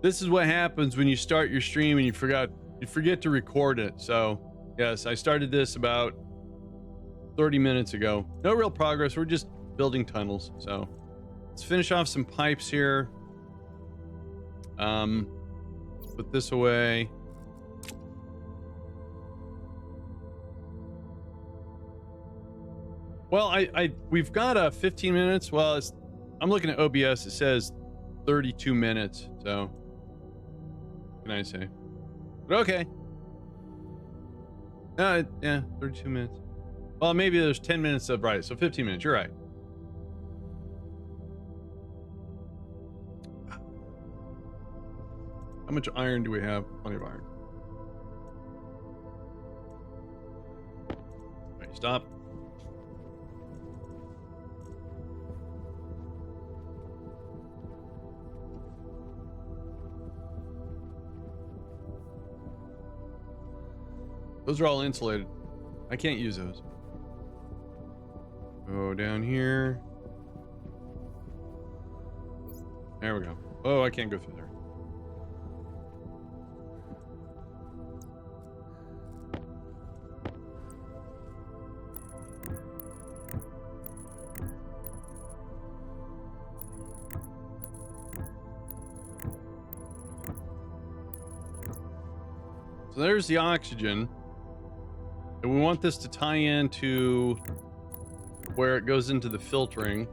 This is what happens when you start your stream and you forget to record it. So yes, I started this about 30 minutes ago. No real progress. We're just building tunnels. So let's finish off some pipes here. Put this away. Well, we've got 15 minutes. Well, I'm looking at OBS. It says 32 minutes. So what can I say? But okay. Yeah, 32 minutes. Well, maybe there's 10 minutes of right. So 15 minutes. You're right. How much iron do we have? Plenty of iron. All right, stop. Those are all insulated. I can't use those. Go down here. There we go. Oh, I can't go through there. So there's the oxygen. And we want this to tie into where it goes into the filtering.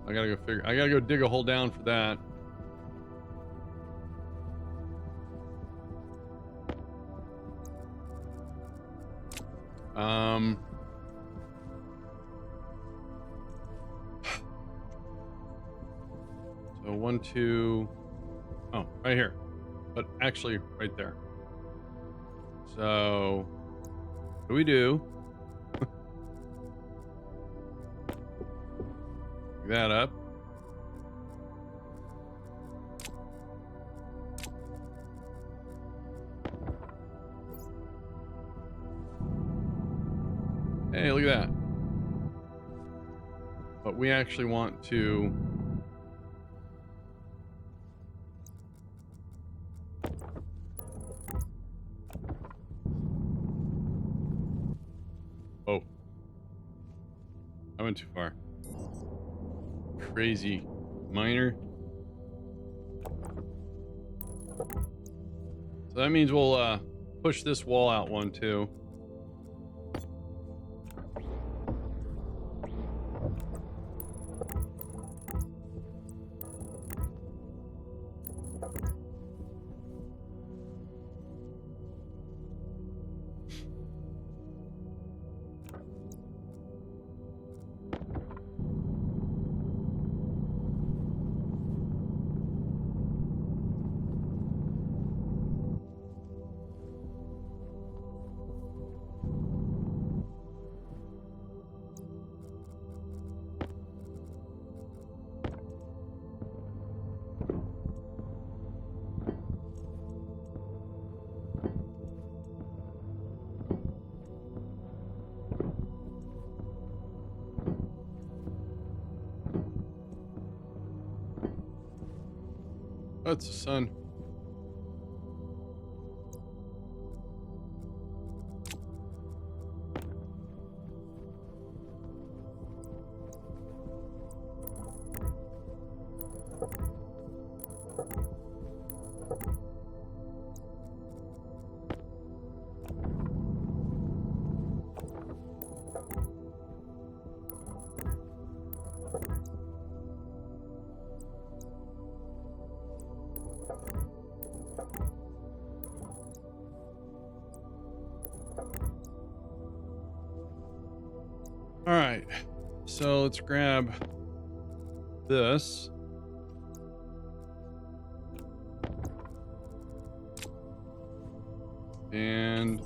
I gotta go dig a hole down for that. So 1, 2, oh, right here, but actually right there. So what do we do? Pick that up. Hey, look at that. But we actually want to I went too far. Crazy miner. So that means we'll push this wall out one too. Oh, it's the sun. All right, so let's grab this. And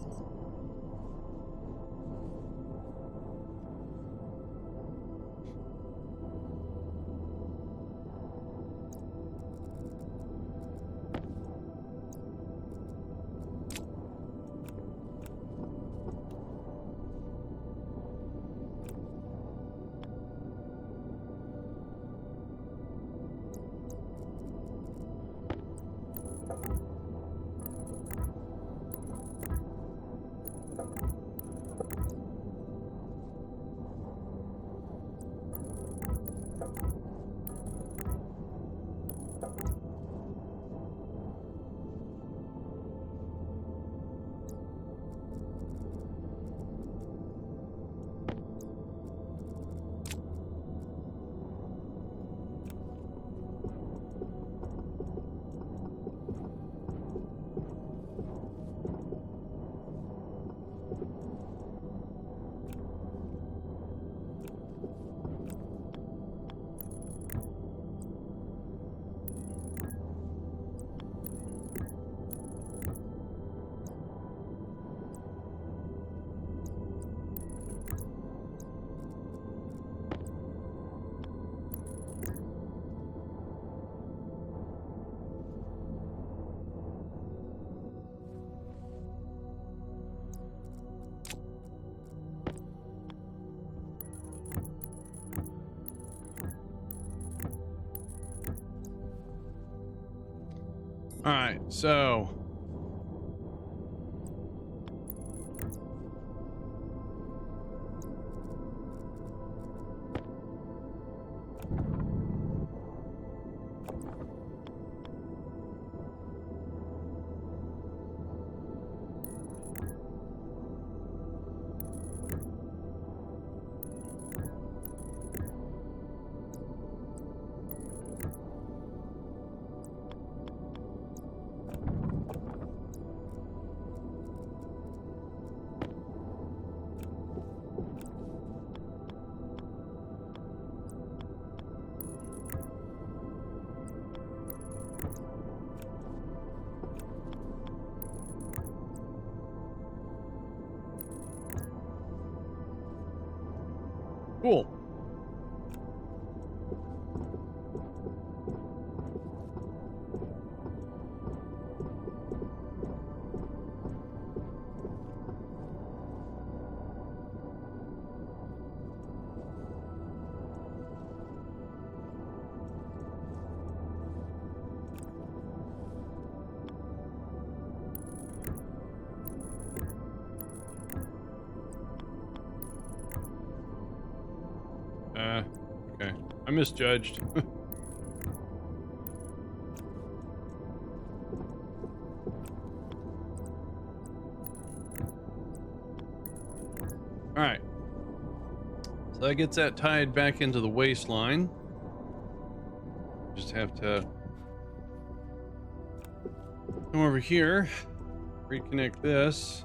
All right, so cool. Okay. I misjudged. All right. So that gets that tied back into the waistline. Just have to come over here, reconnect this.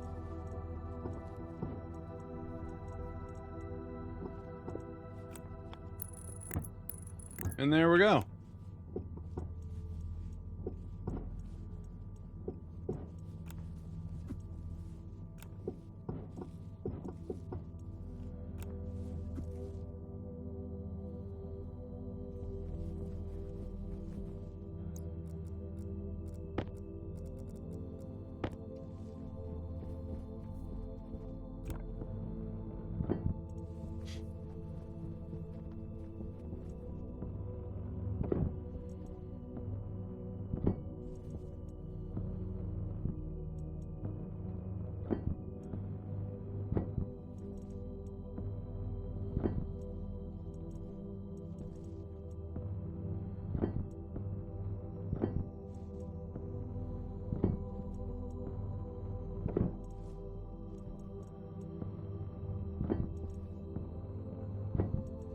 And there we go.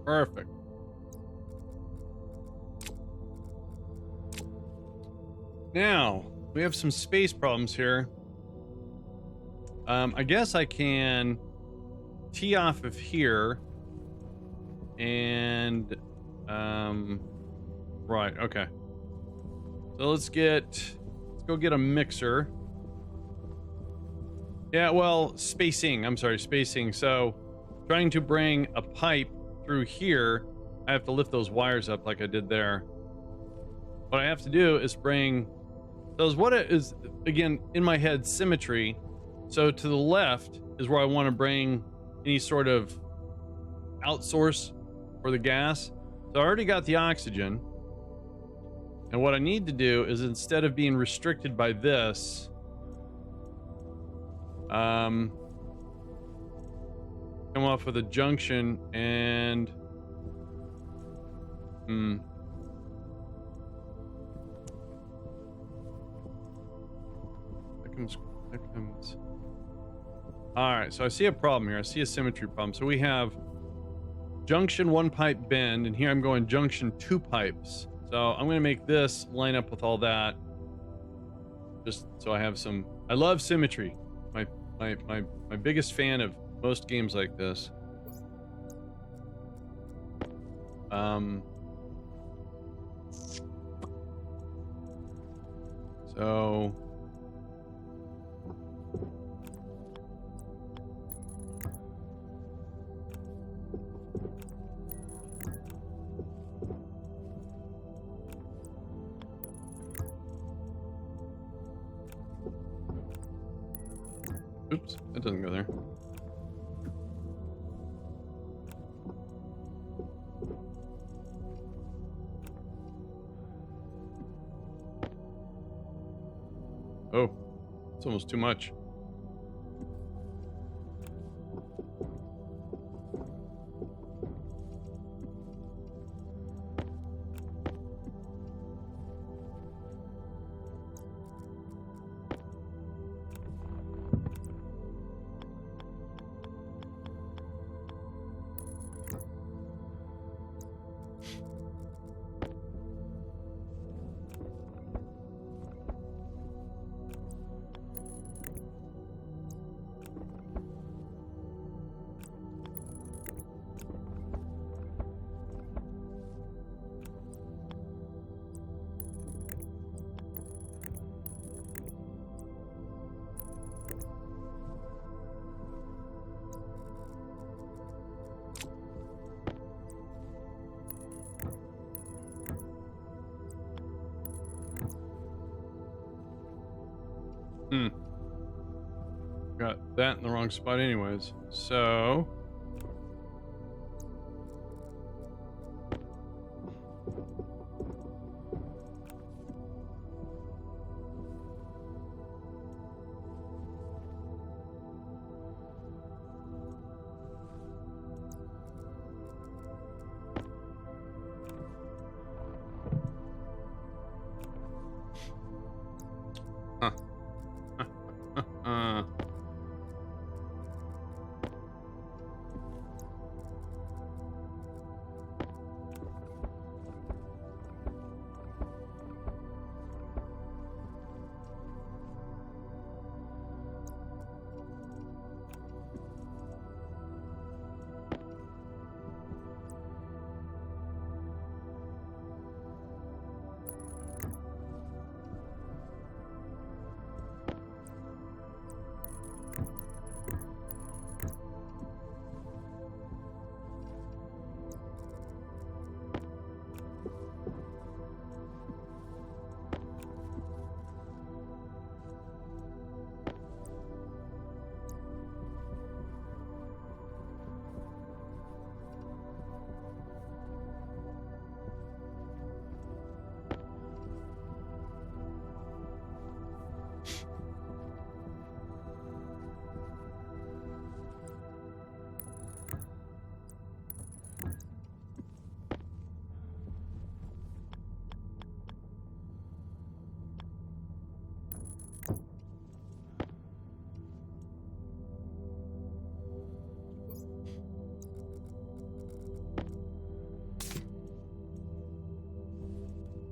Perfect. Now, we have some space problems here. I guess I can tee off of here and, right, okay. So let's go get a mixer. Yeah, well, spacing. I'm sorry, spacing. So trying to bring a pipe through here, I have to lift those wires up like I did there. What I have to do is bring those, what it is, again, in my head, symmetry. So to the left is where I want to bring any sort of outsource for the gas. So I already got the oxygen. And what I need to do is, instead of being restricted by this, come off with a junction and there comes. All right, so I see a problem here. I see a symmetry problem. So we have junction 1 pipe bend, and here I'm going junction 2 pipes. So I'm going to make this line up with all that, just so I have some. I love symmetry. My biggest fan of most games like this. So oops, that doesn't go there. It's almost too much. Got that in the wrong spot anyways. So... Huh.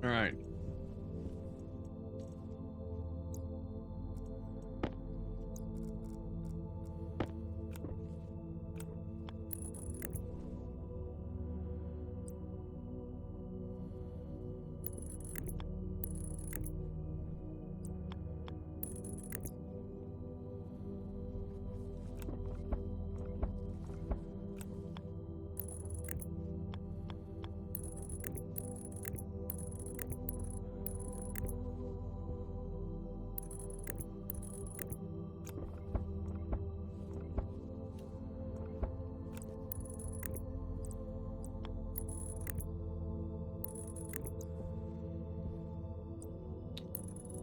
All right.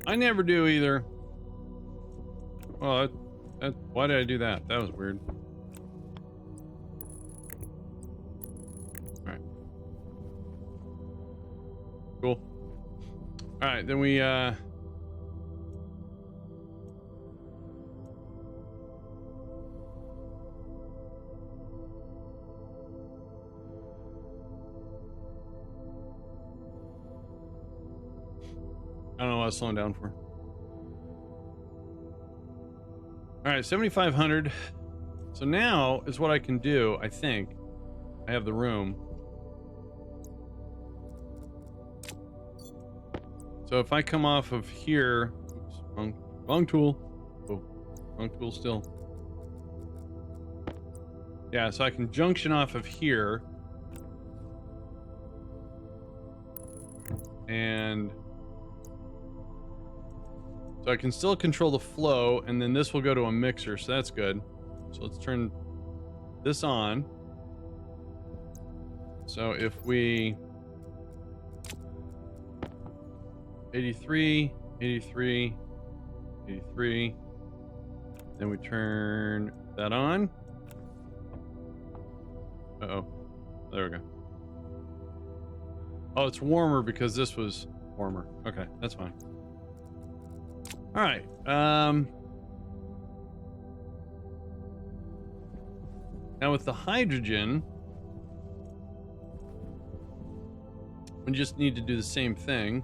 I never do either. Well, why did I do that? That was weird. All right. Cool. All right, then we I don't know what I was slowing down for. All right, 7,500. So now is what I can do, I think. I have the room. So if I come off of here, oops, wrong tool. Oh, wrong tool still. Yeah, so I can junction off of here. And so I can still control the flow, and then this will go to a mixer, so that's good. So let's turn this on. So if we 83, 83, 83. Then we turn that on. Uh-oh. There we go. Oh, it's warmer because this was warmer. Okay, that's fine. All right. Now with the hydrogen, we just need to do the same thing.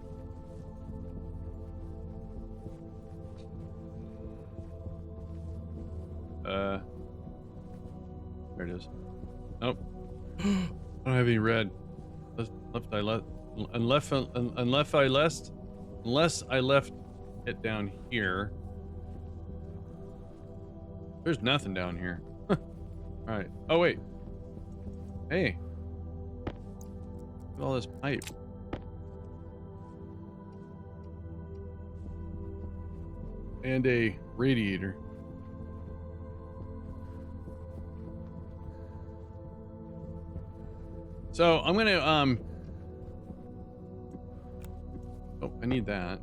There it is. Nope. I don't have any red. Unless I left it down here. There's nothing down here. All right. Oh wait. Hey. Look at all this pipe. And a radiator. So I'm gonna oh, I need that.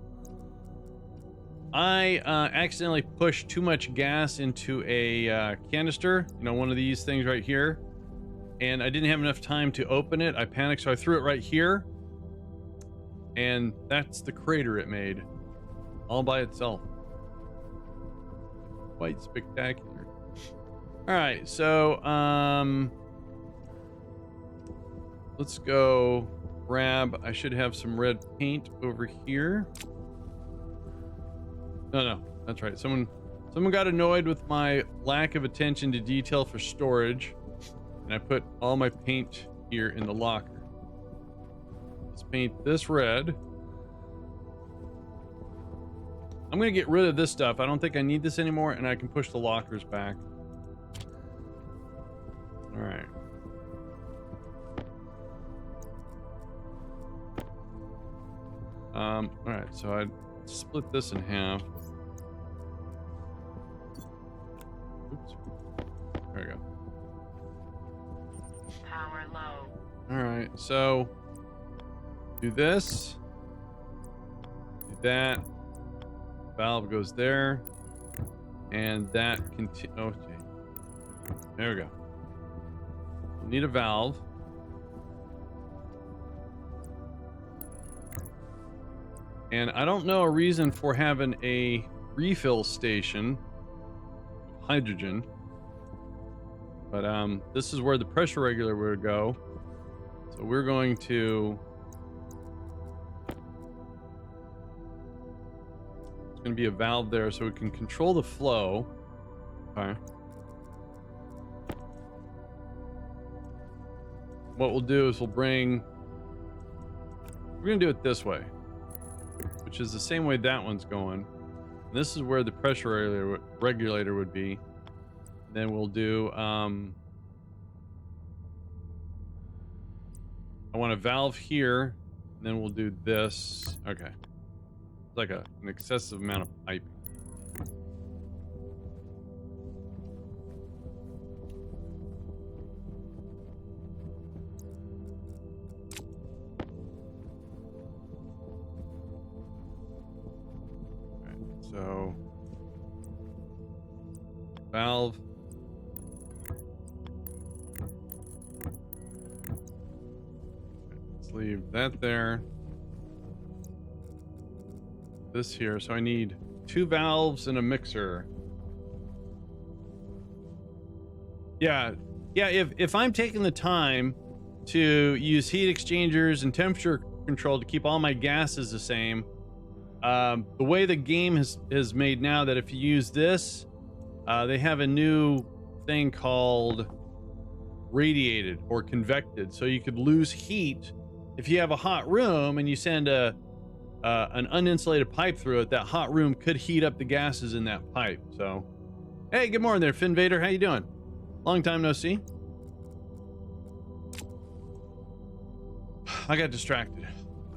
I accidentally pushed too much gas into a canister, you know, one of these things right here, and I didn't have enough time to open it. I panicked, so I threw it right here, and that's the crater it made, all by itself. Quite spectacular. All right, so let's go grab, I should have some red paint over here. No, that's right. Someone got annoyed with my lack of attention to detail for storage, and I put all my paint here in the locker. Let's paint this red. I'm gonna get rid of this stuff. I don't think I need this anymore, and I can push the lockers back. All right. All right, so I'd split this in half. Oops. There we go. Power low. All right, so do this. Do that. Valve goes there. And that okay. There we go. You need a valve. And I don't know a reason for having a refill station of hydrogen, but this is where the pressure regulator would go. So we're going to, it's going to be a valve there so we can control the flow. Okay. What we'll do is we're going to do it this way, which is the same way that one's going. And this is where the pressure regulator would be. Then we'll do, I want a valve here, and then we'll do this. Okay. It's like an excessive amount of piping. So, valve. Let's leave that there. This here. So I need 2 valves and a mixer. Yeah. If I'm taking the time to use heat exchangers and temperature control to keep all my gases the same, the way the game is made now, that if you use this, they have a new thing called radiated or convected, so you could lose heat if you have a hot room and you send an uninsulated pipe through it. That hot room could heat up the gases in that pipe. So, hey, good morning there, Finn Vader. How you doing? Long time no see. I got distracted.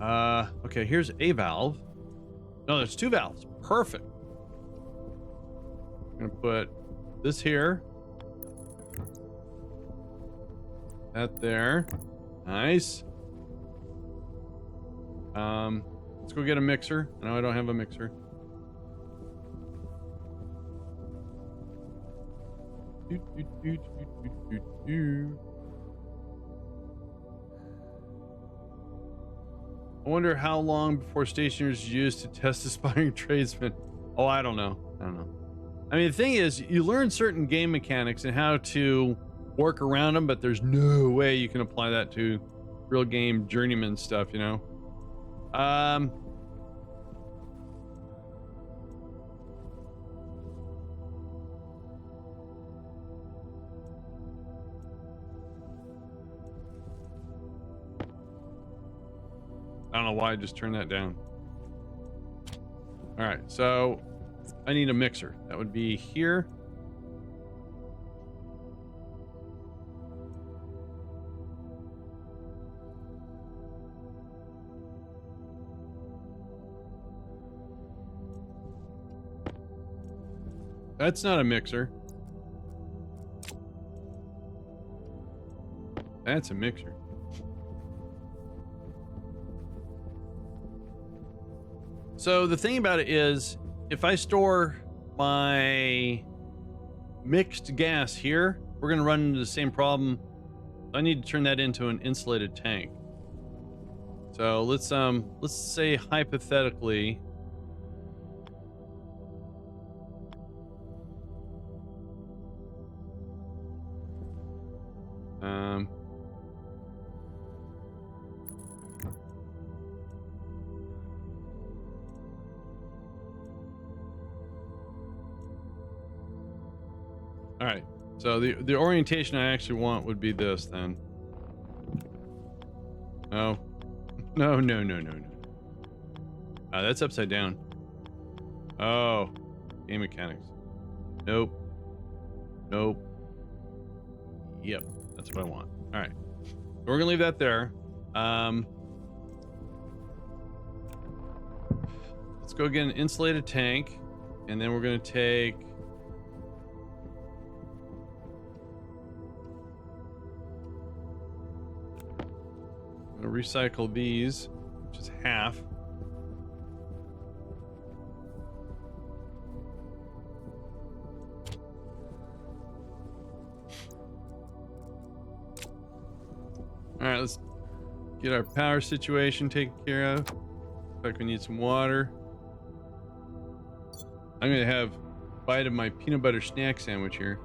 Okay, here's a valve. No, there's 2 valves. Perfect. I'm gonna put this here. That there. Nice. Let's go get a mixer. No, I don't have a mixer. I wonder how long before stationers is used to test aspiring tradesmen. Oh, I don't know. I mean, the thing is, you learn certain game mechanics and how to work around them, but there's no way you can apply that to real game journeyman stuff, you know? I don't know why I just turned that down. All right, so I need a mixer. That would be here. That's not a mixer. That's a mixer. So the thing about it is, if I store my mixed gas here, we're going to run into the same problem. I need to turn that into an insulated tank. So let's say hypothetically, all right. So the orientation I actually want would be this then. No. No. That's upside down. Oh, game mechanics. Nope. Yep, that's what I want. All right. So we're gonna leave that there. Let's go get an insulated tank, and then we're gonna take recycle these, which is half. All right, let's get our power situation taken care of. Looks like we need some water. I'm gonna have a bite of my peanut butter snack sandwich here.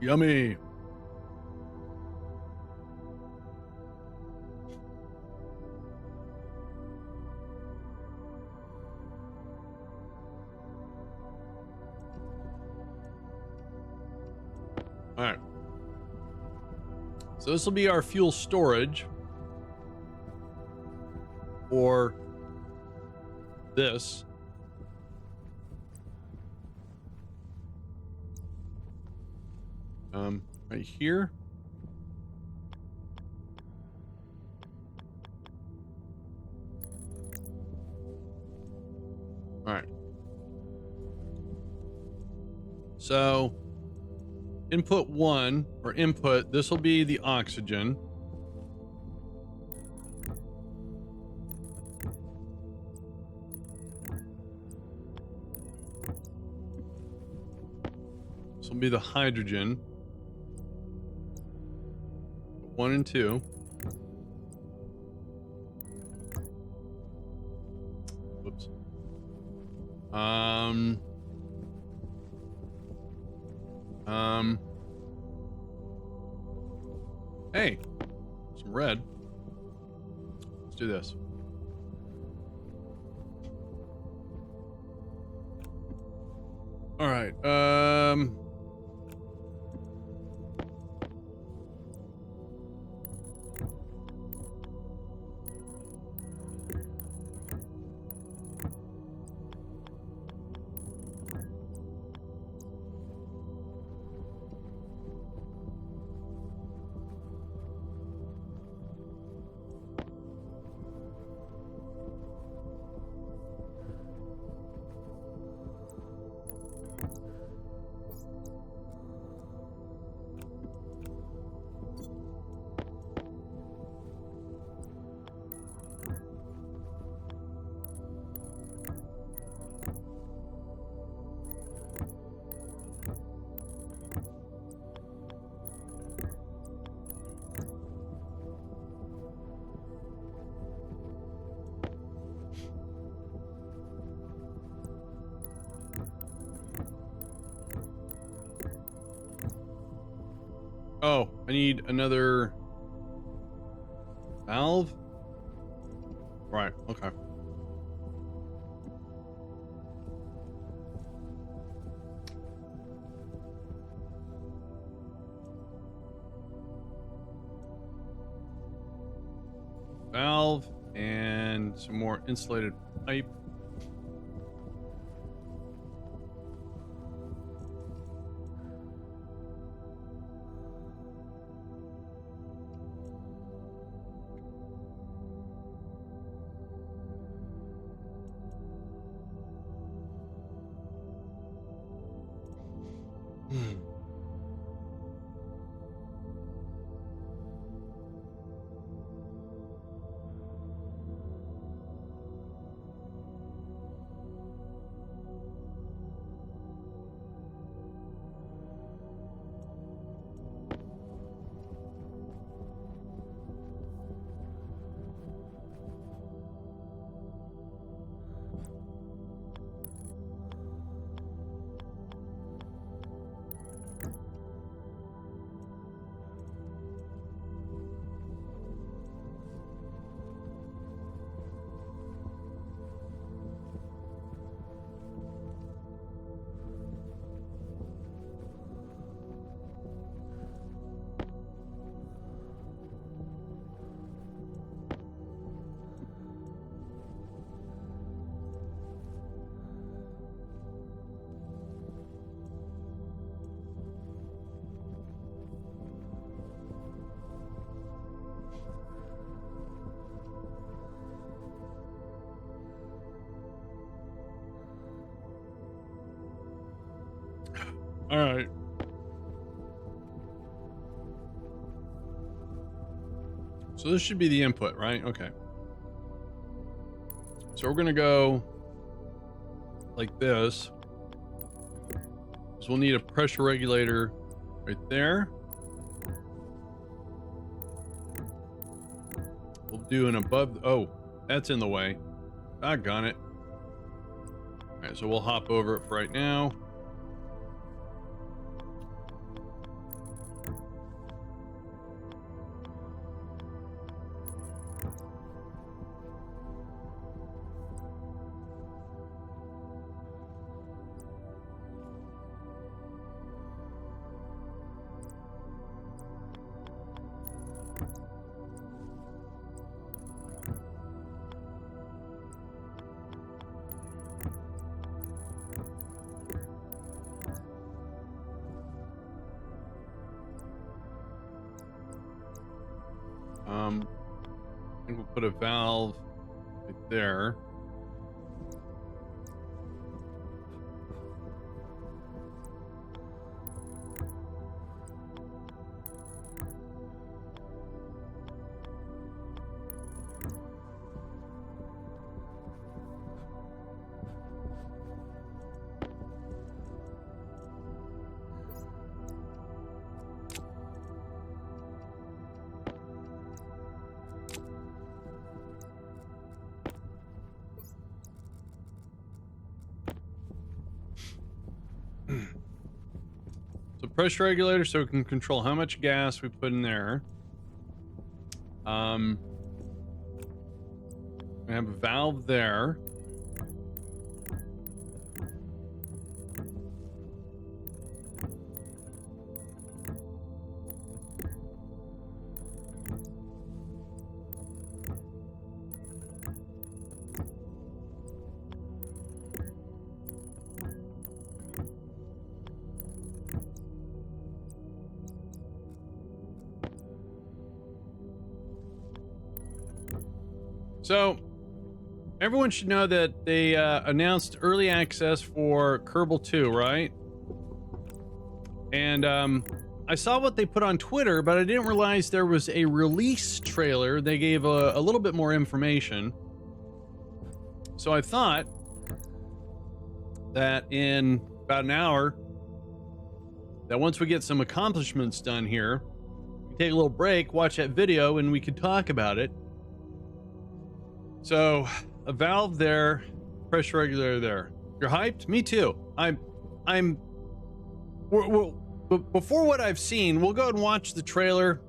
Yummy. All right. So this will be our fuel storage for this. Right here. All right. So input 1 or input, this will be the oxygen. This will be the hydrogen. 1 and 2. Whoops. Hey, some red. Let's do this. All right. Oh, I need another valve. Right. Okay. Valve and some more insulated pipe. All right. So this should be the input, right? Okay. So we're going to go like this. So we'll need a pressure regulator right there. We'll do an above. Oh, that's in the way. Doggone it. All right, so we'll hop over it for right now. I think we'll put a valve right there. So pressure regulator, so we can control how much gas we put in there. We have a valve there. So everyone should know that they announced early access for Kerbal 2, right? And I saw what they put on Twitter, but I didn't realize there was a release trailer. They gave a little bit more information. So I thought that in about an hour, that once we get some accomplishments done here, we take a little break, watch that video, and we could talk about it. So a valve there, pressure regulator there. You're hyped? Me too. Before what I've seen, we'll go and watch the trailer,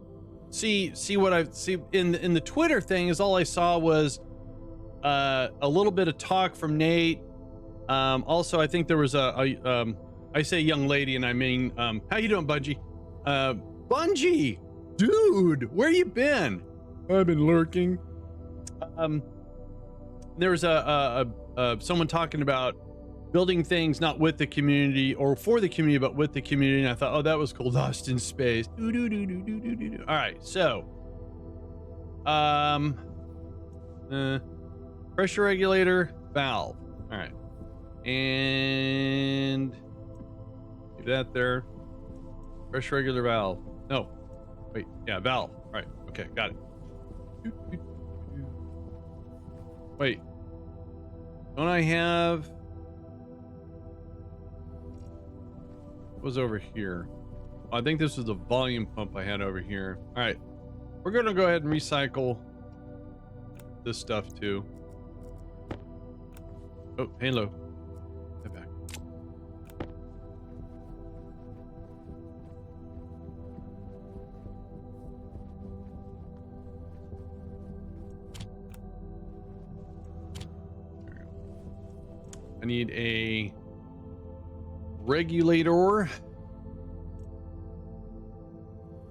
see what I've seen in the Twitter thing. Is all I saw was a little bit of talk from Nate. Also, I think there was I say young lady, and I mean, how you doing, Bungie? Bungie, dude, where you been? I've been lurking. There was someone talking about building things not with the community or for the community, but with the community. And I thought, oh, that was cool. Lost in space. All right, so pressure regulator valve. All right, and leave that there. Pressure regulator valve. No, wait, yeah, valve. All right, okay, got it. Wait, don't I have? What was over here? Oh, I think this was the volume pump I had over here. All right, we're gonna go ahead and recycle this stuff too. Oh, halo. Get back. I need a regulator. A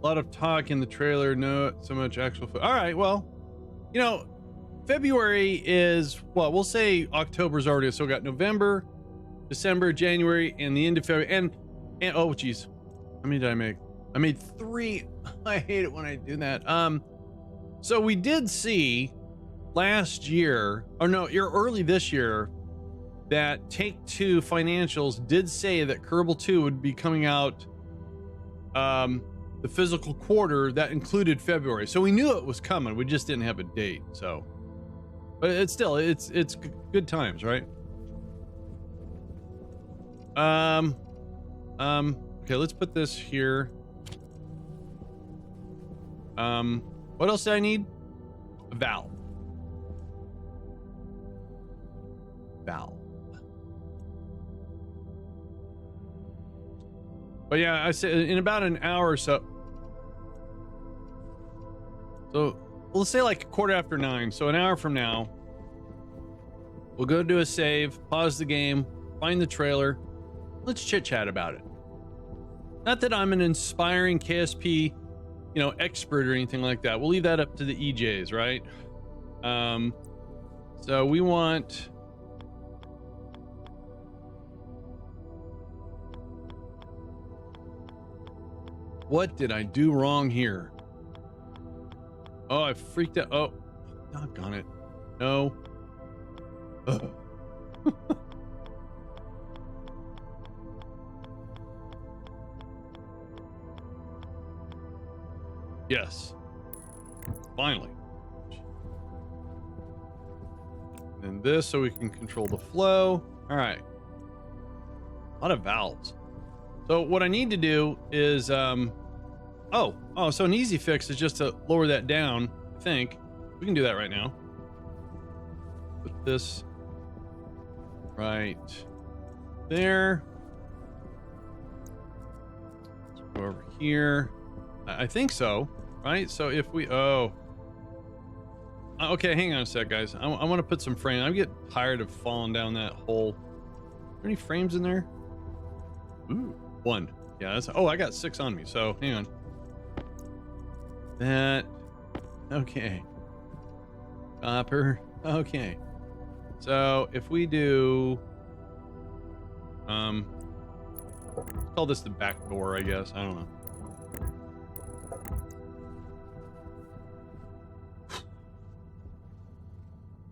lot of talk in the trailer, not so much actual. All right, well, you know, February is, well, we'll say October's already, so we got November, December, January, and the end of February. And oh, geez, how many did I make? I made 3. I hate it when I do that. So we did see last year, or no, early this year, that Take-Two financials did say that Kerbal 2 would be coming out the physical quarter that included February. So we knew it was coming. We just didn't have a date. So, but it's still, it's good times, right? Okay, let's put this here. What else do I need? A valve. But yeah, I said in about an hour or so. So let's say like 9:15. So an hour from now, we'll go do a save, pause the game, find the trailer. Let's chit chat about it. Not that I'm an inspiring KSP, expert or anything like that. We'll leave that up to the EJs, right? So we want. What did I do wrong here? Oh, I freaked out. Oh, doggone it. No. Ugh. Yes. Finally. And this so we can control the flow. All right. A lot of valves. So what I need to do is, so an easy fix is just to lower that down. I think we can do that right now. Put this right there. Let's go over here. I think so, right? So if we, okay, hang on a sec, guys. I want to put some frame. I'm getting tired of falling down that hole. Are there any frames in there? Ooh. 1. Yeah, that's, I got 6 on me, so hang on. That, okay. Copper, okay. So if we do, let's call this the back door, I guess. I don't know.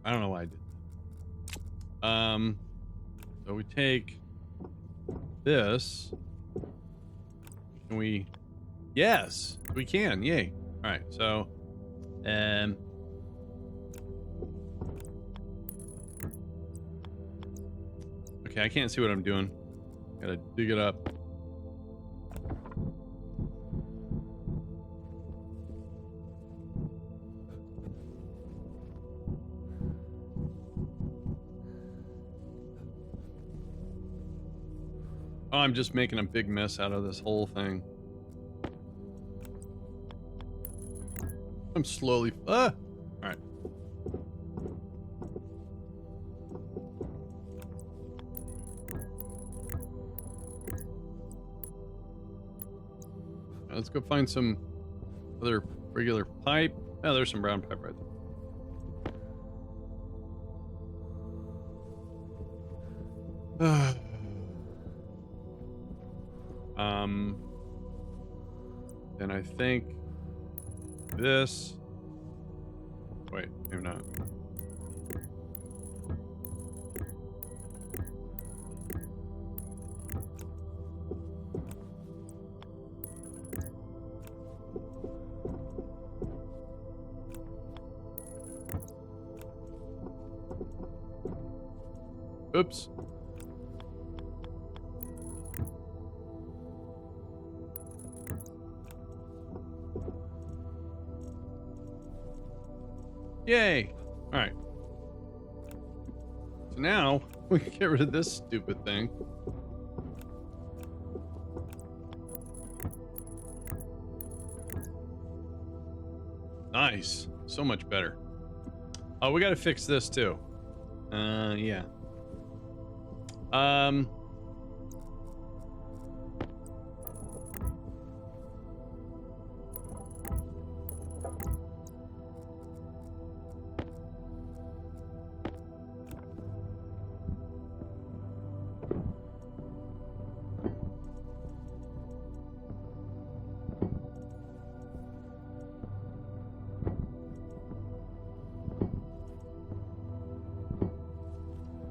I don't know why I did that. So we take this. Can we? Yes, we can. Yay. All right. So, okay, I can't see what I'm doing. Gotta dig it up. Oh, I'm just making a big mess out of this whole thing. I'm slowly. All right. Let's go find some other regular pipe. Oh, there's some brown pipe right there. Then I think this. Wait, maybe not. Oops. Yay! All right. So now we can get rid of this stupid thing. Nice. So much better. Oh, we got to fix this too. Yeah.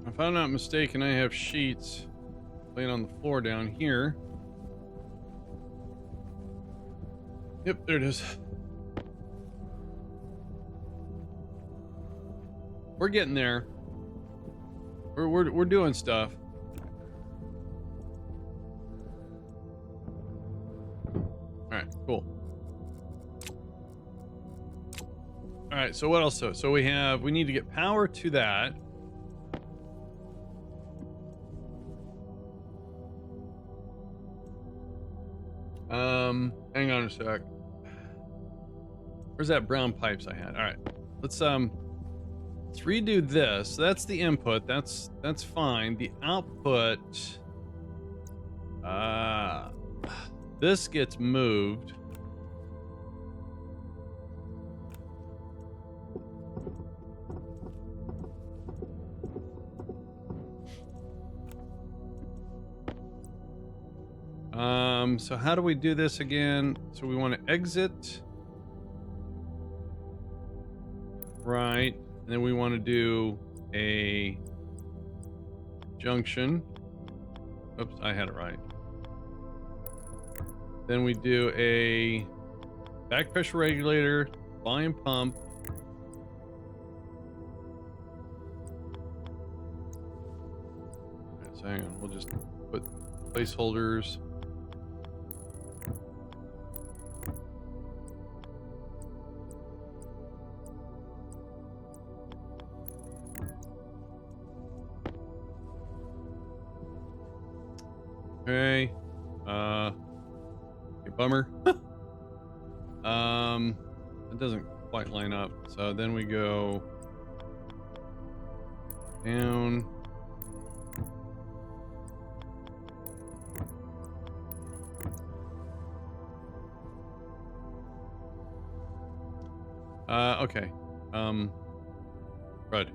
If I'm not mistaken, I have sheets laying on the floor down here. Yep, there it is. We're getting there. We're doing stuff. All right, cool. All right, so what else? So we need to get power to that. Hang on a sec. Where's that brown pipes I had? All right, let's redo this. That's the input. That's fine. The output. This gets moved. So how do we do this again? So we want to exit. Right. And then we want to do a junction. Oops, I had it right. Then we do a back pressure regulator, volume pump. All right, so hang on, we'll just put placeholders. Okay. Bummer. It doesn't quite line up. So then we go down. Okay. Right.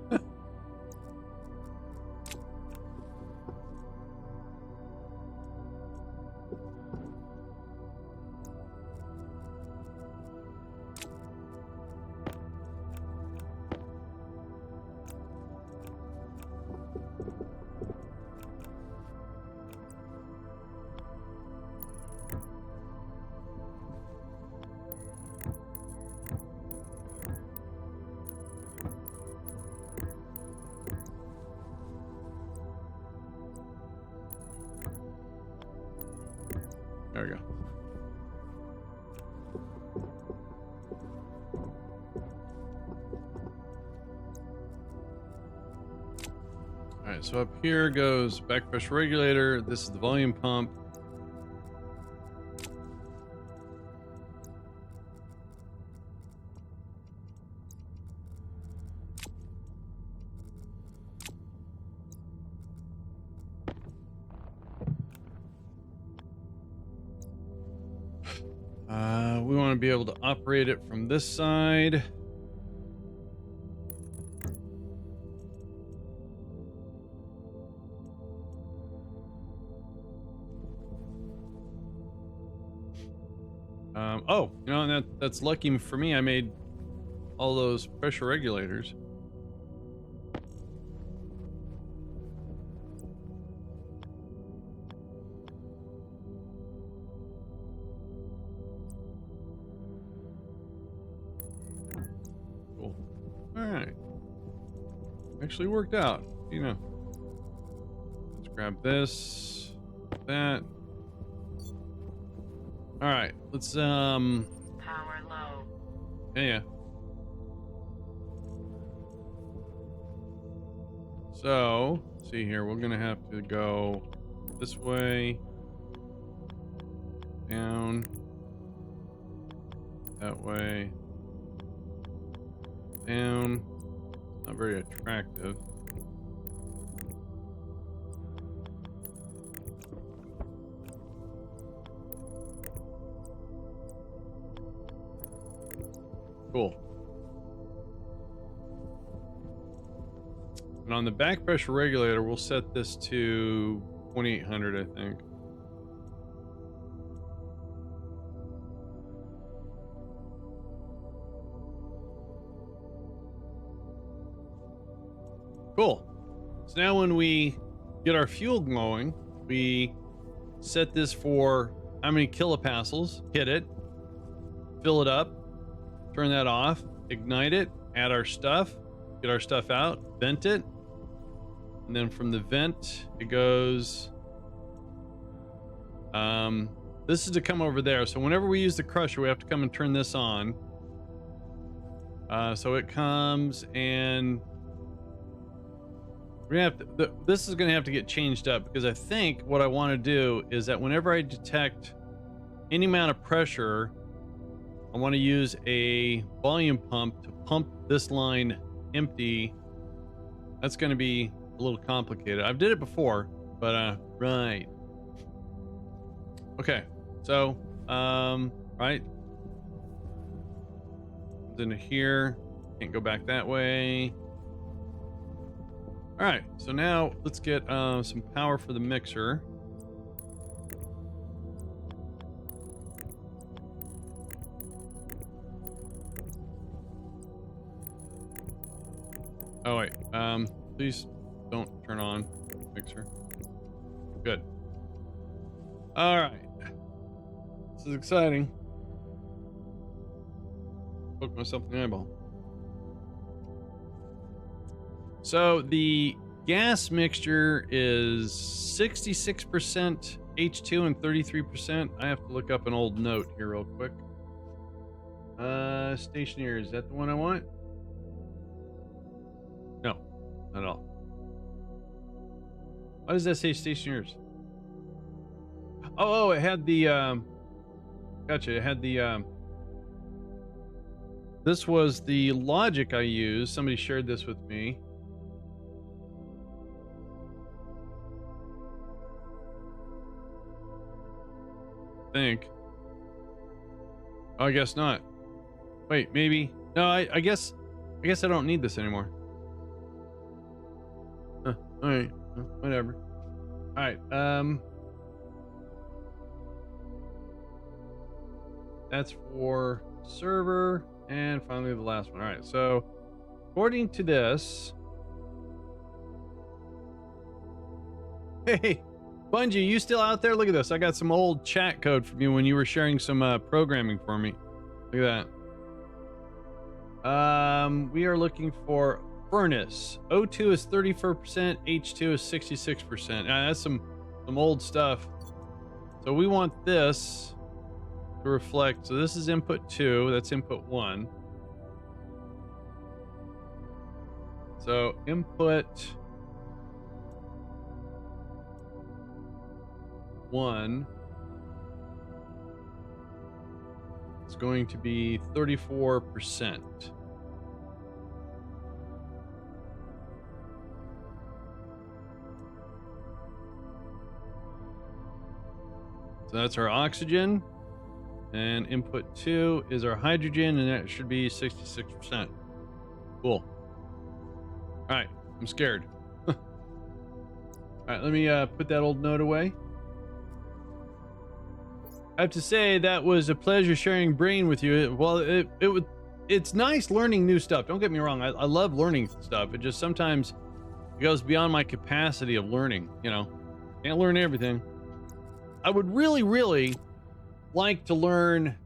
right, so up here goes back pressure regulator. This is the volume pump. We want to be able to operate it from this side. Oh, you know, that's lucky for me. I made all those pressure regulators. Cool. All right. Actually worked out. You know. Let's grab this, that. All right. Let's Power low. Yeah. So, see here, we're gonna have to go this way, down, that way, down. Not very attractive. Cool. And on the back pressure regulator, we'll set this to 2800, I think. Cool. So now when we get our fuel going, we set this for how many kilopascals, hit it, fill it up, turn that off, ignite it, add our stuff, get our stuff out, vent it, and then from the vent it goes this is to come over there. So whenever we use the crusher, we have to come and turn this on. So it comes, and we're gonna have to, this is gonna have to get changed up, because I think what I want to do is that whenever I detect any amount of pressure, I want to use a volume pump to pump this line empty. That's going to be a little complicated. I've did it before, but right. Okay, so right. Then here, can't go back that way. All right, so now let's get some power for the mixer. Oh wait, please don't turn on mixer. Good. All right. This is exciting. Poke myself in the eyeball. So the gas mixture is 66% H2 and 33%. I have to look up an old note here real quick. Stationeers, is that the one I want? No, not at all. Why does that say Stationeers? Oh, it had the gotcha, it had the this was the logic I used. Somebody shared this with me. I think. Oh, I guess not. Wait, maybe. No, I guess I don't need this anymore. All right, whatever. All right, that's for server, and finally the last one. All right, so according to this, hey, Bungie, you still out there? Look at this. I got some old chat code from you when you were sharing some programming for me. Look at that. We are looking for furnace. O2 is 34%, H2 is 66%. That's some old stuff. So we want this to reflect. So this is input 2, that's input 1. So input 1 is going to be 34%. So that's our oxygen. And input 2 is our hydrogen, and that should be 66%. Cool. All right, I'm scared. All right, let me put that old note away. I have to say that was a pleasure sharing brain with you. Well, it's nice learning new stuff. Don't get me wrong. I love learning stuff. It just sometimes it goes beyond my capacity of learning. You know, can't learn everything. I would really like to learn.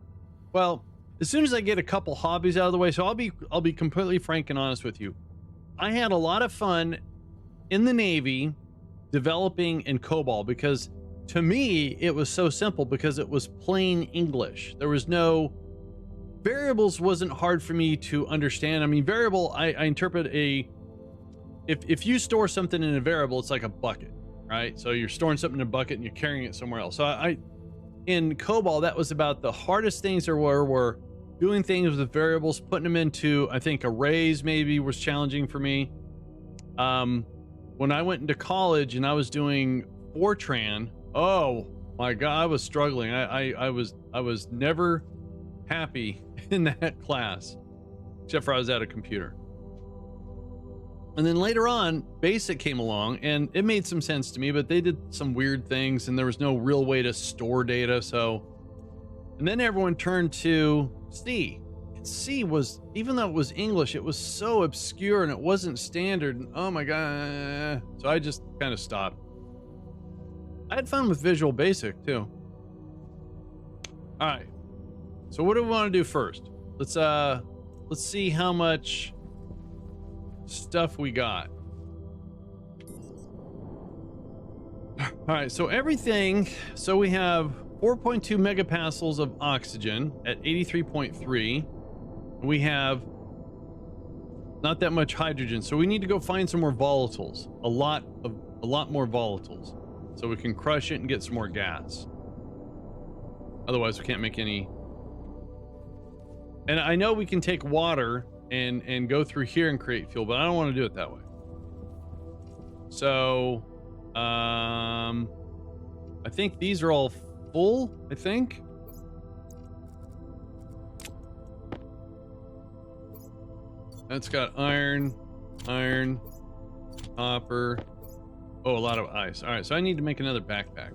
Well, as soon as I get a couple hobbies out of the way. So I'll be completely frank and honest with you. I had a lot of fun in the Navy developing in COBOL because to me it was so simple because it was plain English. There was no variables, wasn't hard for me to understand. I mean, variable, I interpret if you store something in a variable, it's like a bucket, right? So you're storing something in a bucket and you're carrying it somewhere else. So in COBOL, that was about the hardest things there were doing things with variables, putting them into, I think, arrays maybe was challenging for me. When I went into college and I was doing Fortran, oh my God, I was struggling. I was never happy in that class, except for I was at a computer. And then later on, BASIC came along and it made some sense to me, but they did some weird things and there was no real way to store data. And then everyone turned to C. And C was, even though it was English, it was so obscure and it wasn't standard. And oh my God. So I just kind of stopped. I had fun with Visual Basic too. All right. So what do we want to do first? Let's see how much stuff we got. All right, so everything, so we have 4.2 megapascals of oxygen at 83.3. We have not that much hydrogen, so we need to go find some more volatiles, a lot more volatiles, so we can crush it and get some more gas. Otherwise we can't make any. And I know we can take water and go through here and create fuel, but I don't want to do it that way. So I think these are all full, I think. That's got iron, copper. Oh, a lot of ice. All right, so I need to make another backpack.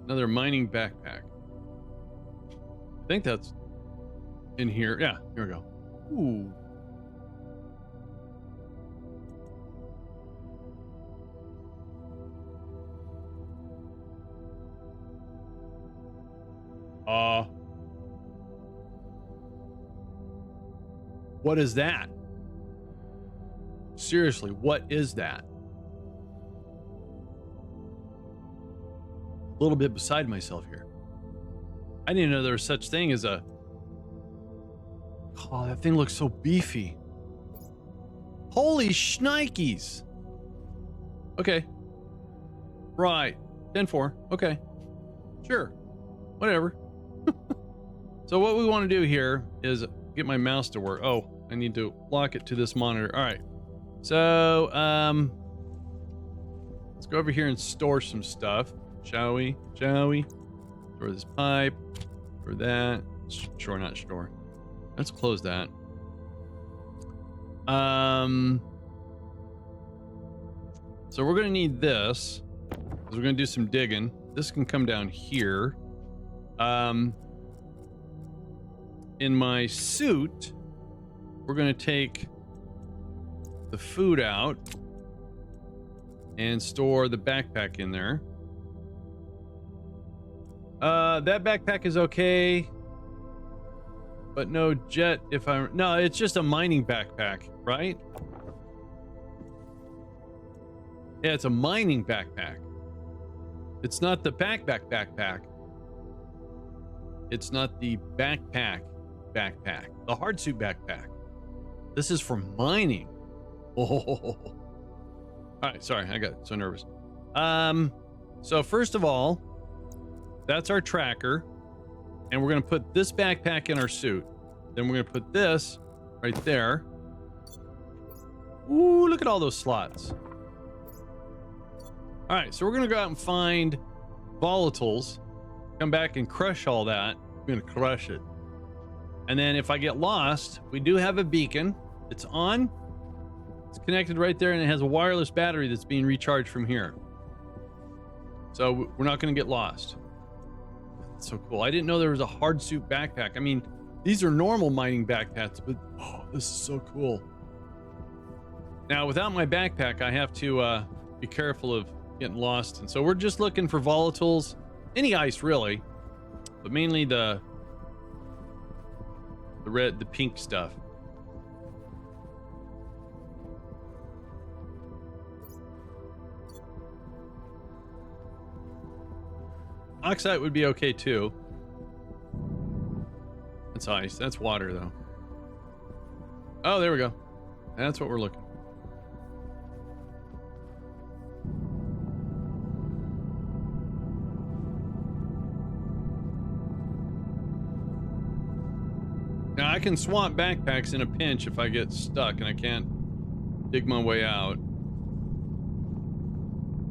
Another mining backpack. I think that's in here. Yeah, here we go. Ooh. What is that? Seriously, what is that? A little bit beside myself here. I didn't know there was such thing as a... Oh, that thing looks so beefy. Holy shnikes. Okay. Right. 10-4. Okay. Sure. Whatever. So what we want to do here is get my mouse to work. Oh, I need to lock it to this monitor. All right. So, let's go over here and store some stuff. Shall we? Store this pipe. Store that. Sure, not store. Let's close that. So we're gonna need this because we're gonna do some digging. This can come down here. In my suit, we're gonna take the food out and store the backpack in there. That backpack is okay, but no jet. No, it's just a mining backpack, right? Yeah, it's a mining backpack. It's not the backpack. It's not the backpack, the hard suit backpack. This is for mining. Oh. All right, sorry, I got so nervous. So first of all, that's our tracker, and we're gonna put this backpack in our suit. Then we're gonna put this right there. Ooh, look at all those slots. All right, so we're gonna go out and find volatiles, come back and crush all that. We're gonna crush it. And then if I get lost, we do have a beacon. It's on. It's connected right there, and it has a wireless battery that's being recharged from here. So we're not going to get lost. That's so cool. I didn't know there was a hard suit backpack. I mean, these are normal mining backpacks, but oh, this is so cool. Now, without my backpack, I have to be careful of getting lost. And so we're just looking for volatiles, any ice really, but mainly the pink stuff. Oxide would be okay too. That's ice. That's water though. Oh, there we go. That's what we're looking for. Now I can swap backpacks in a pinch if I get stuck and I can't dig my way out,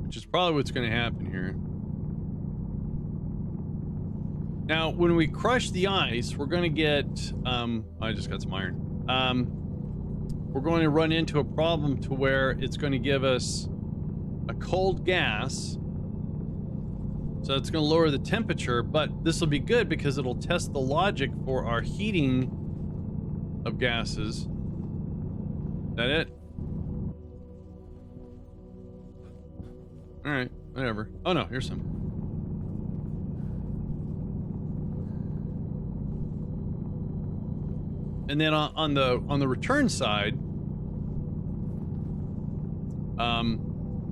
which is probably what's going to happen here. Now, when we crush the ice, we're going to get, I just got some iron. We're going to run into a problem to where it's going to give us a cold gas. So it's going to lower the temperature, but this will be good because it'll test the logic for our heating of gases. Is that it? All right, whatever. Oh no, here's some. And then on the return side,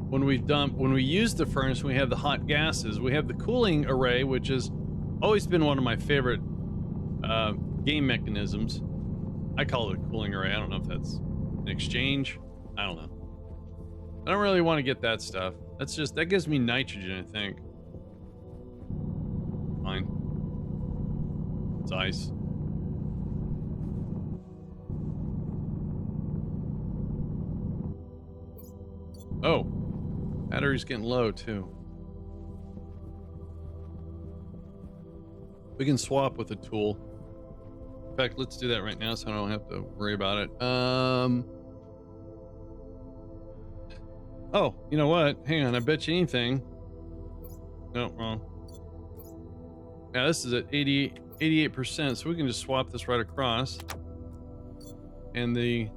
when we use the furnace, we have the hot gases. We have the cooling array, which has always been one of my favorite game mechanisms. I call it a cooling array. I don't know if that's an exchange. I don't know. I don't really want to get that stuff. That gives me nitrogen, I think. Fine. It's ice. Oh, battery's getting low too. We can swap with a tool. In fact, let's do that right now so I don't have to worry about it. Oh, you know what? Hang on, I bet you anything. No, wrong. Yeah, this is at 88%, so we can just swap this right across. And the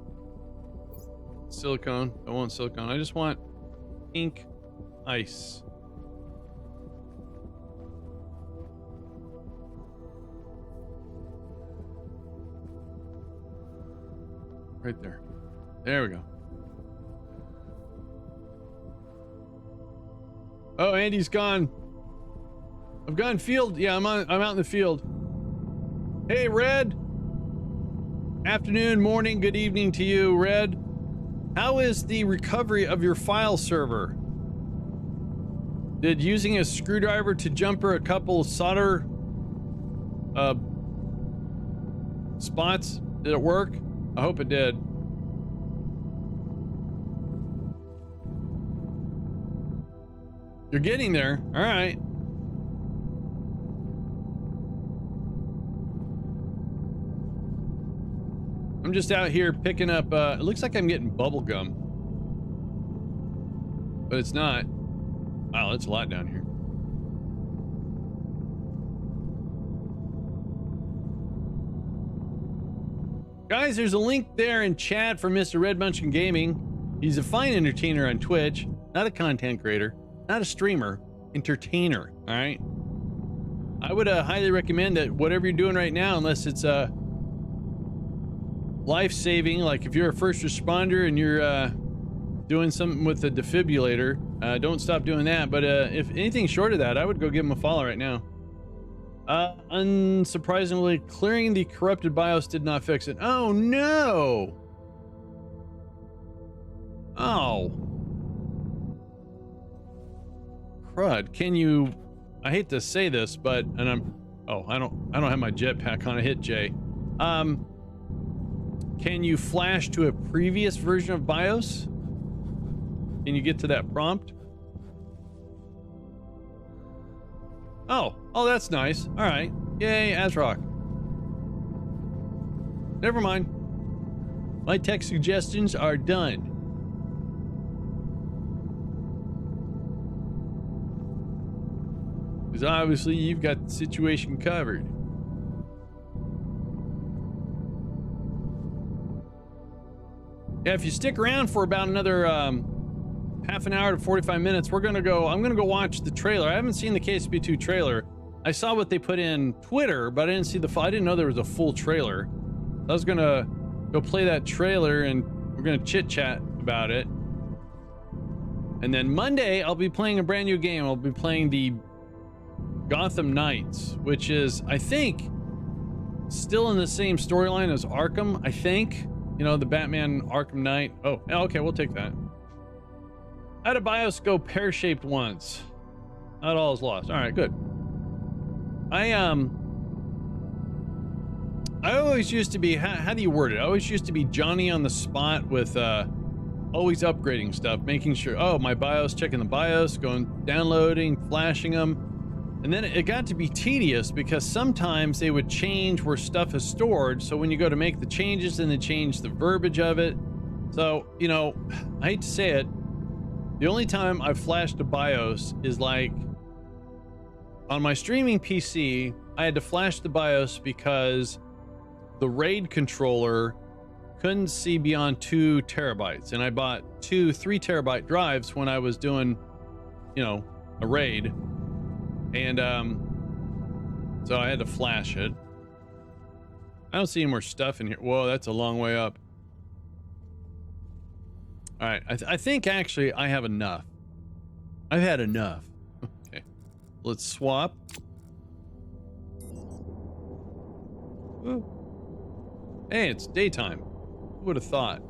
silicone. I want silicone. I just want ink ice. Right there. There we go. Oh, Andy's gone. I've gone field. Yeah, I'm out in the field. Hey, Red. Afternoon, morning, good evening to you, Red. How is the recovery of your file server? Did using a screwdriver to jumper a couple solder spots, did it work? I hope it did. You're getting there. All right. I'm just out here picking up, it looks like I'm getting bubble gum. But it's not. Wow, that's a lot down here. Guys, there's a link there in chat for Mr. Red Munchkin Gaming. He's a fine entertainer on Twitch, not a content creator, not a streamer, entertainer, all right? I would highly recommend that whatever you're doing right now, unless it's life-saving, like if you're a first responder and you're doing something with a defibrillator, don't stop doing that. But if anything short of that, I would go give him a follow right now. Unsurprisingly, clearing the corrupted BIOS did not fix it. Oh no! Oh. Crud. Can you... I hate to say this, but... And I'm... Oh, I don't have my jetpack on. I hit J. Can you flash to a previous version of BIOS? Can you get to that prompt? Oh, that's nice. All right. Yay, ASRock. Never mind. My tech suggestions are done. Because obviously you've got the situation covered. Yeah, if you stick around for about another half an hour to 45 minutes, I'm gonna go watch the trailer. I haven't seen the KSP2 trailer. I saw what they put in Twitter, but I didn't see I didn't know there was a full trailer. I was gonna go play that trailer and we're gonna chit chat about it. And then Monday, I'll be playing a brand new game. I'll be playing the Gotham Knights, which is, I think, still in the same storyline as Arkham, I think. You know, the Batman Arkham Knight. Oh, okay, we'll take that. I had a BIOS go pear-shaped once. Not all is lost. All right, good. I always used to be, how do you word it? I always used to be Johnny on the spot with always upgrading stuff, making sure, oh, my BIOS, checking the BIOS, going, downloading, flashing them. And then it got to be tedious because sometimes they would change where stuff is stored. So when you go to make the changes, then they change the verbiage of it. So, you know, I hate to say it, the only time I've flashed a BIOS is like on my streaming PC, I had to flash the BIOS because the RAID controller couldn't see beyond 2 terabytes. And I bought 2 3 terabyte drives when I was doing, you know, a RAID. And so I had to flash it. I don't see any more stuff in here. Whoa, that's a long way up. All right, I think actually I have enough. I've had enough. Okay, let's swap. Woo. Hey, it's daytime. Who would have thought?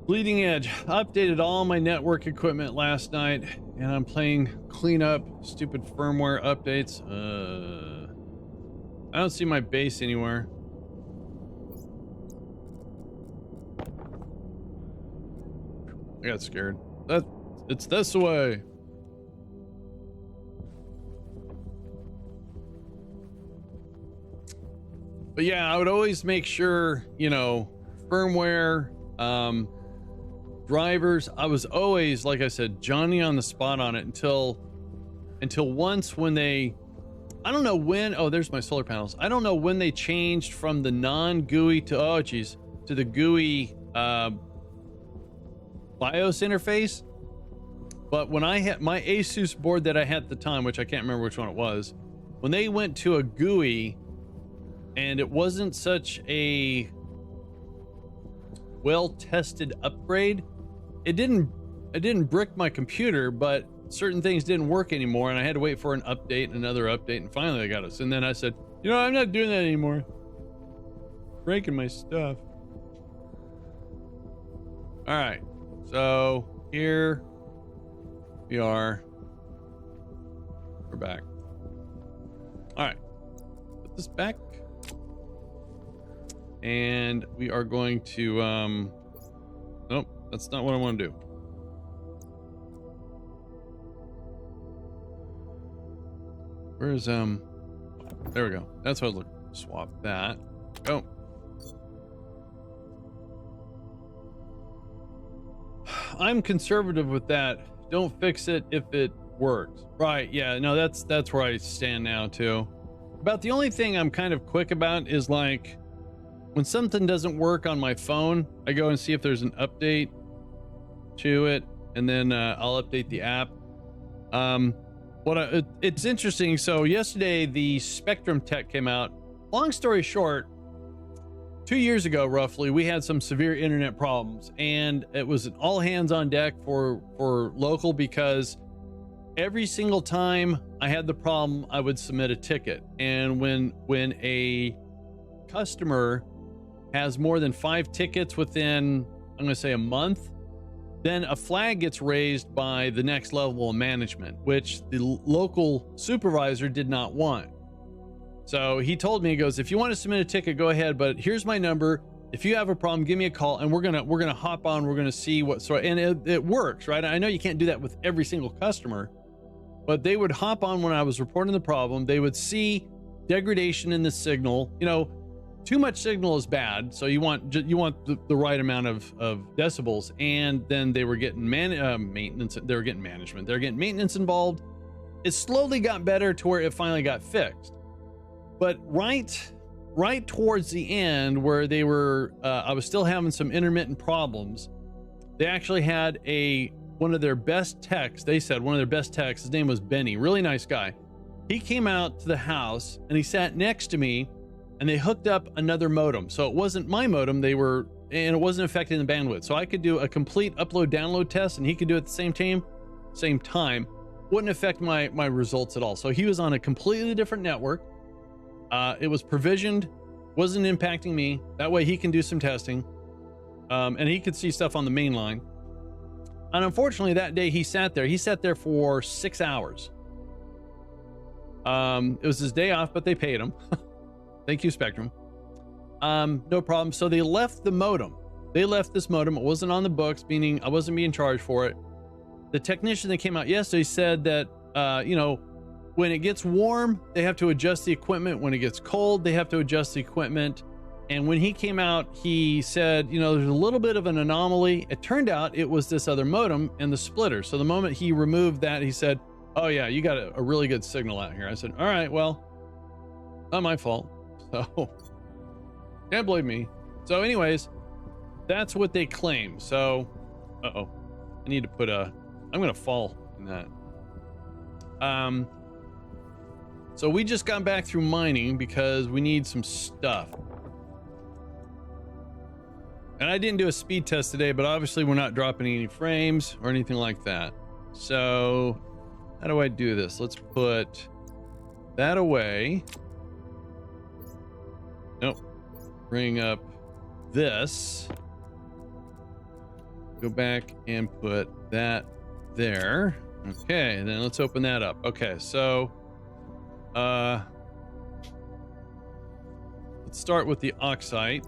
Bleeding Edge. Updated all my network equipment last night, and I'm playing cleanup, stupid firmware updates. I don't see my base anywhere. I got scared. It's this way. But yeah, I would always make sure, you know, firmware, drivers. I was always, like I said, Johnny on the spot on it until once when they, I don't know when, oh, there's my solar panels. I don't know when they changed from the non-GUI to, oh geez, to the GUI BIOS interface. But when I had my Asus board that I had at the time, which I can't remember which one it was, when they went to a GUI and it wasn't such a well-tested upgrade, it didn't brick my computer, but certain things didn't work anymore, and I had to wait for an update, another update, and finally they got us. And then I said, you know, I'm not doing that anymore. Breaking my stuff. All right, so here we are. We're back. All right, put this back. And we are going to, nope, that's not what I want to do. Where's, there we go. That's what I was looking for. Swap that. Go. I'm conservative with that. Don't fix it if it works. Right, yeah, no, that's where I stand now, too. About the only thing I'm kind of quick about is, like, when something doesn't work on my phone, I go and see if there's an update to it, and then I'll update the app. It's interesting. So yesterday, the Spectrum Tech came out. Long story short, 2 years ago, roughly, we had some severe internet problems, and it was an all hands on deck for local, because every single time I had the problem, I would submit a ticket. And when a customer has more than 5 tickets within, I'm going to say, a month, then a flag gets raised by the next level of management, which the local supervisor did not want. So he told me, he goes, if you want to submit a ticket, go ahead, but here's my number. If you have a problem, give me a call, and we're gonna hop on. We're gonna see what sort. And it works, right? I know you can't do that with every single customer, but they would hop on when I was reporting the problem. They would see degradation in the signal. You know, too much signal is bad, so you want the right amount of decibels. And then they were getting maintenance. They were getting management. They're getting maintenance involved. It slowly got better to where it finally got fixed. But right towards the end, where they were, I was still having some intermittent problems. They actually had one of their best techs. They said one of their best techs. His name was Benny. Really nice guy. He came out to the house and he sat next to me, and they hooked up another modem. So it wasn't my modem. And it wasn't affecting the bandwidth. So I could do a complete upload download test, and he could do it at the same time. Wouldn't affect my results at all. So he was on a completely different network. It was provisioned, wasn't impacting me. That way he can do some testing. And he could see stuff on the main line. And unfortunately that day he sat there for 6 hours. It was his day off, but they paid him. Thank you, Spectrum. No problem. So they left the modem. They left this modem. It wasn't on the books, meaning I wasn't being charged for it. The technician that came out yesterday said that, when it gets warm, they have to adjust the equipment. When it gets cold, they have to adjust the equipment. And when he came out, he said, there's a little bit of an anomaly. It turned out it was this other modem and the splitter. So the moment he removed that, he said, oh yeah, you got a really good signal out here. I said, all right, well, not my fault. So can't blame me. So anyways, that's what they claim. So, I need to put I'm going to fall in that. So we just got back through mining because we need some stuff. And I didn't do a speed test today, but obviously we're not dropping any frames or anything like that. So how do I do this? Let's put that away. Nope. Bring up this. Go back and put that there. Okay, then let's open that up. Okay, so let's start with the oxide.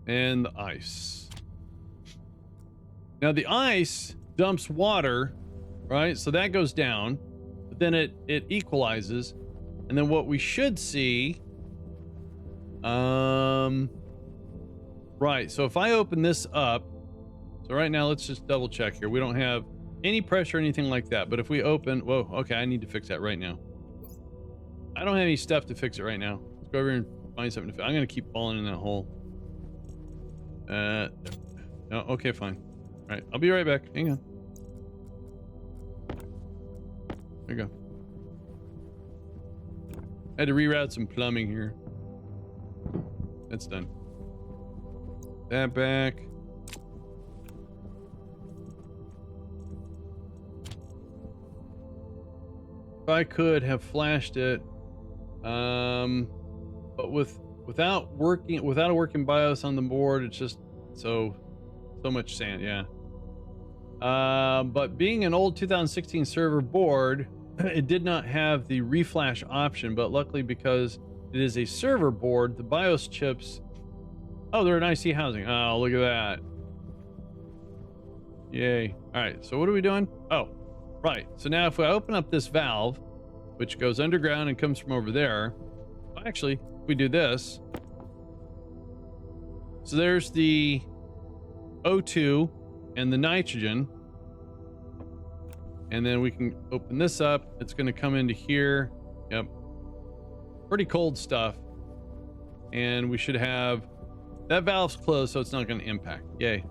And the ice. Now the ice dumps water, right? So that goes down, but then it equalizes. And then what we should see, right. So if I open this up, so right now, let's just double check here. We don't have any pressure or anything like that. But if we open, whoa, okay, I need to fix that right now. I don't have any stuff to fix it right now. Let's go over here and find something to fix. I'm going to keep falling in that hole. No, okay, fine. All right, I'll be right back. Hang on. There you go. I had to reroute some plumbing here. That's done. That back. If I could have flashed it, but without a working BIOS on the board, it's just so much sand. Yeah. But being an old 2016 server board, it did not have the reflash option, but luckily because it is a server board, the BIOS chips, oh, they're an IC housing. Oh, look at that. Yay. All right, so what are we doing? Oh, right. So now if I open up this valve, which goes underground and comes from over there, actually, if we do this, so there's the O2 and the nitrogen. And then we can open this up. It's going to come into here. Yep. Pretty cold stuff. And we should have that valve's closed, so it's not going to impact. Yay.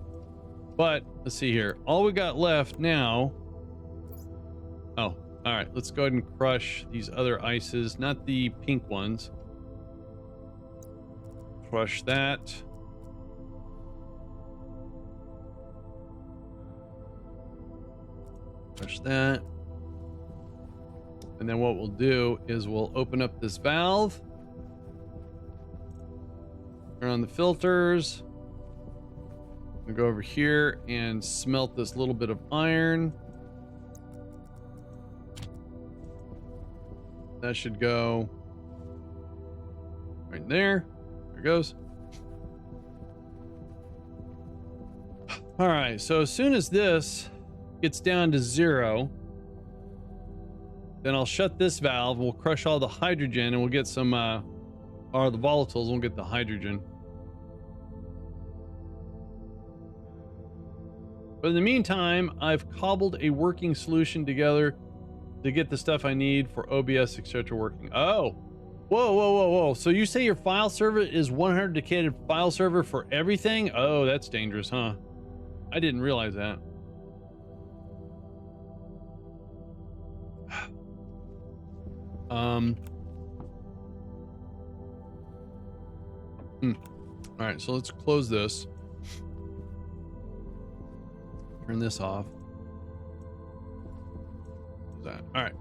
But let's see here. All we got left now. Oh, all right. Let's go ahead and crush these other ices, not the pink ones. Crush that. Push that. And then what we'll do is we'll open up this valve. Turn on the filters. We'll go over here and smelt this little bit of iron. That should go right there. There it goes. All right, so as soon as this gets down to 0, then I'll shut this valve. We'll crush all the hydrogen and we'll get some, or the volatiles, we'll get the hydrogen. But in the meantime, I've cobbled a working solution together to get the stuff I need for OBS, etc. working. Oh, whoa. So you say your file server is 100 dedicated file server for everything? Oh, that's dangerous, huh? I didn't realize that. All right, so let's close this. Turn this off. That. All right.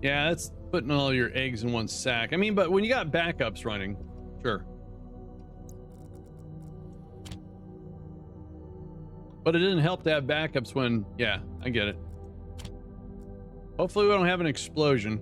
Yeah, that's putting all your eggs in one sack. I mean, but when you got backups running, sure. But it didn't help to have backups when, yeah, I get it. Hopefully we don't have an explosion.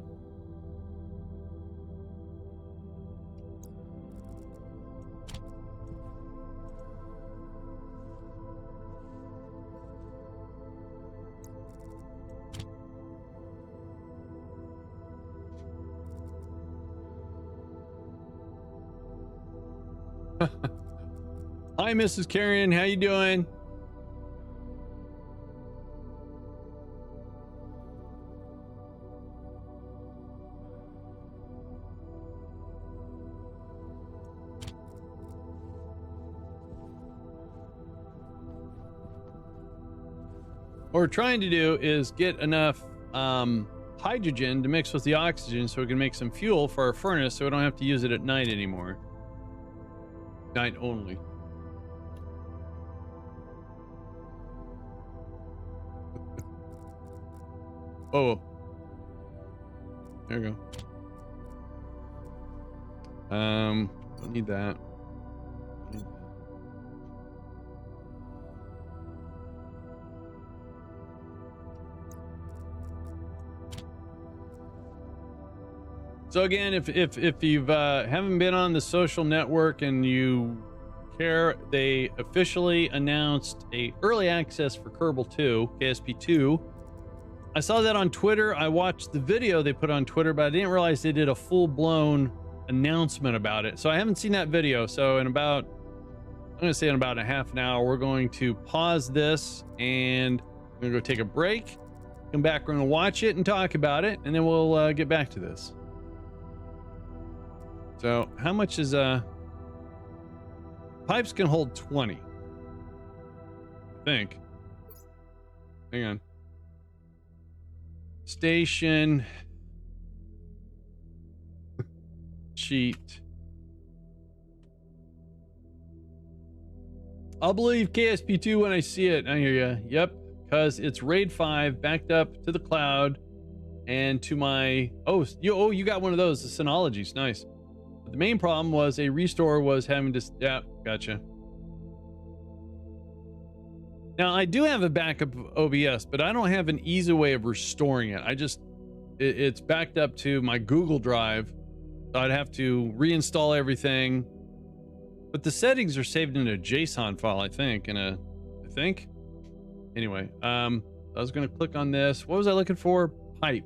Hi, Mrs. Carrion. How you doing? What we're trying to do is get enough hydrogen to mix with the oxygen so we can make some fuel for our furnace so we don't have to use it at night anymore. Night only. Oh, there we go. Don't need that. So again, if you've haven't been on the social network and you care, they officially announced a early access for Kerbal 2, KSP2. I saw that on Twitter. I watched the video they put on Twitter, but I didn't realize they did a full-blown announcement about it. So I haven't seen that video. So in about, I'm going to say in about a half an hour, we're going to pause this and I'm going to go take a break. Come back, we're going to watch it and talk about it, and then we'll get back to this. So how much is pipes can hold 20, I think. Hang on. Station sheet. I'll believe KSP2 when I see it. I hear you. Yep, because it's RAID 5 backed up to the cloud and to my you got one of those, the Synologies. Nice. But the main problem was a restore was having to, yeah, gotcha. Now I do have a backup of OBS, but I don't have an easy way of restoring it. It's backed up to my Google Drive. So I'd have to reinstall everything. But the settings are saved in a JSON file, I think. Anyway, I was gonna click on this. What was I looking for? Pipe.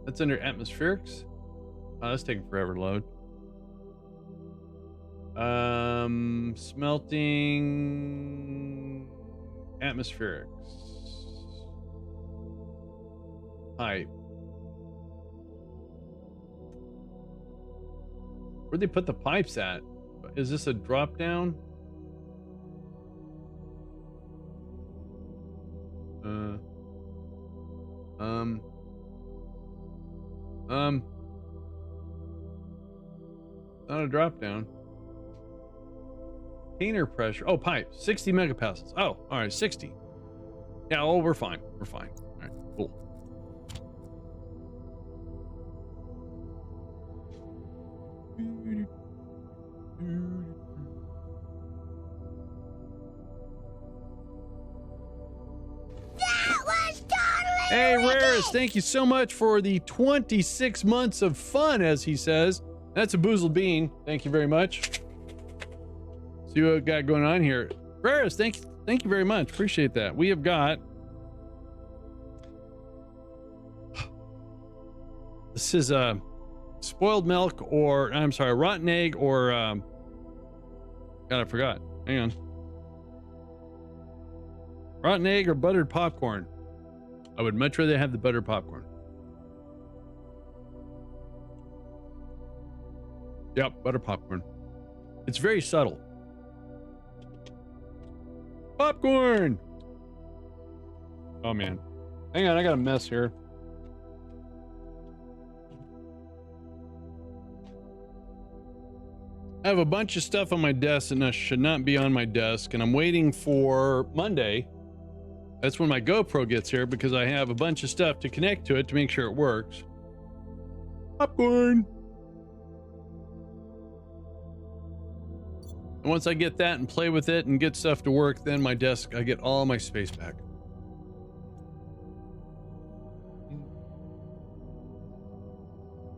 That's under atmospherics. Oh, that's taking forever to load. Smelting atmospherics. Pipe. Where'd they put the pipes at? Is this a drop down? Not a drop down. container pressure. Oh, pipe, 60 megapascals. Oh, all right, 60. Yeah, oh, we're fine. We're fine. All right, cool. Hey, Raris, thank you so much for the 26 months of fun, as he says. That's a boozled bean. Thank you very much. See what we got going on here. Raris, thank you very much. Appreciate that. We have got... This is spoiled milk or... I'm sorry, rotten egg or... God, I forgot. Hang on. Rotten egg or buttered popcorn. I would much rather have the buttered popcorn. Yep, butter popcorn. It's very subtle. Popcorn! Oh, man. Hang on, I got a mess here. I have a bunch of stuff on my desk that should not be on my desk, and I'm waiting for Monday. That's when my GoPro gets here because I have a bunch of stuff to connect to it to make sure it works. Popcorn! And once I get that and play with it and get stuff to work, then my desk, I get all my space back.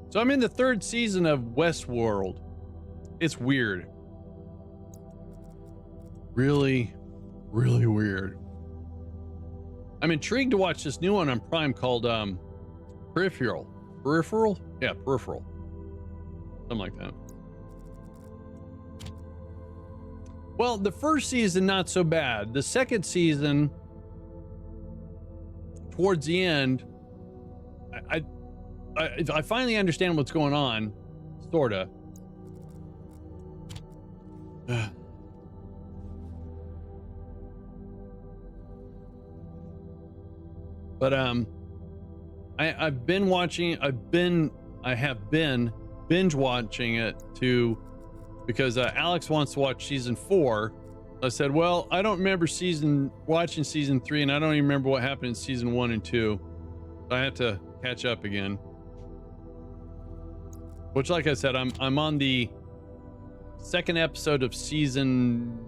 So I'm in the 3rd season of Westworld. It's weird. Really, really weird. I'm intrigued to watch this new one on Prime called Peripheral. Peripheral? Yeah, Peripheral. Something like that. Well, the first season, not so bad. The second season, towards the end, I finally understand what's going on, sorta. But I have been binge watching it because Alex wants to watch season 4. I said, well, I don't remember watching season 3, and I don't even remember what happened in season 1 and 2. So I have to catch up again. Which, like I said, I'm on the 2nd episode of season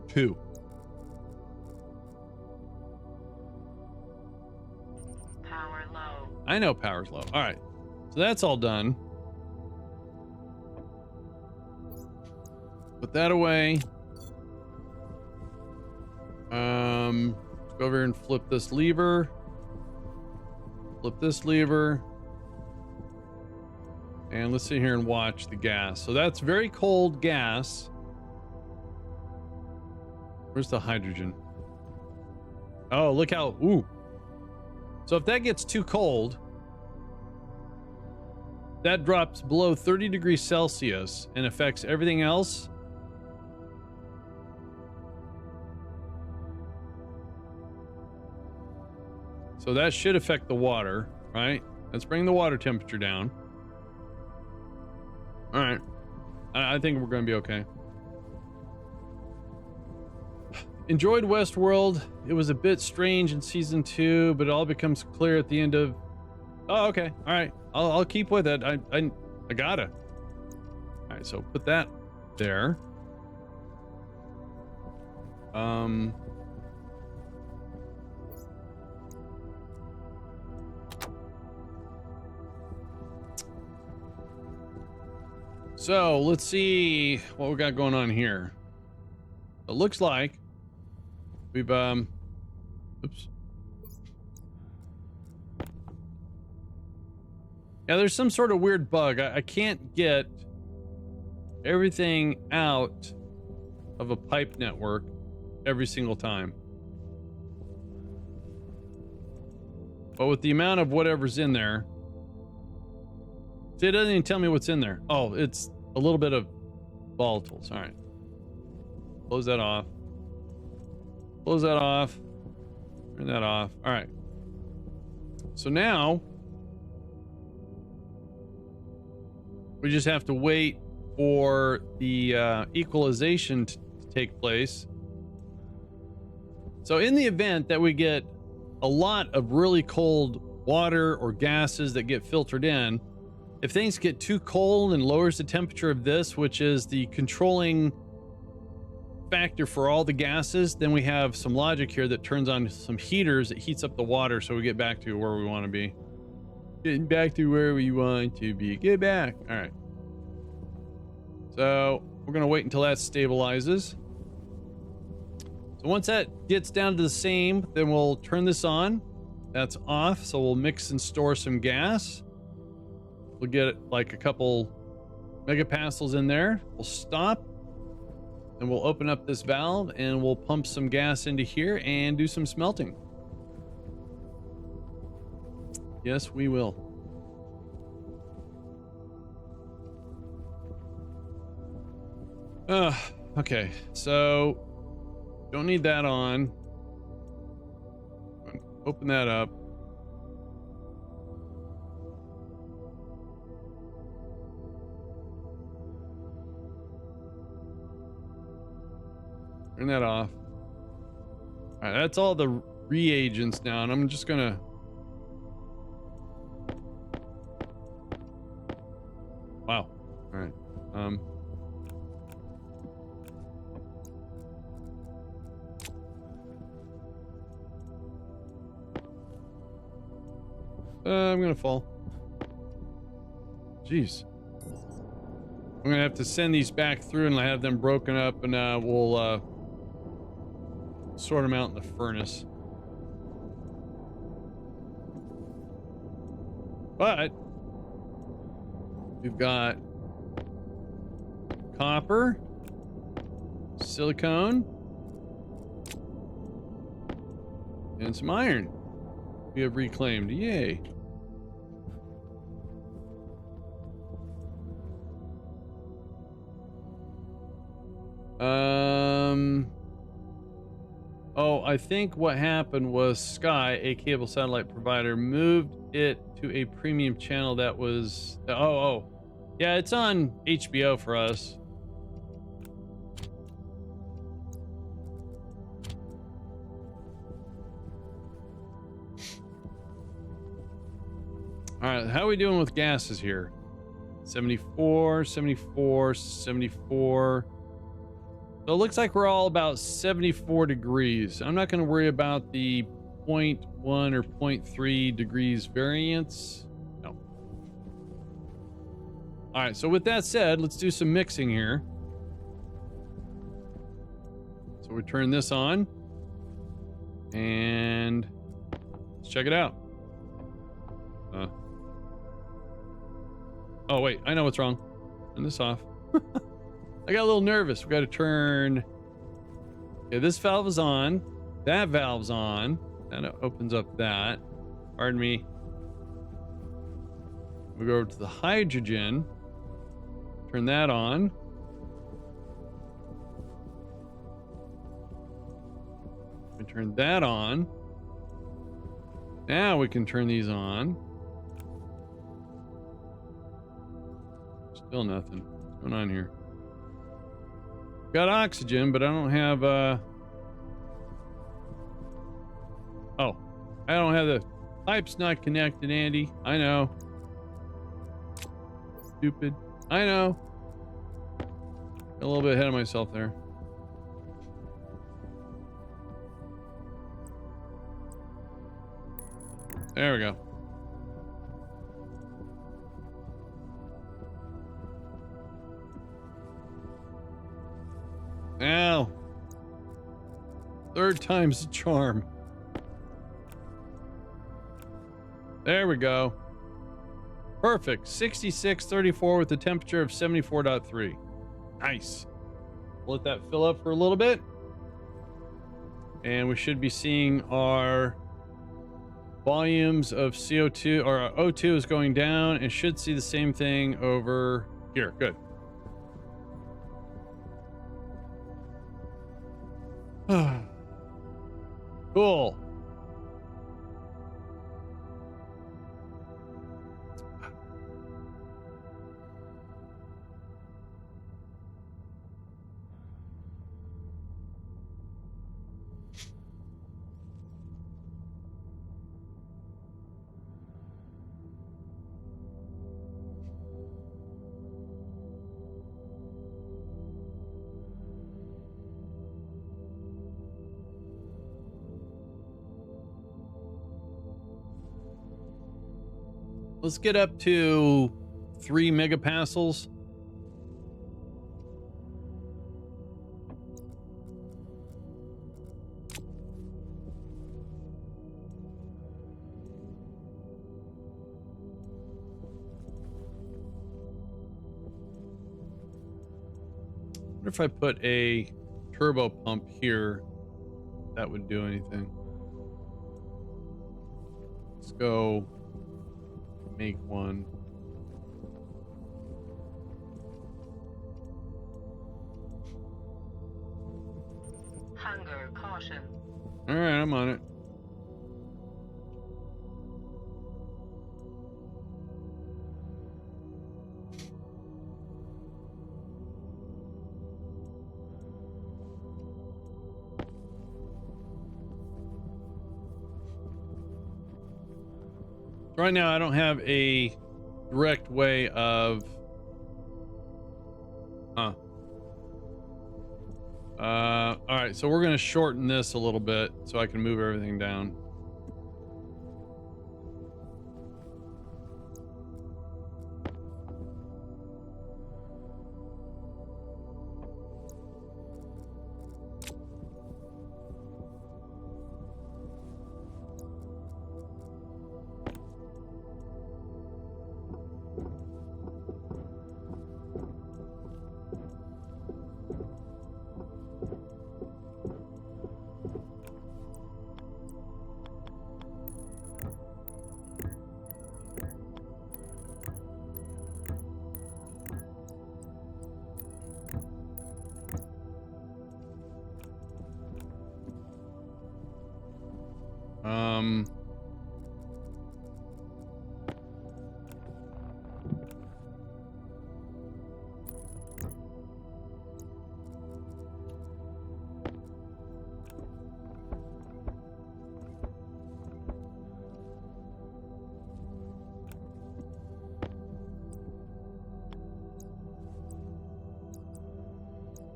2. Power low. I know power's low. All right, so that's all done. Put that away. Let's go over here and flip this lever. Flip this lever. And let's sit here and watch the gas. So that's very cold gas. Where's the hydrogen? Oh, look how, ooh. So if that gets too cold, that drops below 30 degrees Celsius and affects everything else. So that should affect the water, right? Let's bring the water temperature down. All right. I think we're going to be okay. Enjoyed Westworld. It was a bit strange in season 2, but it all becomes clear at the end of... Oh, okay. All right. I'll keep with it. I gotta. All right, so put that there. So let's see what we got going on here. It looks like we've oops. Yeah, there's some sort of weird bug. I can't get everything out of a pipe network every single time. But with the amount of whatever's in there, see, it doesn't even tell me what's in there. Oh, it's a little bit of volatiles. All right. Close that off. Close that off. Turn that off. All right. So now we just have to wait for the equalization take place. So in the event that we get a lot of really cold water or gases that get filtered in, if things get too cold and lowers the temperature of this, which is the controlling factor for all the gases, then we have some logic here that turns on some heaters that heats up the water so we get back to where we want to be. Getting back to where we want to be. Get back. All right. So we're going to wait until that stabilizes. So once that gets down to the same, then we'll turn this on. That's off. So we'll mix and store some gas. We'll get like a couple megapascals in there. We'll stop and we'll open up this valve and we'll pump some gas into here and do some smelting. Yes, we will. Okay, so don't need that on. Open that up. Turn that off. All right, that's all the reagents now, and I'm just gonna wow. All right. I'm gonna fall. Jeez. I'm gonna have to send these back through and have them broken up, and we'll sort them out in the furnace. But we've got copper, silicone, and some iron we have reclaimed. Yay. Oh, I think what happened was Sky, a cable satellite provider, moved it to a premium channel that was... Oh. Yeah, it's on HBO for us. All right, how are we doing with gases here? 74, 74, 74. So it looks like we're all about 74 degrees. I'm not going to worry about the 0.1 or 0.3 degrees variance. No. All right, so with that said, let's do some mixing here. So we turn this on. And let's check it out. Oh, wait, I know what's wrong. Turn this off. I got a little nervous. We got to turn. Okay, this valve is on. That valve's on. And it opens up that. Pardon me. We go over to the hydrogen. Turn that on. We turn that on. Now we can turn these on. Still nothing. What's going on here? Got oxygen, but I don't have oh, I don't have the pipe's not connected, Andy. I know. Stupid. I know. Got a little bit ahead of myself there. There we go. Now, third time's the charm. There we go. Perfect. 6634 with a temperature of 74.3. Nice. Let that fill up for a little bit. And we should be seeing our volumes of CO2 or O2 is going down, and should see the same thing over here. Good. Cool. Let's get up to 3 megapascals. What if I put a turbo pump here? That would do anything. Let's go make one. Hunger caution. All right, I'm on it. Right now, I don't have a direct way of. All right, so we're going to shorten this a little bit so I can move everything down.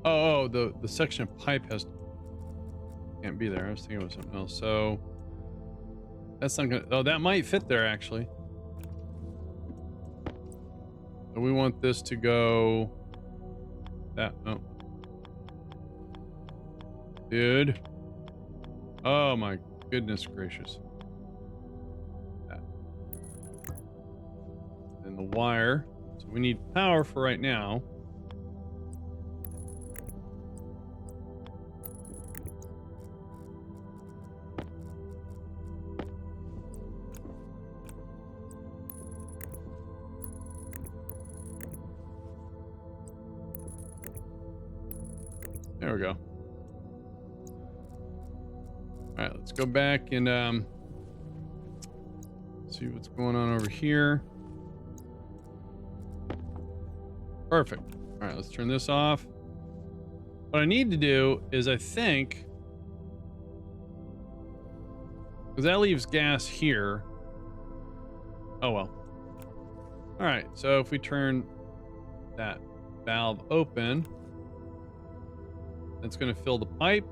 Oh, the section of pipe can't be there. I was thinking about something else. So that's not gonna. Oh, that might fit there actually. So we want this to go. That oh, dude. Oh my goodness gracious. That. And the wire. So we need power for right now. There we go. All right, let's go back and see what's going on over here. Perfect. All right, let's turn this off. What I need to do is I think, because that leaves gas here. Oh well. All right, so if we turn that valve open, that's going to fill the pipe.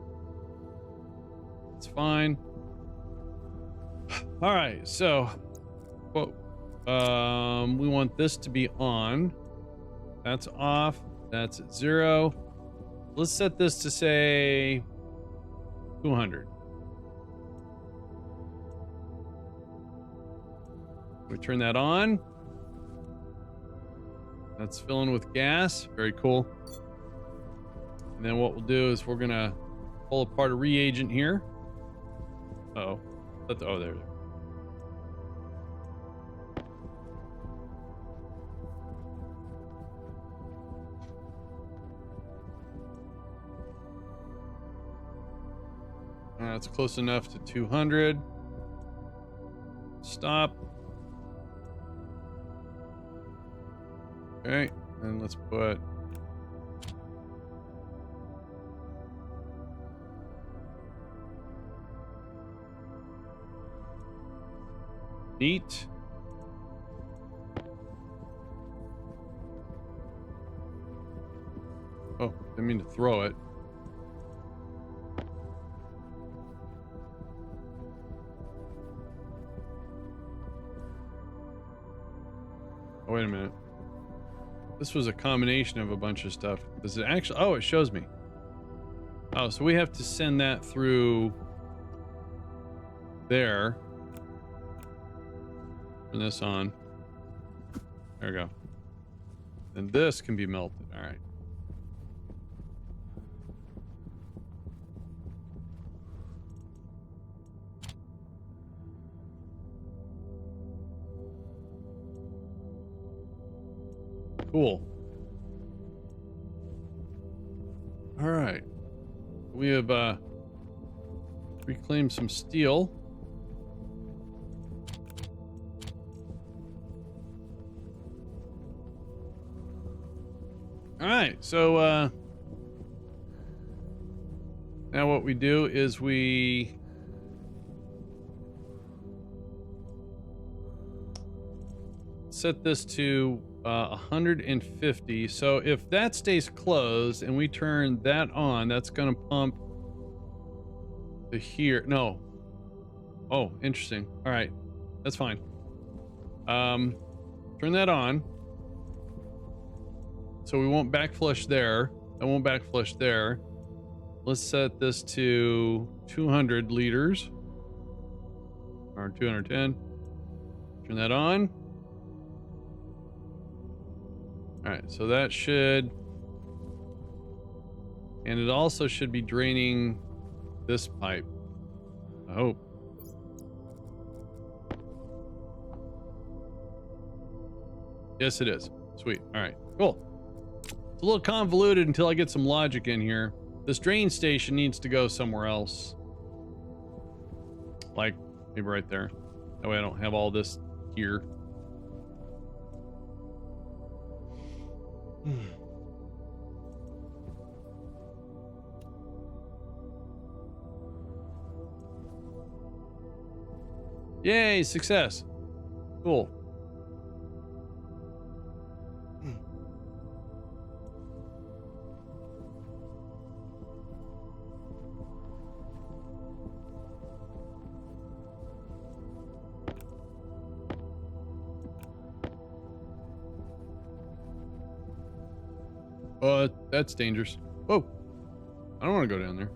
It's fine. All right, so we want this to be on. That's off. That's at 0. Let's set this to say 200. We turn that on. That's filling with gas. Very cool. And then what we'll do is we're gonna pull apart a reagent here. Uh-oh. Oh, there. That's close enough to 200. Stop. Okay, and let's put neat. Oh, didn't mean to throw it. wait a minute. This was a combination of a bunch of stuff. Does it actually? Oh, it shows me. Oh, so we have to send that through there. Turn this on. There we go. And this can be melted. All right. Cool. All right. We have reclaimed some steel. All right. So now what we do is we set this to 150. So if that stays closed and we turn that on, that's going to pump to here. No. Oh, interesting. All right. That's fine. Turn that on. So we won't backflush there. I won't backflush there. Let's set this to 200 liters. Or 210. Turn that on. All right, so that should, and it also should be draining this pipe. I hope. Yes, it is. Sweet. All right, cool. It's a little convoluted until I get some logic in here. This drain station needs to go somewhere else. Like maybe right there. That way I don't have all this here. Yay, success. Cool. That's dangerous. Whoa. I don't want to go down there.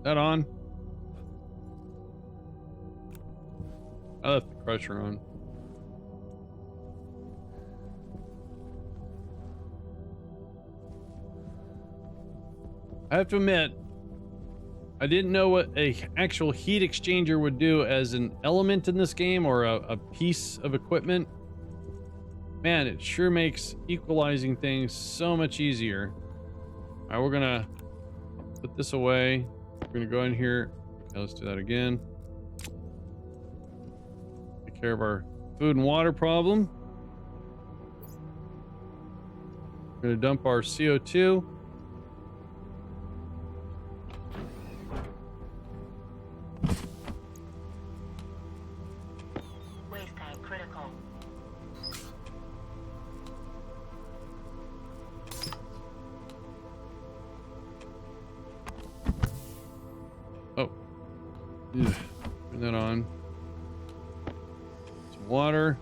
That on? I left the crusher on. I have to admit, I didn't know what a actual heat exchanger would do as an element in this game or a piece of equipment. Man, it sure makes equalizing things so much easier. All right, we're gonna put this away. We're gonna go in here. Okay, let's do that again. Take care of our food and water problem. We're gonna dump our CO2. Waste tank critical. Oh. Yeah. Turn that on. Some water.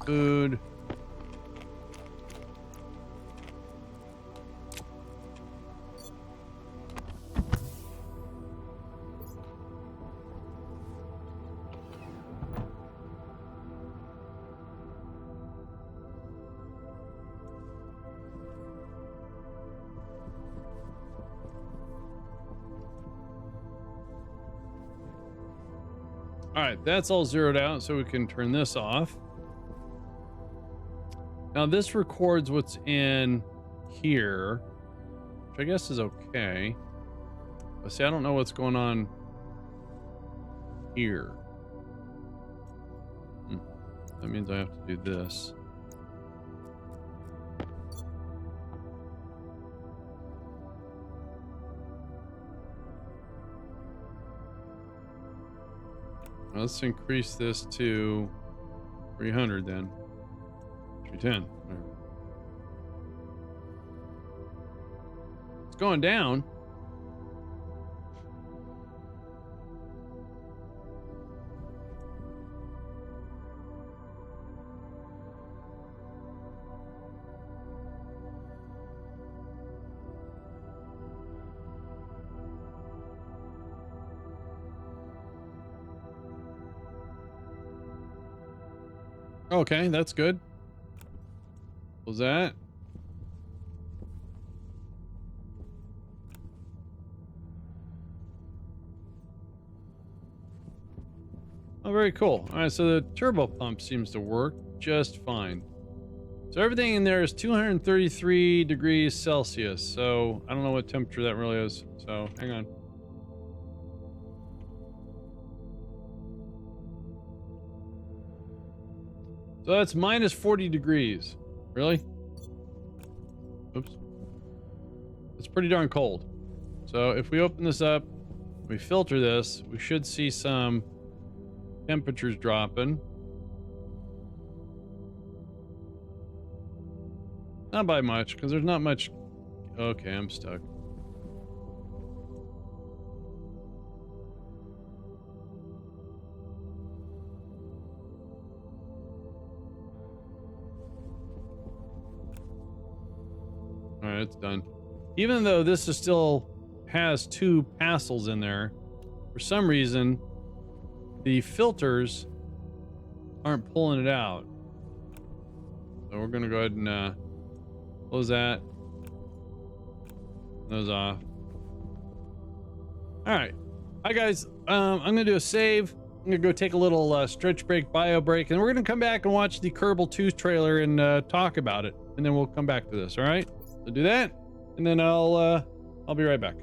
Food. All right, that's all zeroed out, so we can turn this off. Now this records what's in here, which I guess is okay. But see, I don't know what's going on here. That means I have to do this. Let's increase this to 300 then. 310. It's going down. Okay, that's good. What was that? Oh, very cool. All right, so the turbo pump seems to work just fine. So everything in there is 233 degrees Celsius. So I don't know what temperature that really is. So hang on. So that's minus 40 degrees. Really? Oops. It's pretty darn cold. So if we open this up, we filter this, we should see some temperatures dropping. Not by much, because there's not much. Okay, I'm stuck. All right, it's done. Even though this is still has 2 passels in there, for some reason, the filters aren't pulling it out. So we're gonna go ahead and close that. Those off. All right. Hi guys. I'm gonna do a save. I'm gonna go take a little stretch break, bio break, and we're gonna come back and watch the Kerbal 2 trailer and talk about it, and then we'll come back to this. All right. So do that, and then I'll be right back.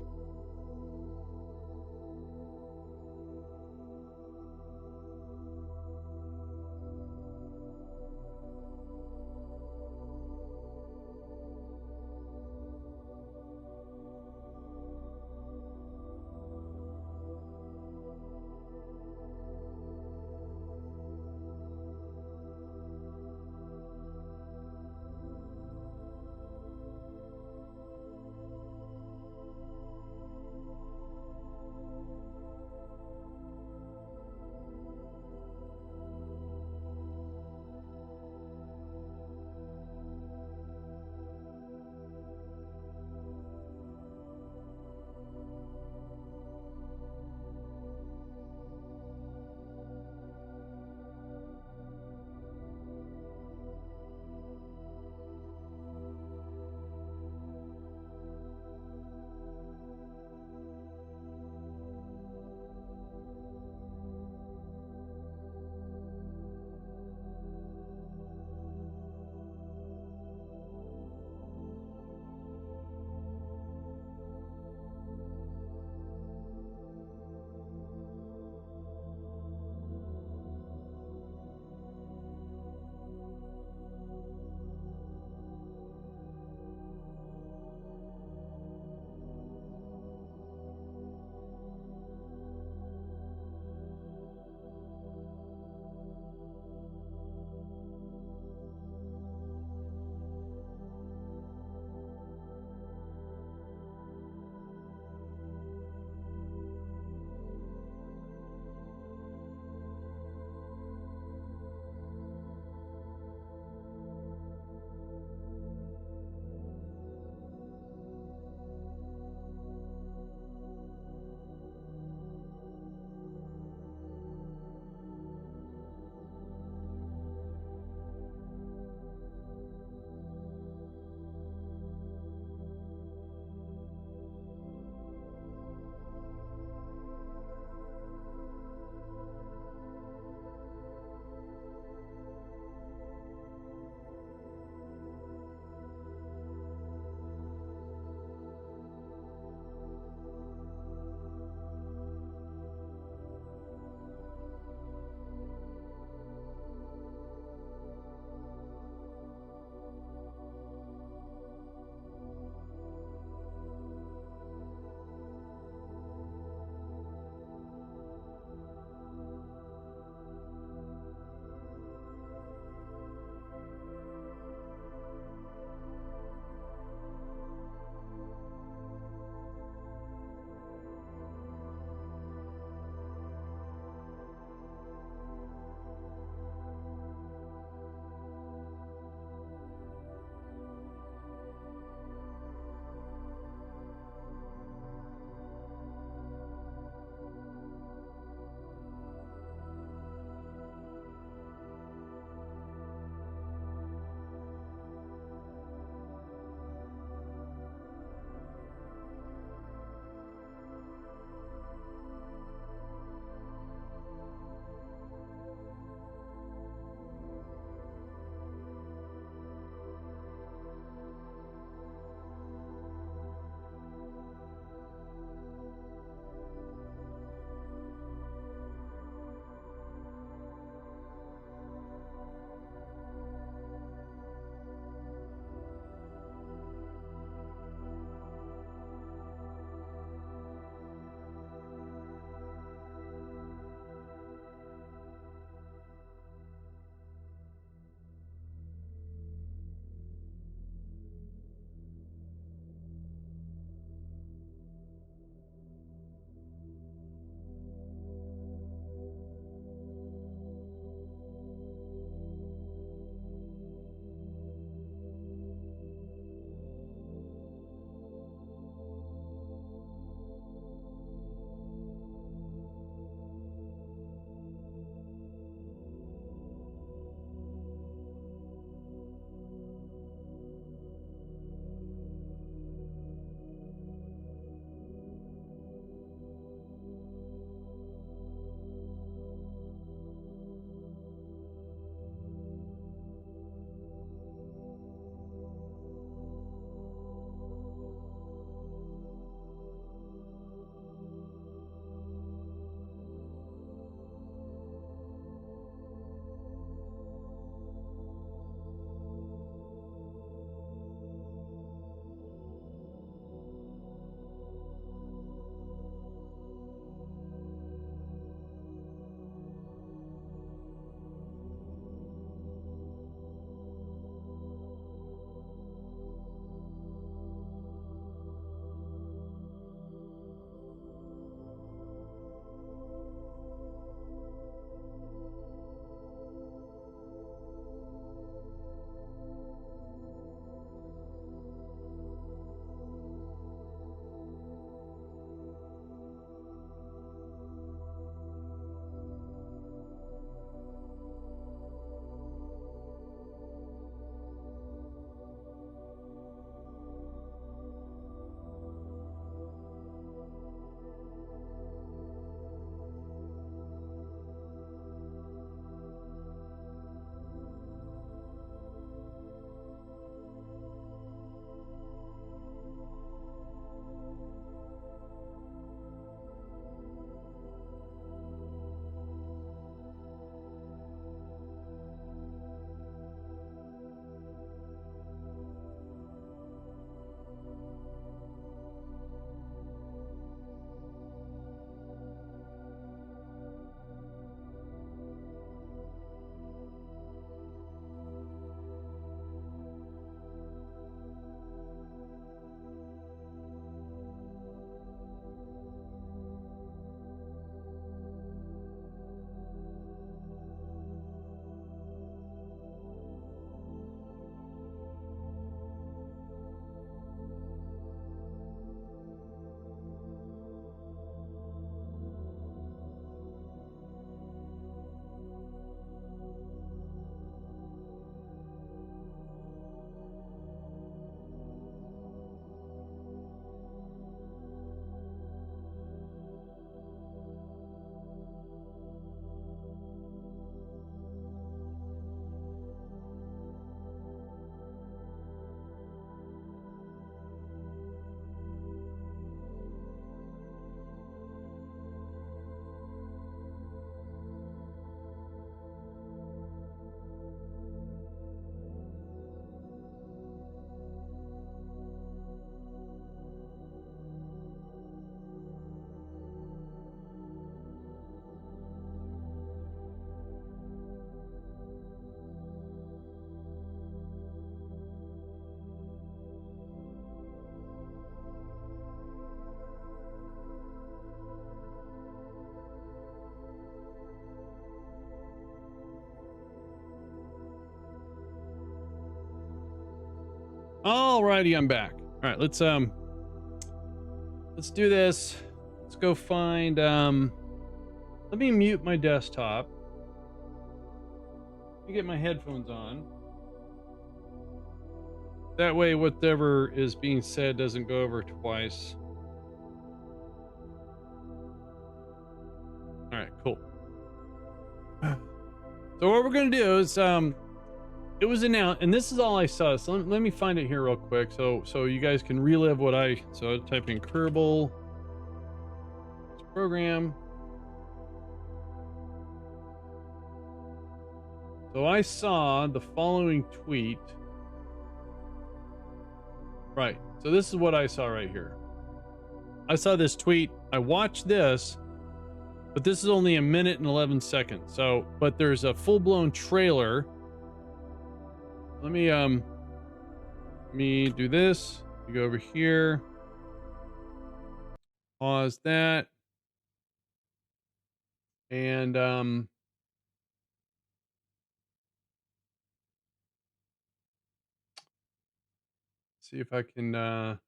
Alrighty, I'm back. All right, let's do this. Let's go find let me mute my desktop. Let me get my headphones on. That way whatever is being said doesn't go over twice. All right, cool. So what we're gonna do is it was announced, and this is all I saw. So let me find it here real quick, so you guys can relive what I. So I type in Kerbal program. So I saw the following tweet. Right. So this is what I saw right here. I saw this tweet. I watched this, but this is only 1 minute and 11 seconds. So, but there's a full-blown trailer. Let me do this. You go over here. Pause that. And see if I can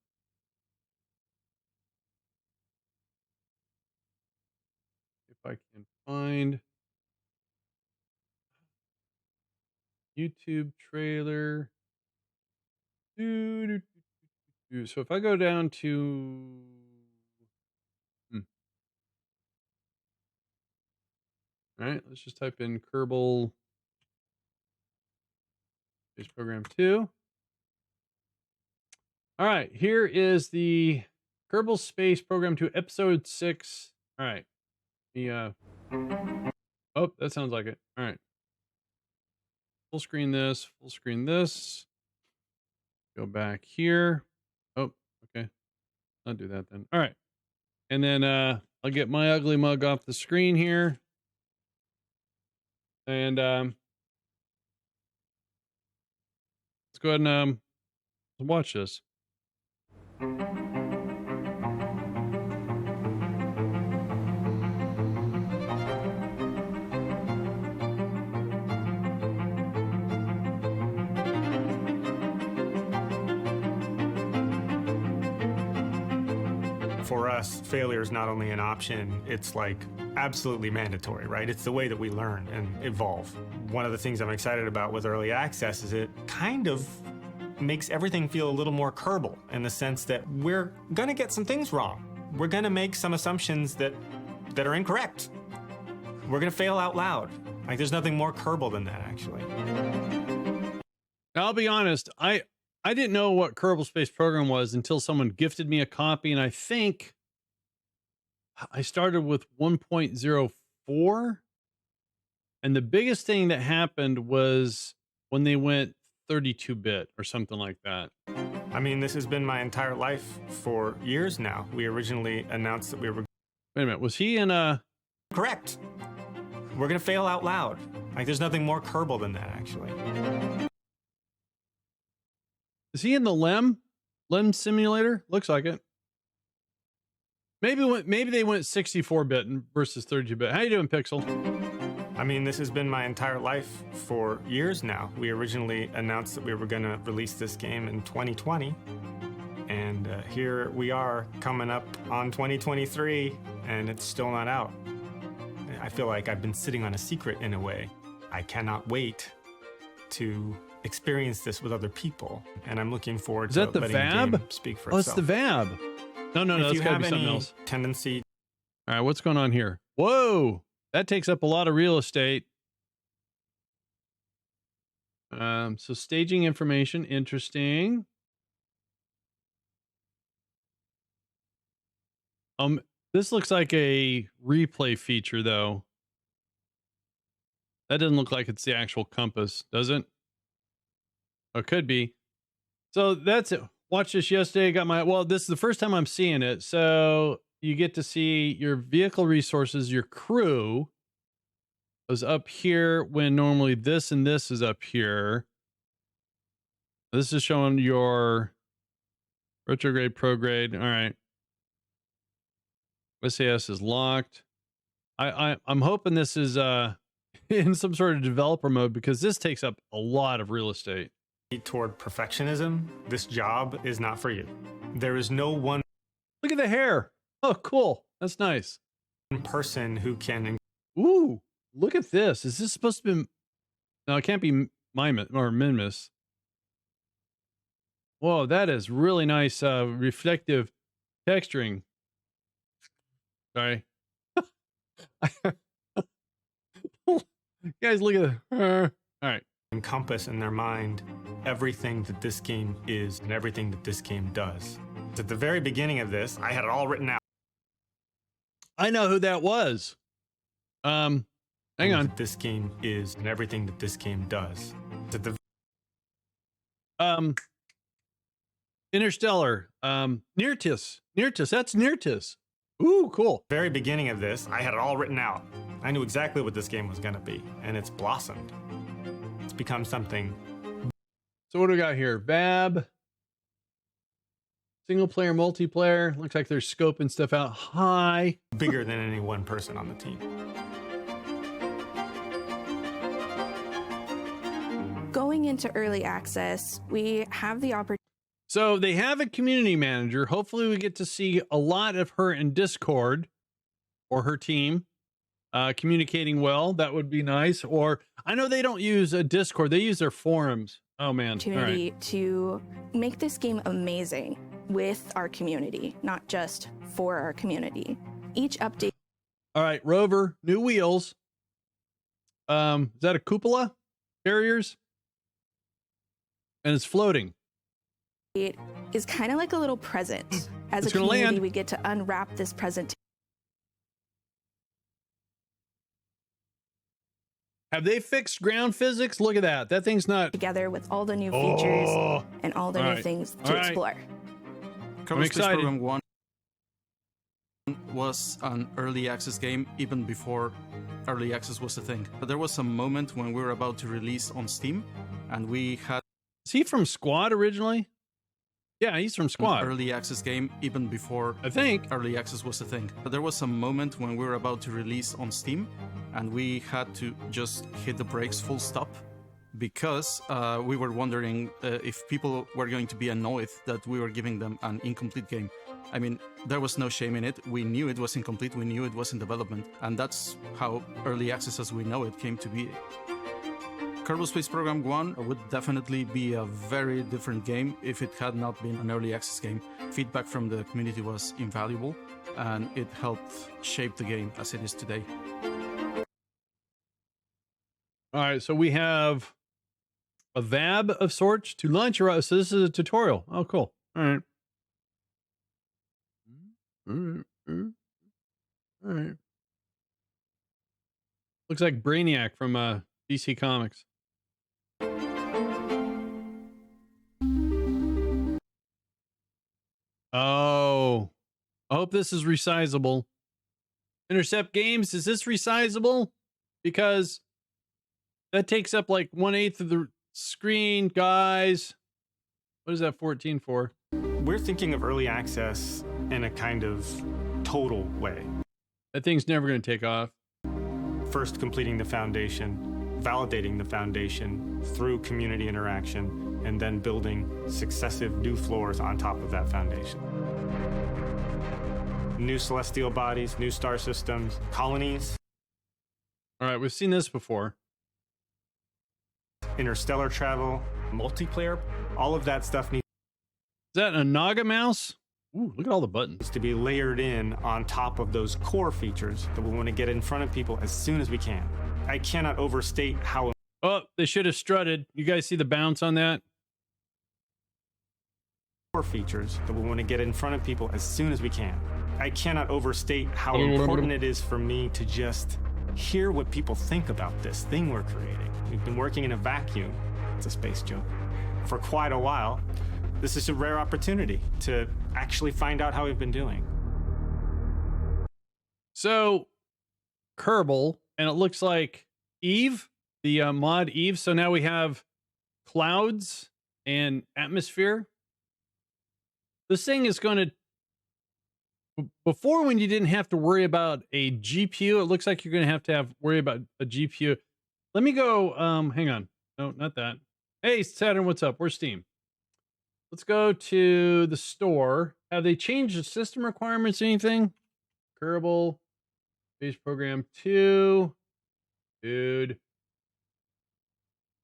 find YouTube trailer. So if I go down to all right, let's just type in Kerbal Space Program 2. All right, here is the Kerbal Space Program 2, Episode 6. All right. Oh, that sounds like it. All right. Full screen this, full screen this. Go back here. Oh, okay. I'll do that then. All right. And then I'll get my ugly mug off the screen here. And let's go ahead and watch this. For us, failure is not only an option, it's like absolutely mandatory, right? It's the way that we learn and evolve. One of the things I'm excited about with early access is it kind of makes everything feel a little more Kerbal in the sense that we're gonna get some things wrong. We're gonna make some assumptions that are incorrect. We're gonna fail out loud. Like there's nothing more Kerbal than that, actually. I'll be honest, I didn't know what Kerbal Space Program was until someone gifted me a copy, and I think I started with 1.04. And the biggest thing that happened was when they went 32-bit or something like that. I mean, this has been my entire life for years now. We originally announced that we were... Wait a minute, was he in a... Correct. We're gonna fail out loud. Like there's nothing more Kerbal than that, actually. Is he in the LEM simulator? Looks like it. Maybe they went 64-bit versus 32-bit. How you doing, Pixel? I mean, this has been my entire life for years now. We originally announced that we were going to release this game in 2020. And here we are coming up on 2023, and it's still not out. I feel like I've been sitting on a secret in a way. I cannot wait to experience this with other people, and I'm looking forward to letting the game speak for itself. Oh, it's the VAB. No, that's gotta be something else. Tendency. All right, what's going on here? Whoa, that takes up a lot of real estate. So staging information, interesting. This looks like a replay feature, though. That doesn't look like it's the actual compass, does it? Oh, it could be. So that's it. Watched this yesterday. This is the first time I'm seeing it. So you get to see your vehicle resources, your crew is up here when normally this and this is up here. This is showing your retrograde, prograde. All right. SAS is locked. I'm hoping this is in some sort of developer mode because this takes up a lot of real estate. toward perfectionism, this job is not for you. There is no one Look at the hair. Oh, cool. That's nice. person who can. Ooh, look at this. Is this supposed to be? No, it can't be Mimus or Minmus. Whoa, that is really nice reflective texturing. Sorry. Guys, look at it. All right. Encompass in their mind everything that this game is and everything that this game does. At the very beginning of this, I had it all written out. I know who that was. Hang on. This game is and everything that this game does. At the Interstellar. Nirtis. That's Nirtis. Ooh, cool. very beginning of this, I had it all written out. I knew exactly what this game was going to be, and it's blossomed. It's become something. So what do we got here? Vab. Single player, multiplayer. Looks like they're scoping stuff out high. Bigger than any one person on the team. Going into early access, we have the opportunity. So they have a community manager. Hopefully we get to see a lot of her in Discord or her team communicating well. That would be nice. Or I know they don't use a Discord. They use their forums. Oh, man. Opportunity to make this game amazing with our community, not just for our community. Each update All right, Rover, new wheels. Is that a cupola? Barriers? And it's floating. is kind of like a little present. As It's a gonna community, land. we get to unwrap this present Have they fixed ground physics? Look at that. That thing's not. together with all the new features Oh, and all the All new right. things All to right. explore. I'm excited. Program 1 was an early access game even before early access was a thing. But there was a moment when we were about to release on Steam, and we had Is he from Squad originally? Yeah, he's from an Squad. early access game even before I think. early access was a thing. But there was a moment when we were about to release on Steam, and we had to just hit the brakes full stop because we were wondering if people were going to be annoyed that we were giving them an incomplete game. I mean, there was no shame in it. We knew it was incomplete. We knew it was in development. And that's how early access as we know it came to be. Kerbal Space Program 1 would definitely be a very different game if it had not been an early access game. Feedback from the community was invaluable, and it helped shape the game as it is today. All right, so we have a VAB of sorts to launch your. So this is a tutorial. Oh, cool. All right. All right. Looks like Brainiac from DC Comics. Oh, I hope this is resizable. Intercept Games, is this resizable? Because that takes up like 1/8 of the screen, guys. What is that 14 for? We're thinking of early access in a kind of total way. That thing's never going to take off. First, completing the foundation, validating the foundation through community interaction, and then building successive new floors on top of that foundation. New celestial bodies, new star systems, colonies, All right, we've seen this before. interstellar travel, multiplayer, all of that stuff needs Is that a Naga mouse? Ooh, look at all the buttons. to be layered in on top of those core features that we want to get in front of people as soon as we can. I cannot overstate how Oh, they should have strutted. You guys see the bounce on that? core features that we want to get in front of people as soon as we can. I cannot overstate how important it is for me to just hear what people think about this thing we're creating. We've been working in a vacuum, it's a space joke, for quite a while. This is a rare opportunity to actually find out how we've been doing. So, Kerbal, and it looks like Eve, the mod Eve. So now we have clouds and atmosphere. This thing is going to. Before, when you didn't have to worry about a GPU, it looks like you're going to have worry about a GPU. Let me go. Hang on. No, not that. Hey, Saturn, what's up? Where's Steam? Let's go to the store. Have they changed the system requirements? Anything? Kerbal, base program 2. Dude.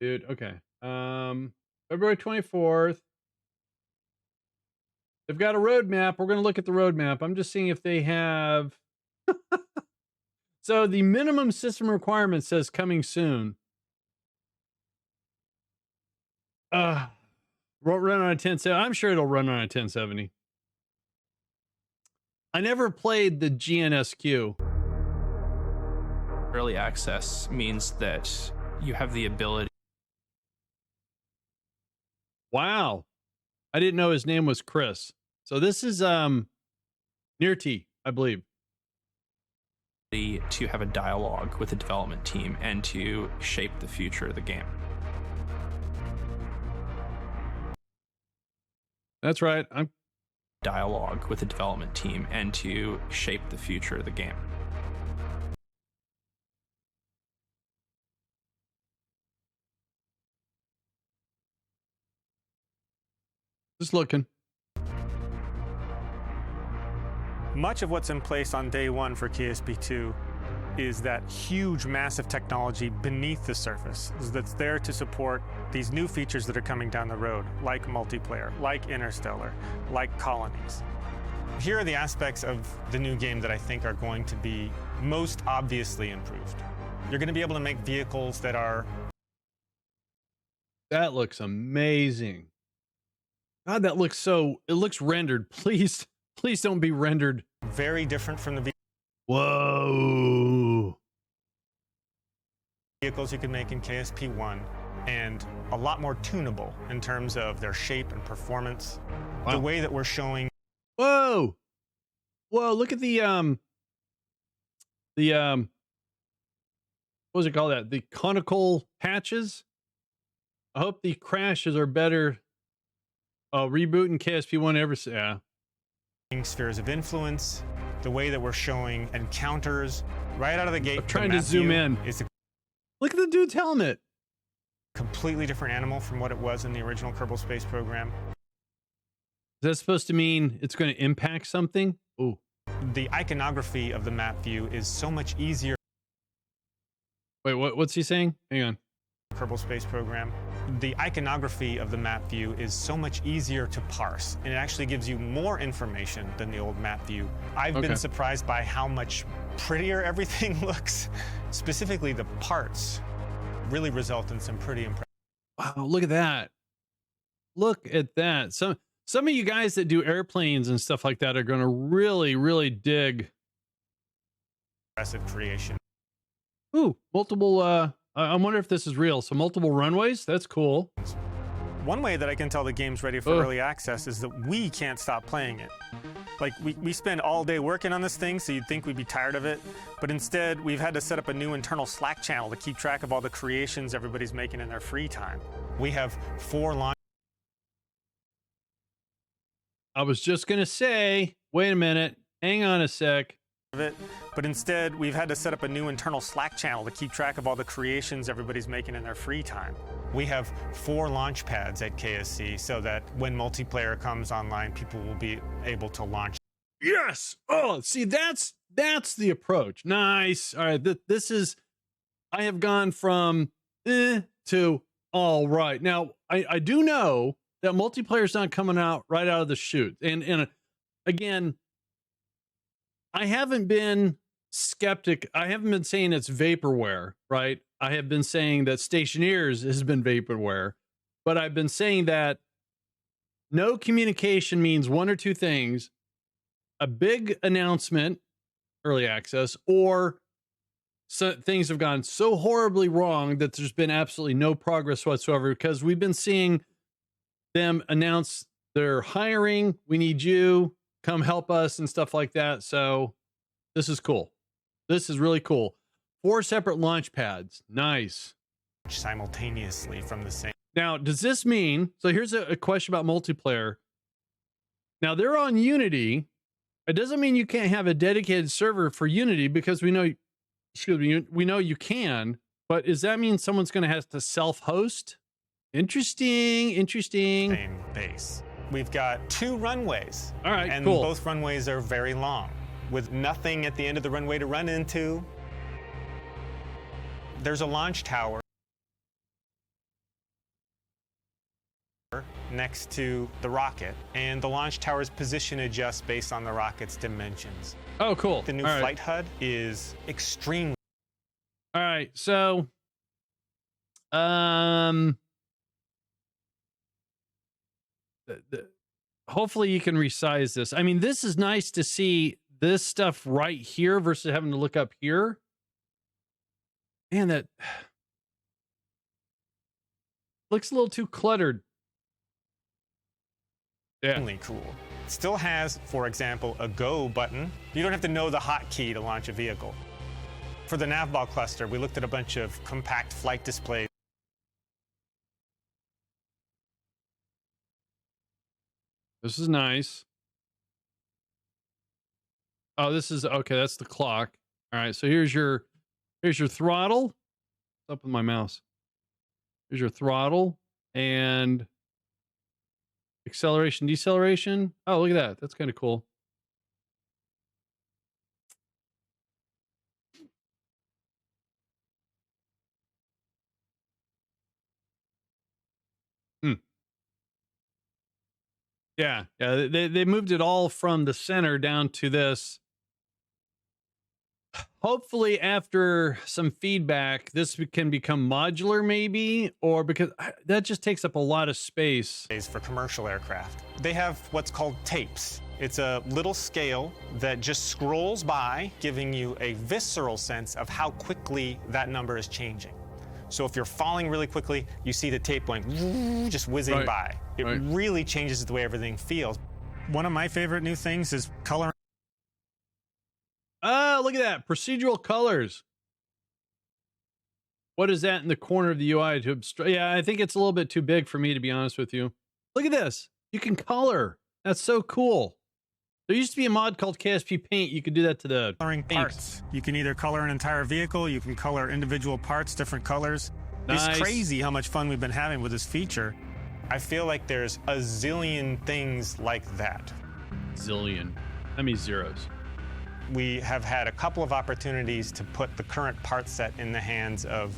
Okay. February 24th. They've got a roadmap. We're going to look at the roadmap. I'm just seeing if they have. So the minimum system requirement says coming soon. Won't run on a 1070. I'm sure it'll run on a 1070. I never played the GNSQ. Early access means that you have the ability Wow. I didn't know his name was Chris. So this is Near T, I believe. to have a dialogue with the development team and to shape the future of the game. That's right. I'm Dialogue with the development team and to shape the future of the game. just looking. Much of what's in place on day one for KSP2 is that huge, massive technology beneath the surface that's there to support these new features that are coming down the road, like multiplayer, like interstellar, like colonies. Here are the aspects of the new game that I think are going to be most obviously improved. You're going to be able to make vehicles that are That looks amazing. God, that looks so. It looks rendered. Please don't be rendered. very different from the Whoa. vehicles you can make in KSP1, and a lot more tunable in terms of their shape and performance. Wow. The way that we're showing Whoa. Look at the what was it called? That the conical patches. I hope the crashes are better. Rebooting KSP1 ever. Yeah. spheres of influence, the way that we're showing encounters right out of the gate. I'm trying the to map zoom view in. is a Look at the dude's helmet. completely different animal from what it was in the original Kerbal Space Program. Is that supposed to mean it's going to impact something? Ooh. The iconography of the map view is so much easier Wait, what's he saying? Hang on. Kerbal Space Program. The iconography of the map view is so much easier to parse, and it actually gives you more information than the old map view. I've Okay. been surprised by how much prettier everything looks. Specifically, the parts really result in some pretty impressive. Wow, look at that. Look at that. Some of you guys that do airplanes and stuff like that are going to really, really dig. creation. Ooh, multiple. I wonder if this is real. So multiple runways. That's cool. One way that I can tell the game's ready for early access is that we can't stop playing it. Like, we spend all day working on this thing, so you'd think we'd be tired of it. But instead, we've had to set up a new internal Slack channel to keep track of all the creations everybody's making in their free time. We have 4 launch. I was just going to say, wait a minute. Hang on a sec. Of it, but instead we've had to set up a new internal Slack channel to keep track of all the creations everybody's making in their free time. We have 4 launch pads at KSC so that when multiplayer comes online, people will be able to launch. Yes. Oh, see, that's the approach. Nice. All right. This is. I have gone from to all right. Now I do know that multiplayer's not coming out right out of the chute, and again. I haven't been skeptic. I haven't been saying it's vaporware, right? I have been saying that Stationeers has been vaporware, but I've been saying that no communication means one or two things: a big announcement, early access, or things have gone so horribly wrong that there's been absolutely no progress whatsoever, because we've been seeing them announce they're hiring. We need you. Come help us and stuff like that. So this is cool. This is really cool. 4 separate launch pads. Nice. Simultaneously from the same. Now, does this mean, so here's a question about multiplayer. Now they're on Unity. It doesn't mean you can't have a dedicated server for Unity, because we know you can, but does that mean someone's going to have to self-host Interesting. Same base. We've got 2 runways. All right, and cool. both runways are very long, with nothing at the end of the runway to run into. There's a launch tower next to the rocket, and the launch tower's position adjusts based on the rocket's dimensions. Oh, cool. The new All right. flight HUD is extremely. All right, so hopefully you can resize this. I mean, this is nice to see this stuff right here versus having to look up here. Man, that looks a little too cluttered. Yeah. Really cool. Still has, for example, a go button. You don't have to know the hotkey to launch a vehicle. For the navball cluster, we looked at a bunch of compact flight displays. This is nice. Oh, this is okay. That's the clock. All right. So here's your throttle. What's up with my mouse? Here's your throttle and acceleration, deceleration. Oh, look at that. That's kind of cool. Yeah. They moved it all from the center down to this. Hopefully, after some feedback, this can become modular, maybe, or because that just takes up a lot of space. For commercial aircraft. They have what's called tapes. It's a little scale that just scrolls by, giving you a visceral sense of how quickly that number is changing. So if you're falling really quickly, you see the tape going just whizzing by. It really changes the way everything feels. One of my favorite new things is color. Oh, look at that. Procedural colors. What is that in the corner of the UI to obstruct? Yeah, I think it's a little bit too big for me, to be honest with you. Look at this. You can color. That's so cool. There used to be a mod called KSP Paint. You could do that to the coloring parts. You can either color an entire vehicle, you can color individual parts, different colors. Nice. It's crazy how much fun we've been having with this feature. I feel like there's a zillion things like that. Zillion. How many zeros? We have had a couple of opportunities to put the current part set in the hands of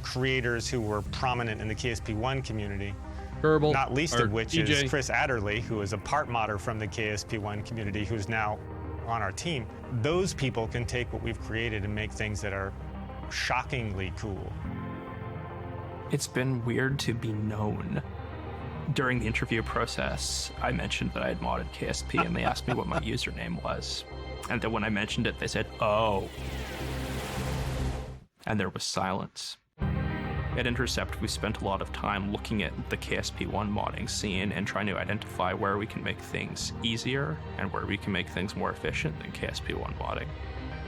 creators who were prominent in the KSP1 community. Kerbal, not least of which DJ. is Chris Adderley, who is a part modder from the KSP1 community, who's now on our team. Those people can take what we've created and make things that are shockingly cool. It's been weird to be known. During the interview process, I mentioned that I had modded KSP, and they asked me what my username was. And then when I mentioned it, they said, "Oh." And there was silence. At Intercept, we spent a lot of time looking at the KSP1 modding scene and trying to identify where we can make things easier and where we can make things more efficient than KSP1 modding.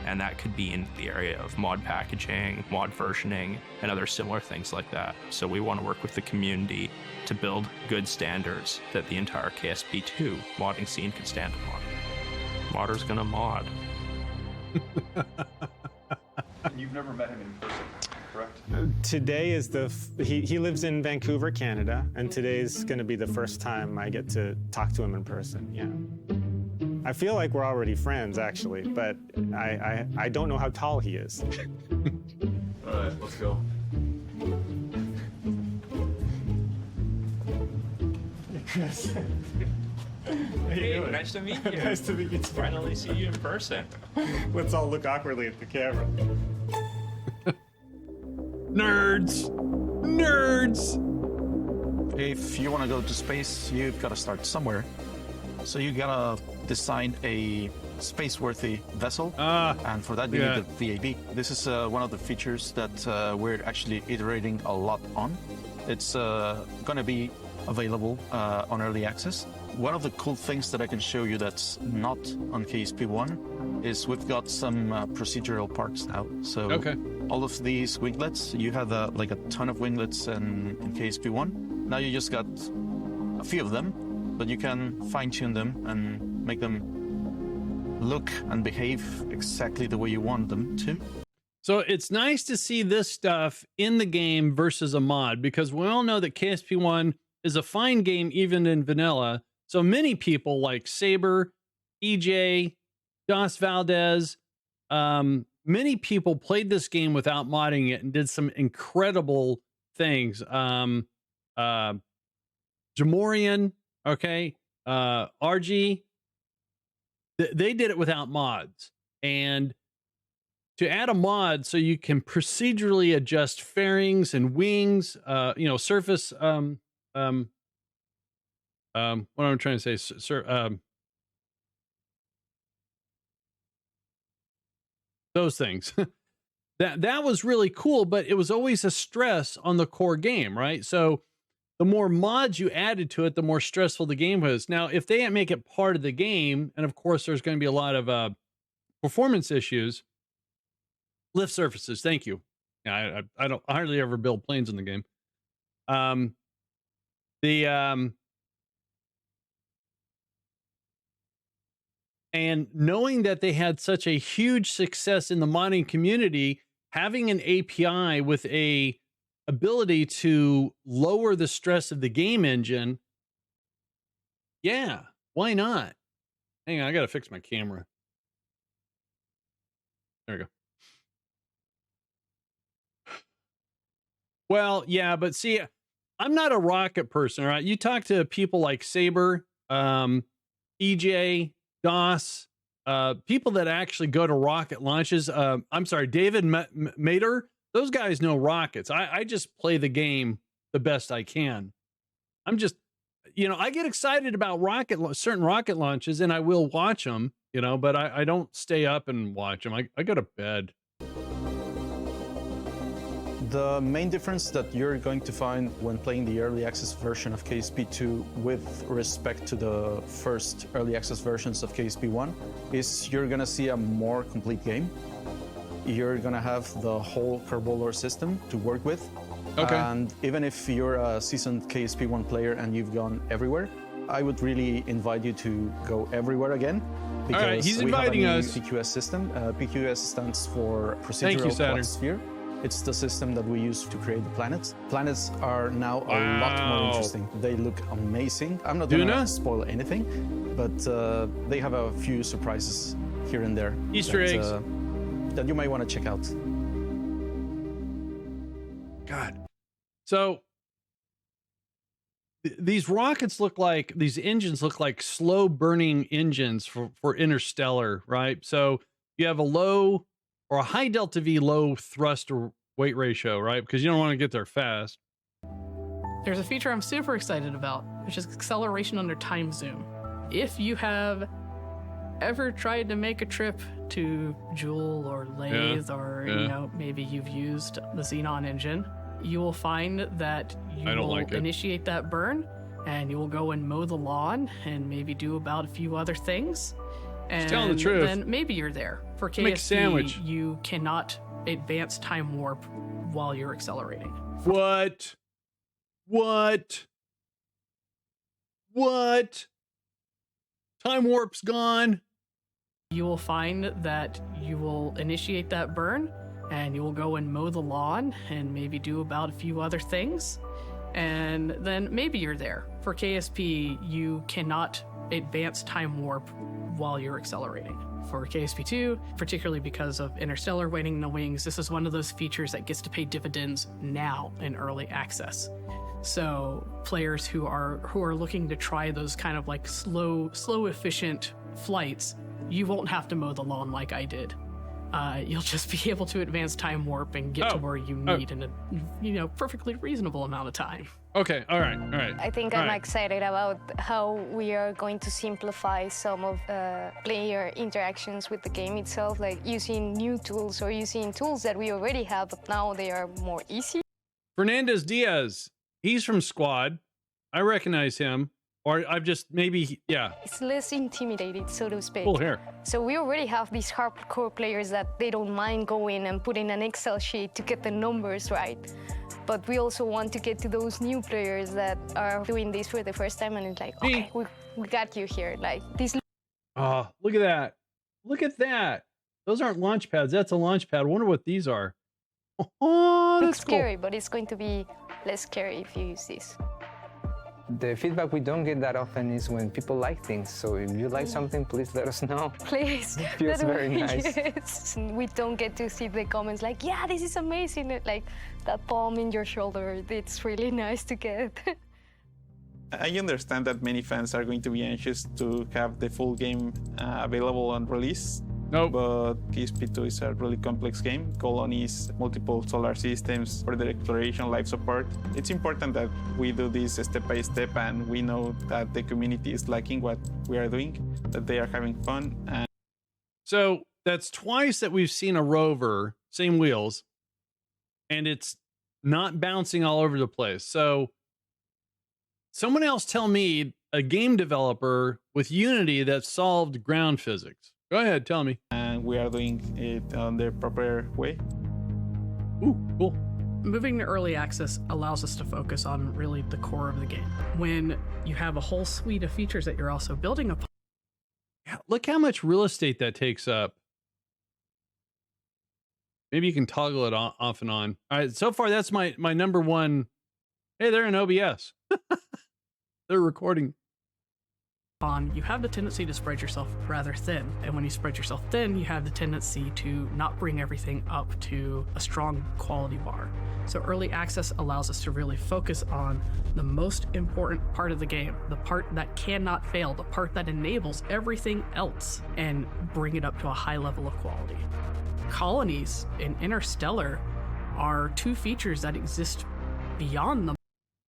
And that could be in the area of mod packaging, mod versioning, and other similar things like that. So we want to work with the community to build good standards that the entire KSP2 modding scene can stand upon. Modder's gonna mod. You've never met him in person, correct? Today is he lives in Vancouver, Canada, and today's going to be the first time I get to talk to him in person. Yeah, I feel like we're already friends, actually, but I don't know how tall he is. All right, let's go. Chris. Hey, nice to meet you. Nice to meet you too. Finally see you in person. Let's all look awkwardly at the camera. Nerds. If you want to go to space, you've got to start somewhere. So you gotta design a space-worthy vessel, and for that you need the VAB. This is one of the features that we're actually iterating a lot on. It's gonna be available on early access. One of the cool things that I can show you that's not on KSP1 is we've got some procedural parts now. So all of these winglets, you had like a ton of winglets in KSP1. Now you just got a few of them, but you can fine-tune them and make them look and behave exactly the way you want them to. So it's nice to see this stuff in the game versus a mod, because we all know that KSP1 is a fine game even in vanilla. So many people like Saber, EJ, Das Valdez, many people played this game without modding it and did some incredible things. Jamorian, okay, RG, they did it without mods. And to add a mod so you can procedurally adjust fairings and wings, surface, what am I trying to say, those things. that was really cool, but it was always a stress on the core game, right? So the more mods you added to it, the more stressful the game was. Now, if they make it part of the game, and of course there's going to be a lot of performance issues. Lift surfaces, thank you. Yeah, I hardly ever build planes in the game. And knowing that they had such a huge success in the modding community, having an API with a ability to lower the stress of the game engine, yeah, why not? Hang on, I gotta fix my camera. There we go. Well, yeah, but see, I'm not a rocket person, right? You talk to people like Saber, EJ, DOS, people that actually go to rocket launches. I'm sorry, David Mater, those guys know rockets. I just play the game the best I can. I'm just, I get excited about certain rocket launches, and I will watch them, but I don't stay up and watch them. I go to bed. The main difference that you're going to find when playing the early access version of KSP2 with respect to the first early access versions of KSP1 is you're gonna see a more complete game. You're gonna have the whole Carbolor system to work with. Okay. And even if you're a seasoned KSP1 player and you've gone everywhere, I would really invite you to go everywhere again. Because all right, he's we inviting have a us. new PQS system. PQS stands for Procedural Quad Sphere. It's the system that we use to create the planets. Planets are now a lot more interesting. They look amazing. I'm not going to spoil anything, but they have a few surprises here and there. Easter eggs. That you might want to check out. God. So these rockets these engines look like slow burning engines for Interstellar, right? So you have a low or a high delta V, low thrust or weight ratio, right? Because you don't want to get there fast. There's a feature I'm super excited about, which is acceleration under time zoom. If you have ever tried to make a trip to Joule or Lathe, or maybe you've used the Xenon engine, you will find that you will initiate that burn, and you will go and mow the lawn and maybe do about a few other things. And telling the truth. Then maybe you're there. For Make a sandwich. KSP, you cannot advance time warp while you're accelerating. What? Time warp's gone. You will find that you will initiate that burn, and you will go and mow the lawn and maybe do about a few other things. And then maybe you're there. For KSP, you cannot advance time warp while you're accelerating. For KSP2, particularly because of Interstellar Waiting in the Wings, this is one of those features that gets to pay dividends now in early access. So players who are looking to try those kind of like slow efficient flights, you won't have to mow the lawn like I did. You'll just be able to advance time warp and get to where you need in a perfectly reasonable amount of time. Okay, all right. I think I'm excited about how we are going to simplify some of player interactions with the game itself, like using new tools or using tools that we already have, but now they are more easy. Fernandez Diaz, he's from Squad. I recognize him. Or I've just It's less intimidating, so to speak. Cool hair. So we already have these hardcore players that they don't mind going and putting an Excel sheet to get the numbers right. But we also want to get to those new players that are doing this for the first time, and it's like, okay, we got you here. Like this. Oh, look at that. Look at that. Those aren't launch pads. That's a launch pad. I wonder what these are. Oh, that's Looks cool. scary, but it's going to be less scary if you use this. The feedback we don't get that often is when people like things. So if you like something, please let us know. Please. It feels That very would- nice. Yes. We don't get to see the comments like, yeah, this is amazing. Like that palm in your shoulder. It's really nice to get. I understand that many fans are going to be anxious to have the full game available on release. Nope. But KSP2 is a really complex game. Colonies, multiple solar systems, further exploration, life support. It's important that we do this step by step, and we know that the community is liking what we are doing, that they are having fun. And So that's twice that we've seen a rover, same wheels, and it's not bouncing all over the place. So someone else tell me a game developer with Unity that solved ground physics. Go ahead, tell me. we are doing it on the proper way. Ooh, cool. Moving to early access allows us to focus on really the core of the game. When you have a whole suite of features that you're also building upon. Yeah, look how much real estate that takes up. Maybe you can toggle it off and on. All right, so far that's my number one. Hey, they're in OBS. They're recording. You have the tendency to spread yourself rather thin. And when you spread yourself thin, you have the tendency to not bring everything up to a strong quality bar. So early access allows us to really focus on the most important part of the game, the part that cannot fail, the part that enables everything else, and bring it up to a high level of quality. Colonies in Interstellar are two features that exist beyond them.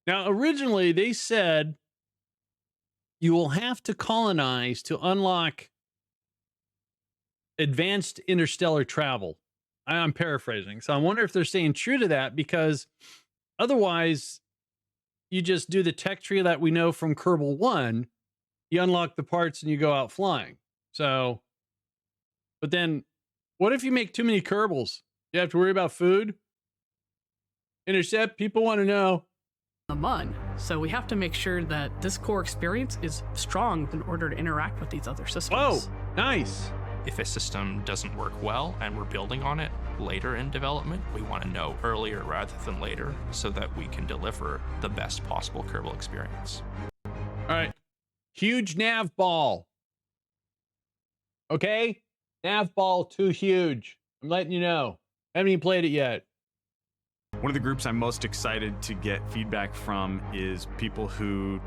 Now, originally they said you will have to colonize to unlock advanced interstellar travel. I'm paraphrasing. So I wonder if they're staying true to that, because otherwise you just do the tech tree that we know from Kerbal 1. You unlock the parts and you go out flying. So, but then what if you make too many Kerbals? You have to worry about food? Intercept, people want to know. The MUN. So we have to make sure that this core experience is strong in order to interact with these other systems. Oh, nice. If a system doesn't work well and we're building on it later in development, we want to know earlier rather than later so that we can deliver the best possible Kerbal experience. All right. Huge nav ball. Okay? Nav ball too huge. I'm letting you know. Haven't even played it yet. One of the groups I'm most excited to get feedback from is people who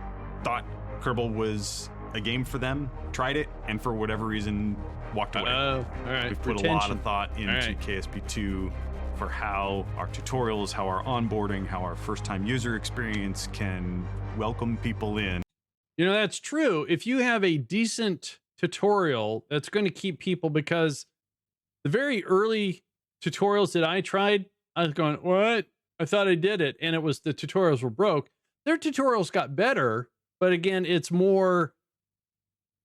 thought Kerbal was a game for them, tried it, and for whatever reason walked away. Oh, all right. We've put a lot of thought into KSP2 for how our tutorials, how our onboarding, how our first-time user experience can welcome people in. You know, that's true. If you have a decent tutorial, that's going to keep people, because the very early tutorials that I tried, I was going, what? I thought I did it. And it was the tutorials were broke. Their tutorials got better, but again, it's more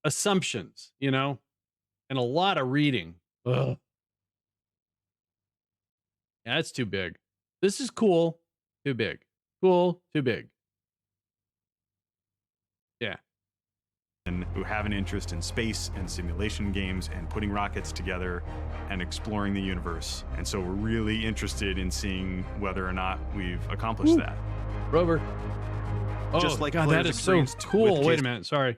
assumptions, you know, and a lot of reading. Ugh. Yeah, that's too big. This is cool. Too big. Cool. Too big. Yeah. And who have an interest in space and simulation games and putting rockets together and exploring the universe. And so we're really interested in seeing whether or not we've accomplished that. Rover. Oh, Just like God, that is so cool. Wait a minute. Sorry.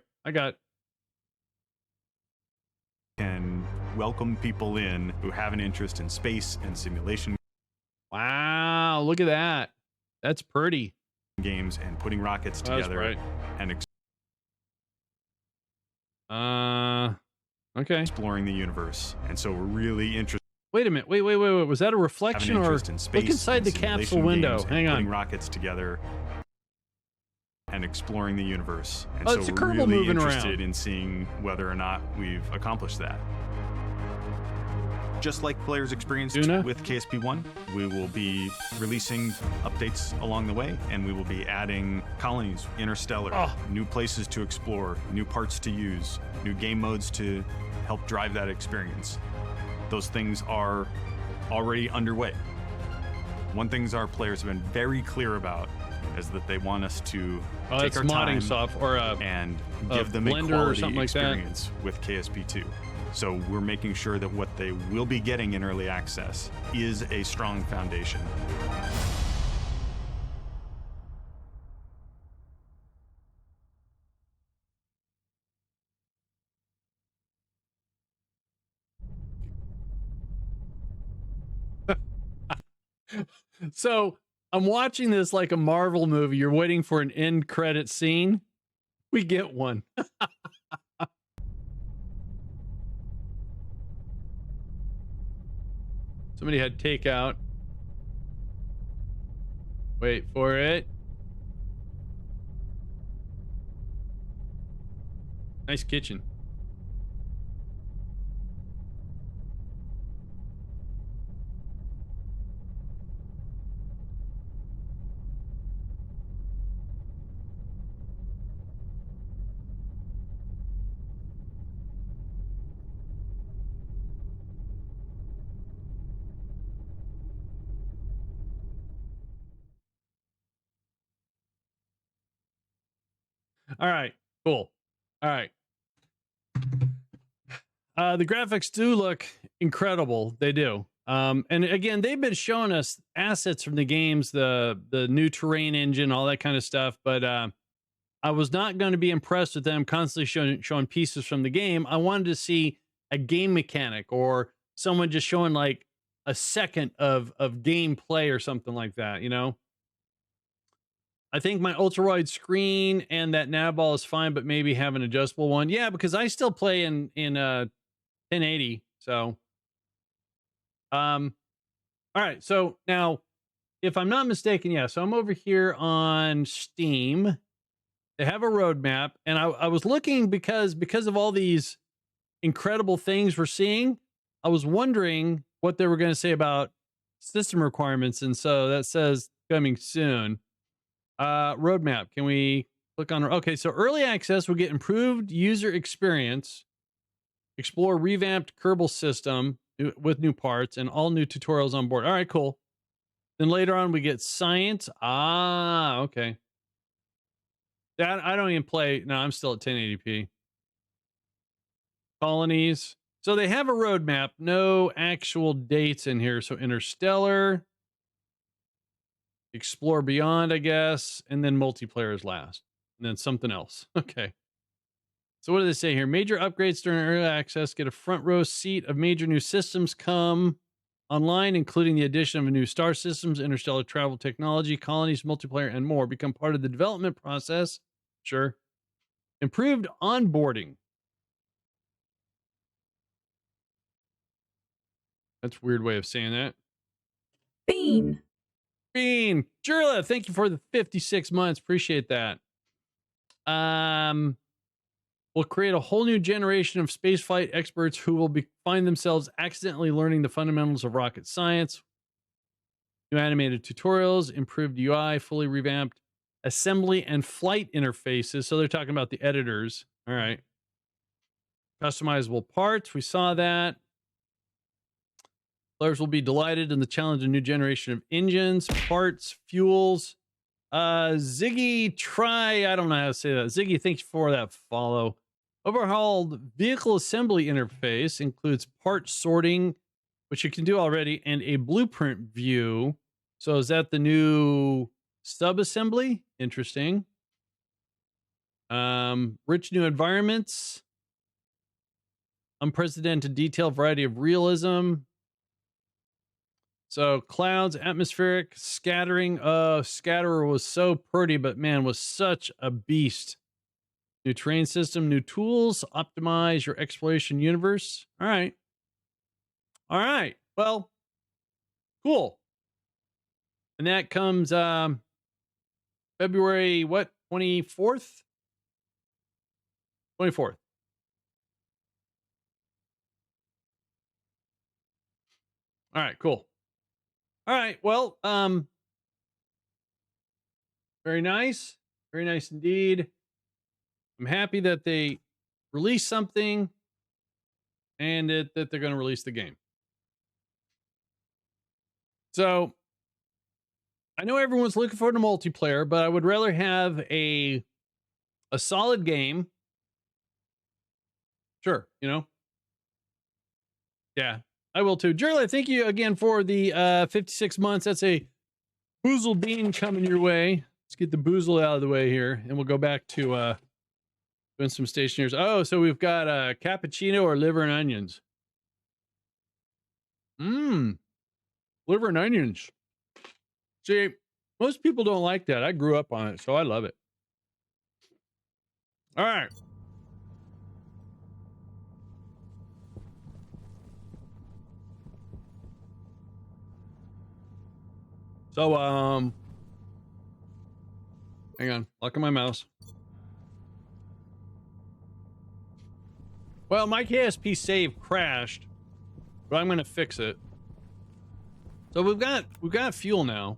Can welcome people in who have an interest in space and simulation. Wow. Look at that. That's pretty. Games and putting rockets together. Right. And okay. Exploring the universe. And so we're really interested. Wait a minute. Wait. Was that a reflection, or in look inside the capsule window? Hang on. Putting rockets together and exploring the universe. And Oh, so it's a we're Kerbal really moving interested around. in seeing whether or not we've accomplished that. Just like players experienced with KSP1, we will be releasing updates along the way, and we will be adding colonies, interstellar, new places to explore, new parts to use, new game modes to help drive that experience. Those things are already underway. One thing our players have been very clear about is that they want us to take our time software, or and a give them Blender a or quality something like that. experience with KSP2. So we're making sure that what they will be getting in early access is a strong foundation. So I'm watching this like a Marvel movie. You're waiting for an end credit scene. We get one. Somebody had takeout. Wait for it. Nice kitchen. All right, cool. All right. The graphics do look incredible. They do. And again, they've been showing us assets from the games, the new terrain engine, all that kind of stuff. But I was not going to be impressed with them constantly showing pieces from the game. I wanted to see a game mechanic or someone just showing like a second of gameplay or something like that, you know? I think my ultra-wide screen and that nav ball is fine, but maybe have an adjustable one. Yeah, because I still play in 1080. So, all right. So now, if I'm not mistaken, yeah. So I'm over here on Steam. They have a roadmap, and I was looking because of all these incredible things we're seeing. I was wondering what they were going to say about system requirements, and so that says coming soon. Roadmap. Can we click on? Okay, so early access will get improved user experience, explore revamped Kerbal system with new parts, and all new tutorials on board. All right, cool. Then later on we get science. Ah, okay. That I don't even play. No, I'm still at 1080p. Colonies. So they have a roadmap. No actual dates in here. So Interstellar. Explore Beyond, I guess, and then multiplayer is last, and then something else. Okay. So what do they say here? Major upgrades during early access. Get a front row seat of major new systems come online, including the addition of new star systems, interstellar travel technology, colonies, multiplayer, and more. Become part of the development process. Sure. Improved onboarding. That's a weird way of saying that. Bean. Jurla, thank you for the 56 months. Appreciate that. We'll create a whole new generation of spaceflight experts who will find themselves accidentally learning the fundamentals of rocket science. New animated tutorials, improved UI, fully revamped assembly and flight interfaces. So they're talking about the editors. All right. Customizable parts. We saw that. Players will be delighted in the challenge of new generation of engines, parts, fuels. Ziggy, I don't know how to say that. Ziggy, thanks for that follow. Overhauled vehicle assembly interface includes part sorting, which you can do already, and a blueprint view. So is that the new sub-assembly? Interesting. Rich new environments. Unprecedented detail, variety of realism. So clouds, atmospheric, scattering. Scatterer was so pretty, but man, was such a beast. New terrain system, new tools, optimize your exploration universe. All right. All right. Well, cool. And that comes February, what, 24th? 24th. All right, cool. All right, well, very nice. Very nice indeed. I'm happy that they released something and that they're going to release the game. So I know everyone's looking for the multiplayer, but I would rather have a solid game. Sure, you know, Yeah, I will too. Jerla, thank you again for the 56 months. That's a boozle bean coming your way. Let's get the boozle out of the way here, and we'll go back to doing some stationeers. Oh, so we've got cappuccino or liver and onions. Liver and onions. See, most people don't like that. I grew up on it, so I love it. All right. So, hang on, locking my mouse. Well, my KSP save crashed, but I'm gonna fix it. So we've got fuel now.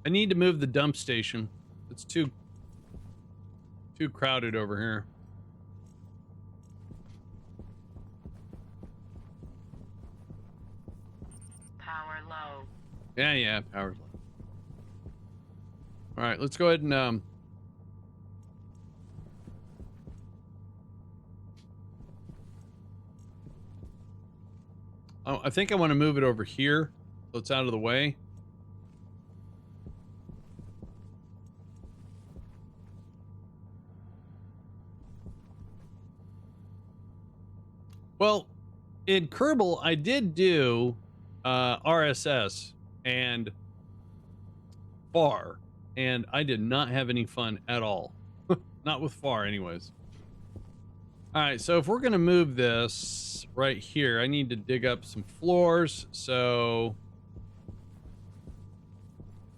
I need to move the dump station. It's too crowded over here. Power low. Yeah, power's low. All right, let's go ahead and I think I want to move it over here so it's out of the way. Well, in Kerbal, I did do RSS and FAR, and I did not have any fun at all. Not with FAR, anyways. All right, so if we're going to move this right here, I need to dig up some floors. So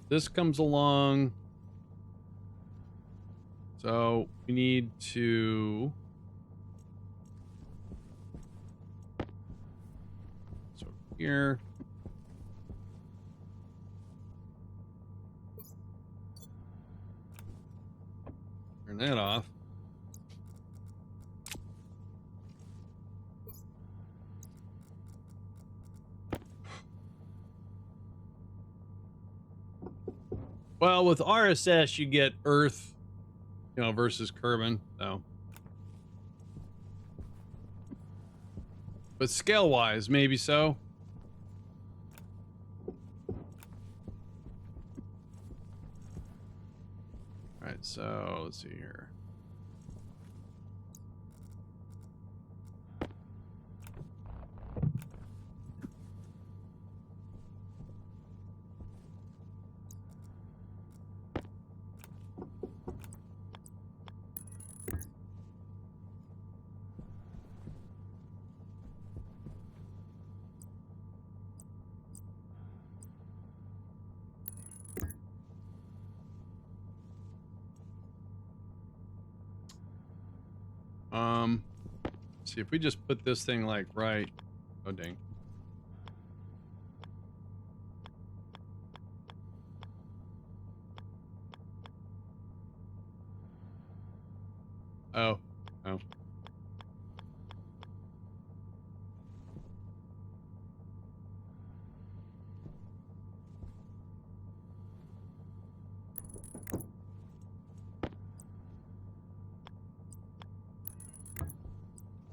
this comes along. So we need to... So here... Turn that off. Well, with RSS, you get Earth, versus Kerbin, so. But scale-wise, maybe so. All right, so let's see here. See if we just put this thing like right. Oh dang. Oh.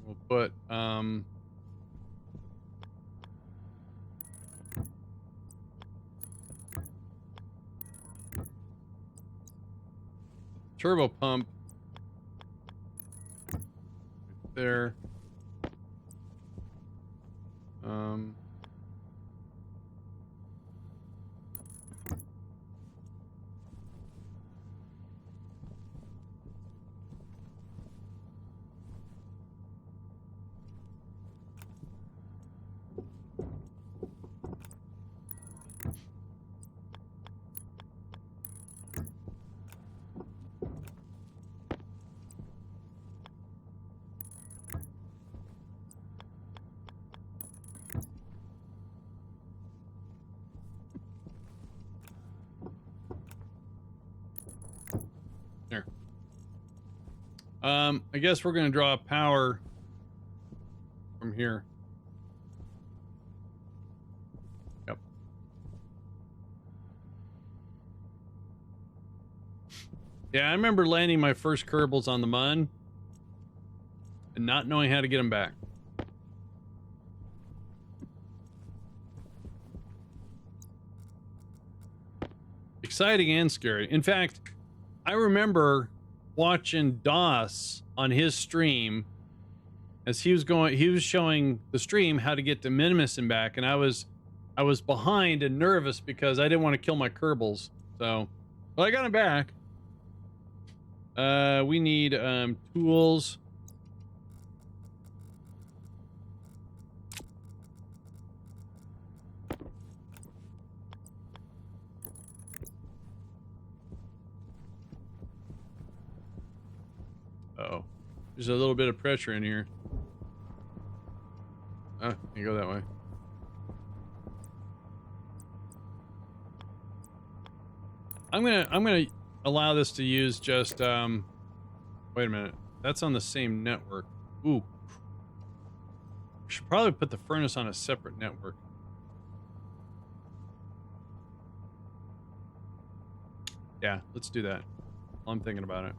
We'll put turbo pump right there. There. I guess we're gonna draw power from here. Yep. Yeah, I remember landing my first Kerbals on the Mun and not knowing how to get them back. Exciting and scary. In fact, I remember watching Doss on his stream as he was showing the stream how to get to Minimus back, and I was behind and nervous because I didn't want to kill my Kerbals. So, well, I got him back. We need tools. Uh-oh. There's a little bit of pressure in here. You go that way. I'm gonna allow this to use just wait a minute. That's on the same network. Ooh. We should probably put the furnace on a separate network. Yeah, let's do that. While I'm thinking about it.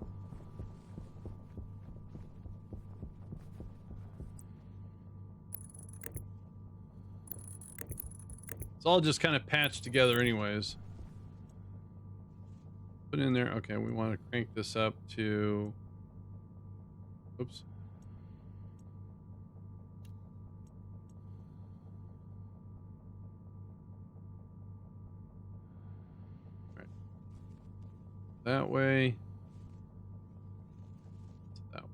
It's all just kind of patched together anyways. Put in there. Okay, we want to crank this up to... Oops. All right. That way. That way.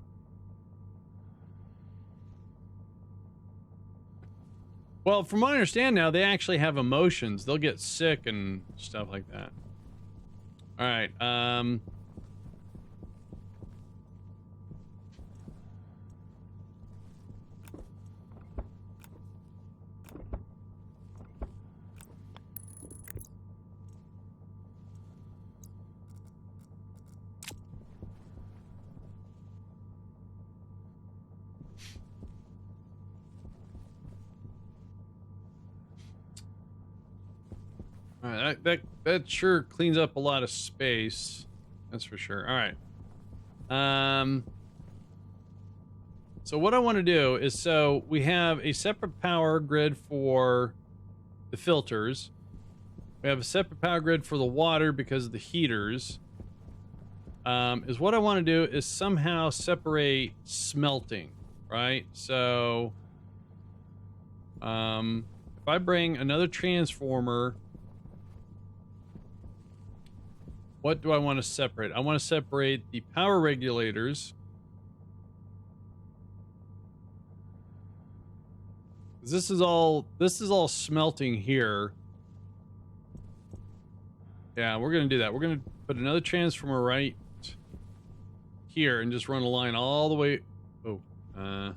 Well, from what I understand now, they actually have emotions. They'll get sick and stuff like that. All right. All right, that sure cleans up a lot of space. That's for sure. All right. So what I want to do is, so we have a separate power grid for the filters. We have a separate power grid for the water because of the heaters. Is what I want to do is somehow separate smelting, right? So, if I bring another transformer, what do I want to separate? I want to separate the power regulators. This is all smelting here. Yeah, we're going to do that. We're going to put another transformer right here and just run a line all the way. Oh, yeah,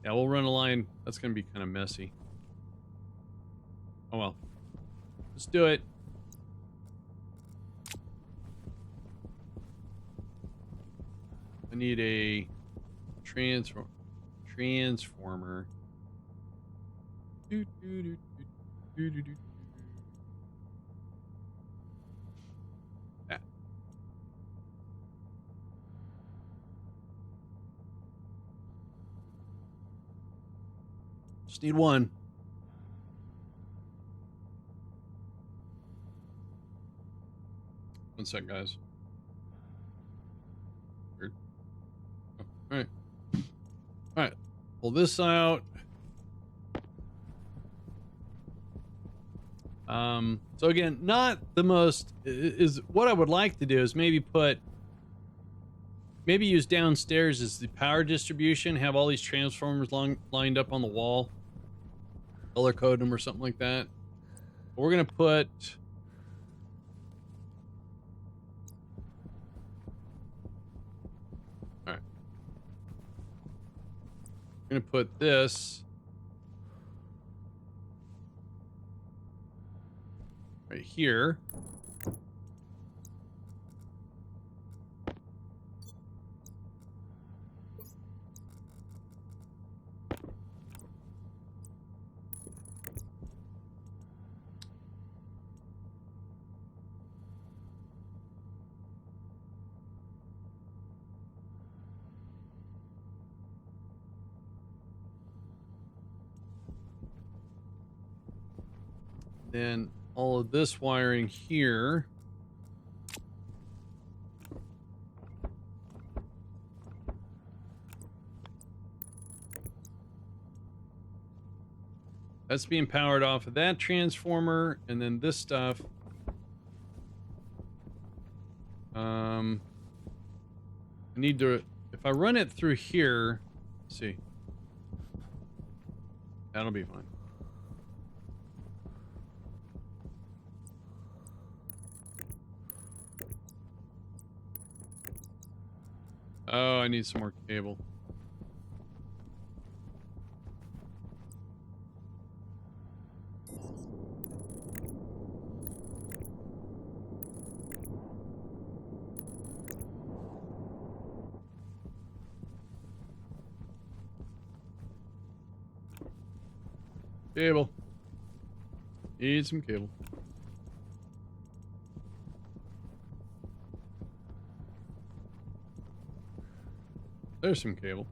we'll run a line. That's going to be kind of messy. Oh, well. Let's do it. I need a transformer. That. Just need one. One sec, guys. Weird. Oh, all right. All right. Pull this out. So again, not the most is what I would like to do is maybe use downstairs as the power distribution, have all these transformers lined up on the wall, color code them or something like that. But we're gonna put all right. We're gonna put this right here. Then all of this wiring here. That's being powered off of that transformer, and then this stuff. I need to, if I run it through here, let's see. That'll be fine. Oh, I need some more cable. Cable. Need some cable. There's some cable.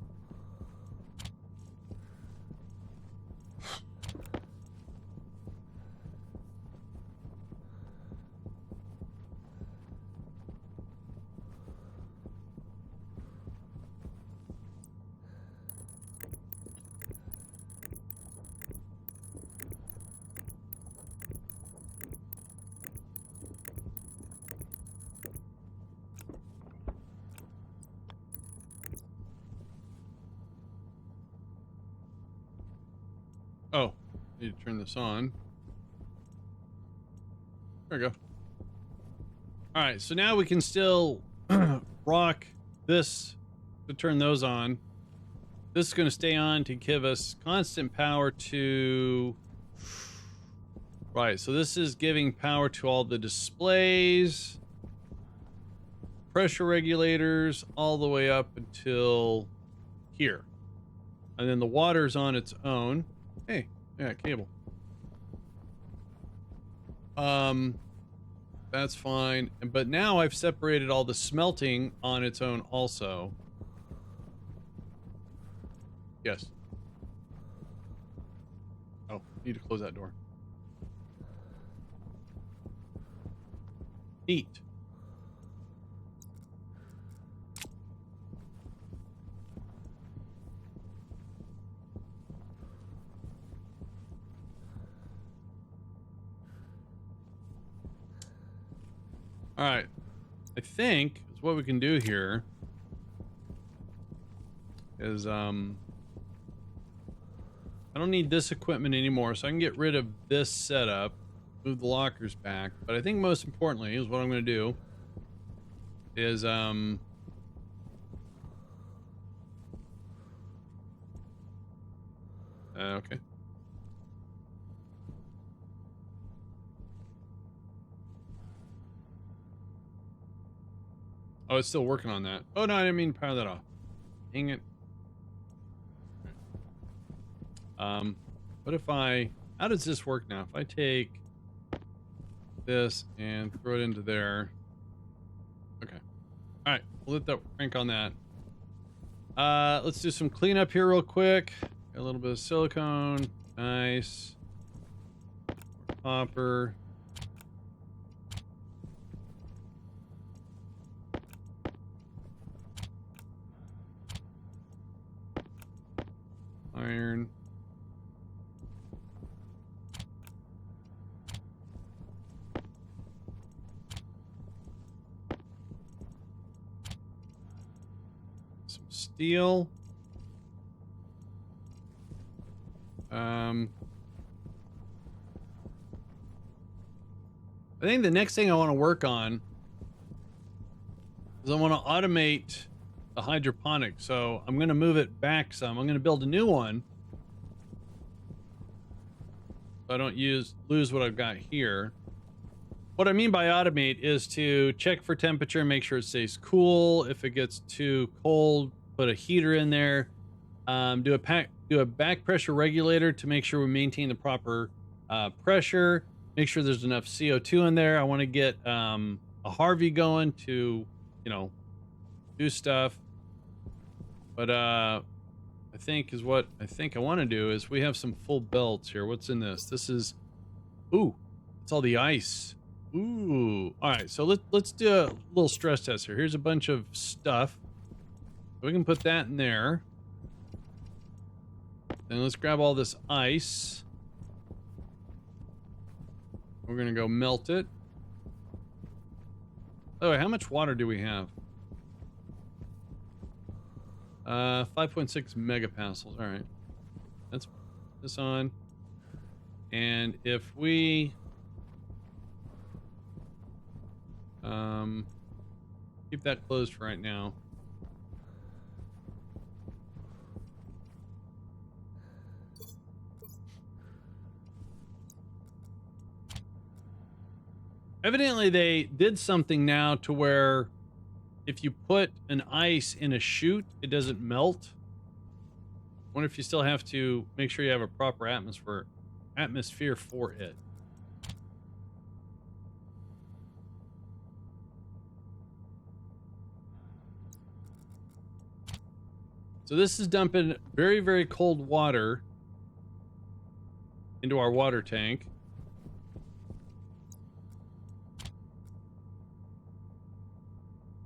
Oh, need to turn this on. There we go. All right, so now we can still rock this to turn those on. This is going to stay on to give us constant power to... Right, so this is giving power to all the displays, pressure regulators, all the way up until here. And then the water's on its own. Hey, yeah, cable. That's fine. But now I've separated all the smelting on its own also. Yes. Oh, need to close that door. Neat. All right, I think what we can do here is I don't need this equipment anymore, so I can get rid of this setup, move the lockers back. But I think most importantly is what I'm going to do is okay. Oh, it's still working on that. Oh, no, I didn't mean to power that off. Dang it. What if I... How does this work now? If I take this and throw it into there. Okay. All right, we'll let that crank on that. Let's do some cleanup here real quick. Got a little bit of silicone. Nice. Copper. Iron. Some steel. I think the next thing I want to work on is I want to automate the hydroponic, so I'm going to move it back some. I'm going to build a new one so I don't lose what I've got here. What I mean by automate is to check for temperature, make sure it stays cool. If it gets too cold, put a heater in there. Do a back pressure regulator to make sure we maintain the proper pressure. Make sure there's enough CO2 in there. I want to get a Harvey going to, do stuff. But I think I want to do is we have some full belts here. What's in this? This is, ooh, It's all the ice. Ooh. All right, so let's do a little stress test here. Here's a bunch of stuff. We can put that in there. Then let's grab all this ice. We're gonna go melt it. Oh, how much water do we have? 5.6 megapascals. All right. Let's put this on. And if we keep that closed for right now. Evidently, they did something now to where if you put an ice in a chute, it doesn't melt. I wonder if you still have to make sure you have a proper atmosphere for it. So this is dumping very, very cold water into our water tank.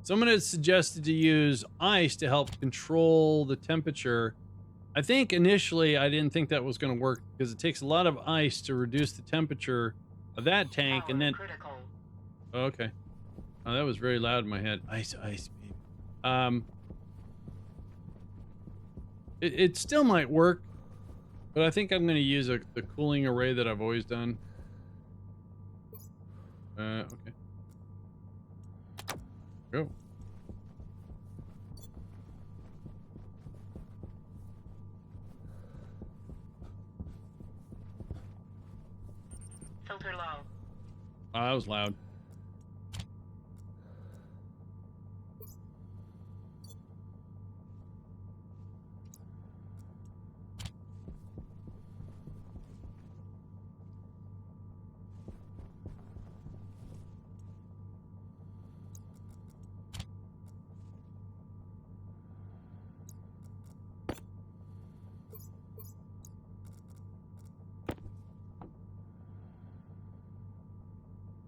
Someone had suggested to use ice to help control the temperature. I think initially I didn't think that was going to work because it takes a lot of ice to reduce the temperature of that tank, and then... Oh, okay. Oh, that was very loud in my head. Ice, ice, baby. It still might work, but I think I'm going to use the cooling array that I've always done. Okay. Go. Filter low. Oh, that was loud.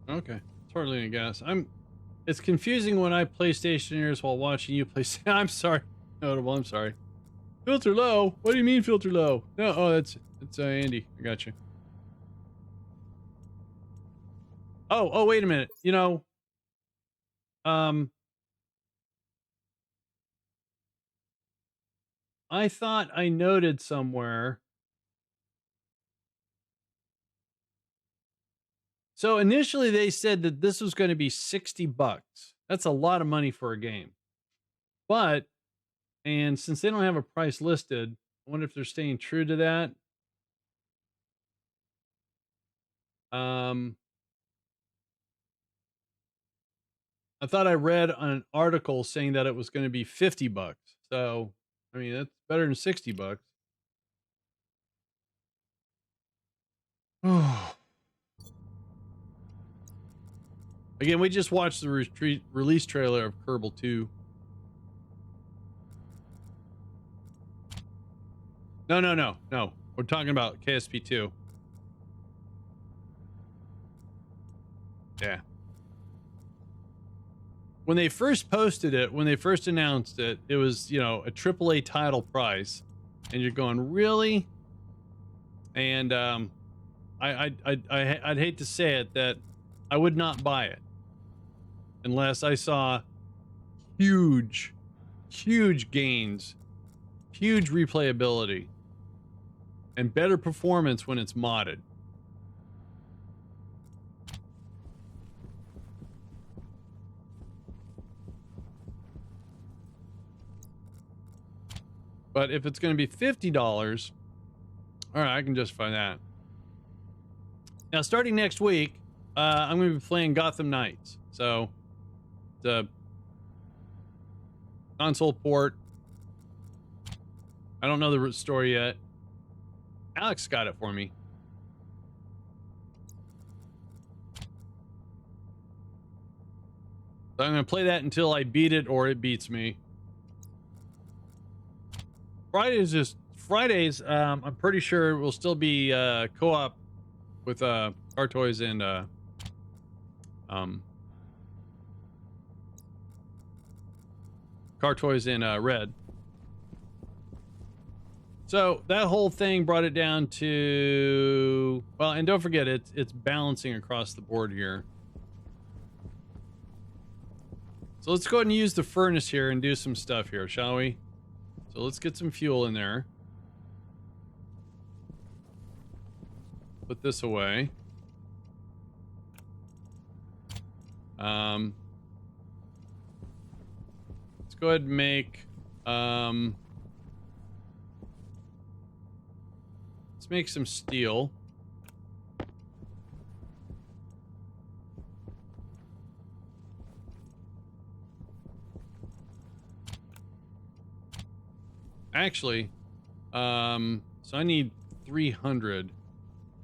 Okay, it's hardly any gas. It's confusing when I play Stationeers while watching you play. I'm sorry, Notable. I'm sorry. Filter low. What do you mean filter low? No, oh, that's Andy. I got you. Oh, wait a minute. You know, I thought I noted somewhere. So initially they said that this was going to be $60. That's a lot of money for a game. But, and since they don't have a price listed, I wonder if they're staying true to that. I thought I read an article saying that it was going to be $50. So, I mean, that's better than $60. Oh. Again, we just watched the release trailer of Kerbal 2. No. We're talking about KSP 2. Yeah. When they first posted it, when they first announced it, it was, you know, a AAA title price. And you're going, really? And I'd hate to say it, that I would not buy it unless I saw huge gains, huge replayability, and better performance when it's modded. But if it's going to be $50, all right, I can justify that. Now, starting next week, I'm going to be playing Gotham Knights. So, the console port. I don't know the story yet. Alex got it for me. So I'm going to play that until I beat it or it beats me. Fridays, I'm pretty sure will still be co-op with car toys and red. So that whole thing brought it down to, well, and don't forget it's balancing across the board here. So let's go ahead and use the furnace here and do some stuff here, shall we? So let's get some fuel in there. Put this away. Let's go ahead and make let's make some steel. Actually, so I need 300.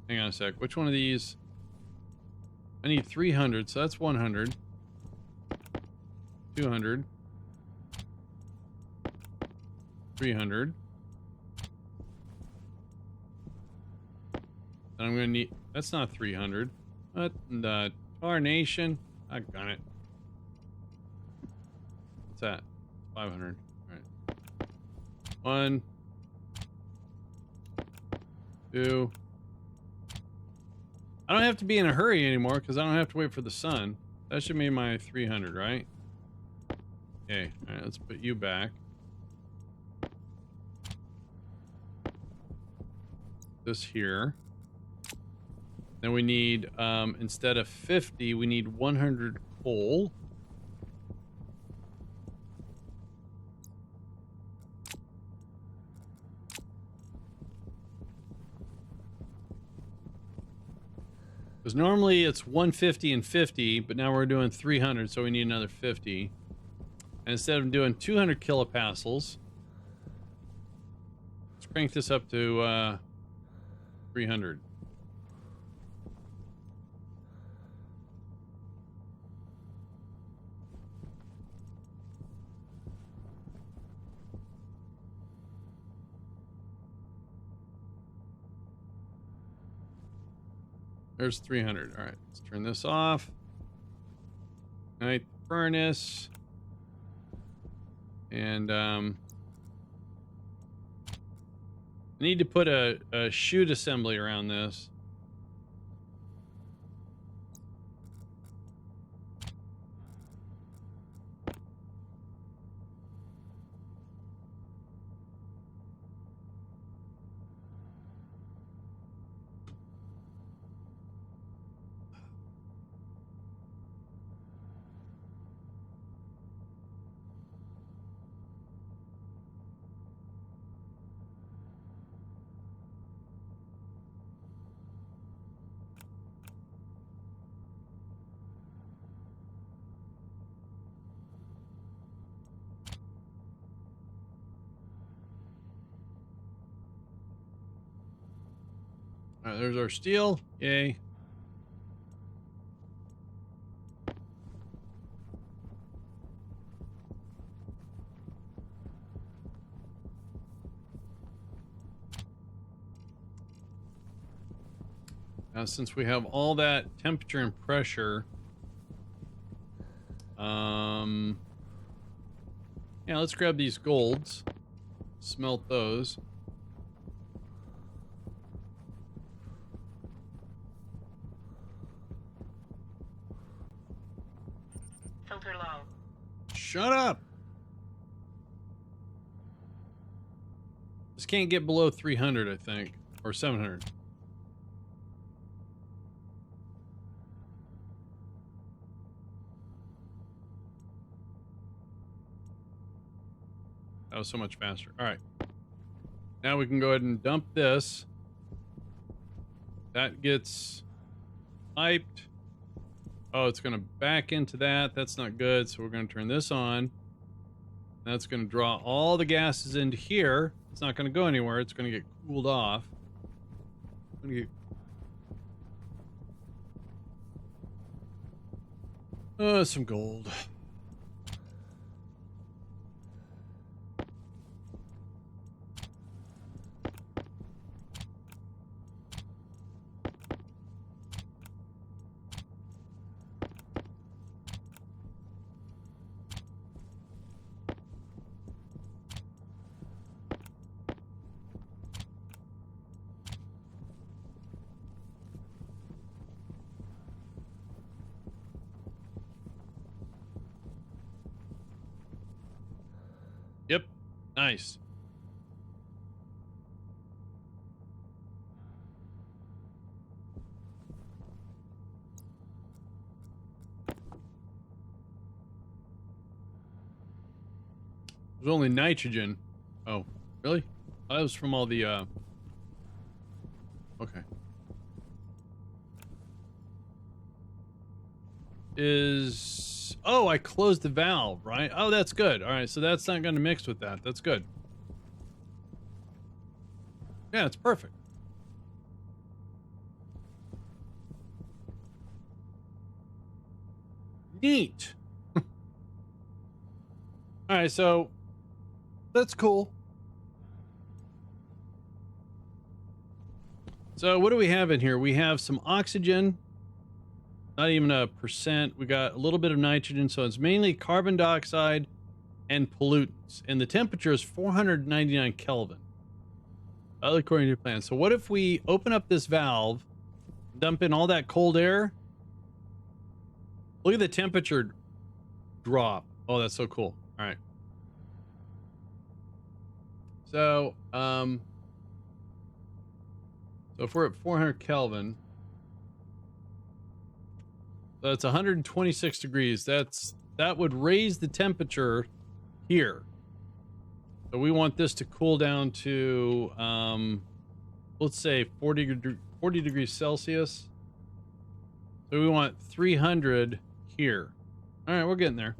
Hang on a sec. Which one of these? I need 300, so that's 100. 200. 300. Then I'm gonna need, that's not 300. What in the tarnation? I got it. What's that? 500. Alright. 1, 2. I don't have to be in a hurry anymore because I don't have to wait for the sun. That should be my 300, right? Okay, alright, let's put you back. This here. Then we need, instead of 50, we need 100 coal. Because normally it's 150 and 50, but now we're doing 300, so we need another 50. And instead of doing 200 kilopascals, let's crank this up to 300. There's 300. All right, let's turn this off. Ignite the furnace. And I need to put a chute assembly around this. All right, there's our steel. Yay. Now, since we have all that temperature and pressure, yeah, let's grab these golds, smelt those. Filter low. Shut up! This can't get below 300, I think, or 700. That was so much faster. All right. Now we can go ahead and dump this. That gets piped. Oh, it's going to back into that. That's not good. So we're going to turn this on. That's going to draw all the gases into here. It's not going to go anywhere. It's going to get cooled off. Some gold. Nice. There's only nitrogen. Oh, really? That was from all the, okay. Oh, I closed the valve, right? Oh, that's good. All right, so that's not going to mix with that. That's good. Yeah, it's perfect. Neat. All right, so that's cool. So what do we have in here? We have some oxygen, not even a percent. We got a little bit of nitrogen, so it's mainly carbon dioxide and pollutants. And the temperature is 499 Kelvin, according to plan. So what if we open up this valve, dump in all that cold air? Look at the temperature drop. Oh, that's so cool. All right. So, so if we're at 400 Kelvin, so that's 126 degrees. That would raise the temperature here. So we want this to cool down to, let's say 40 degrees Celsius. So we want 300 here. All right, we're getting there.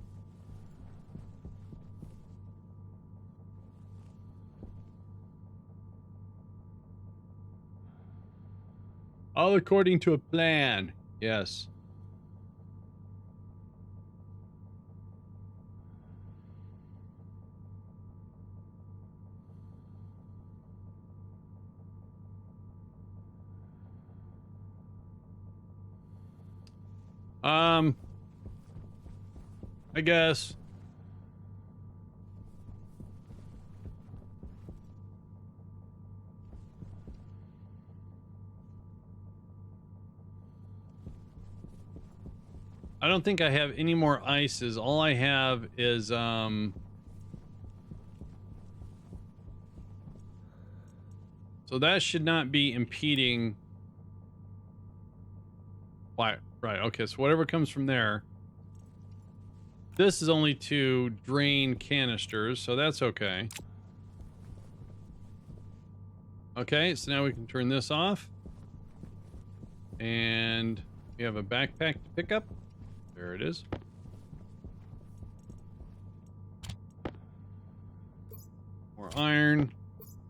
All according to a plan. Yes. I guess. I don't think I have any more ices. All I have is, so that should not be impeding. Why? Right. Okay. So whatever comes from there. This is only to drain canisters, so that's okay. Okay, so now we can turn this off. And we have a backpack to pick up. There it is. More iron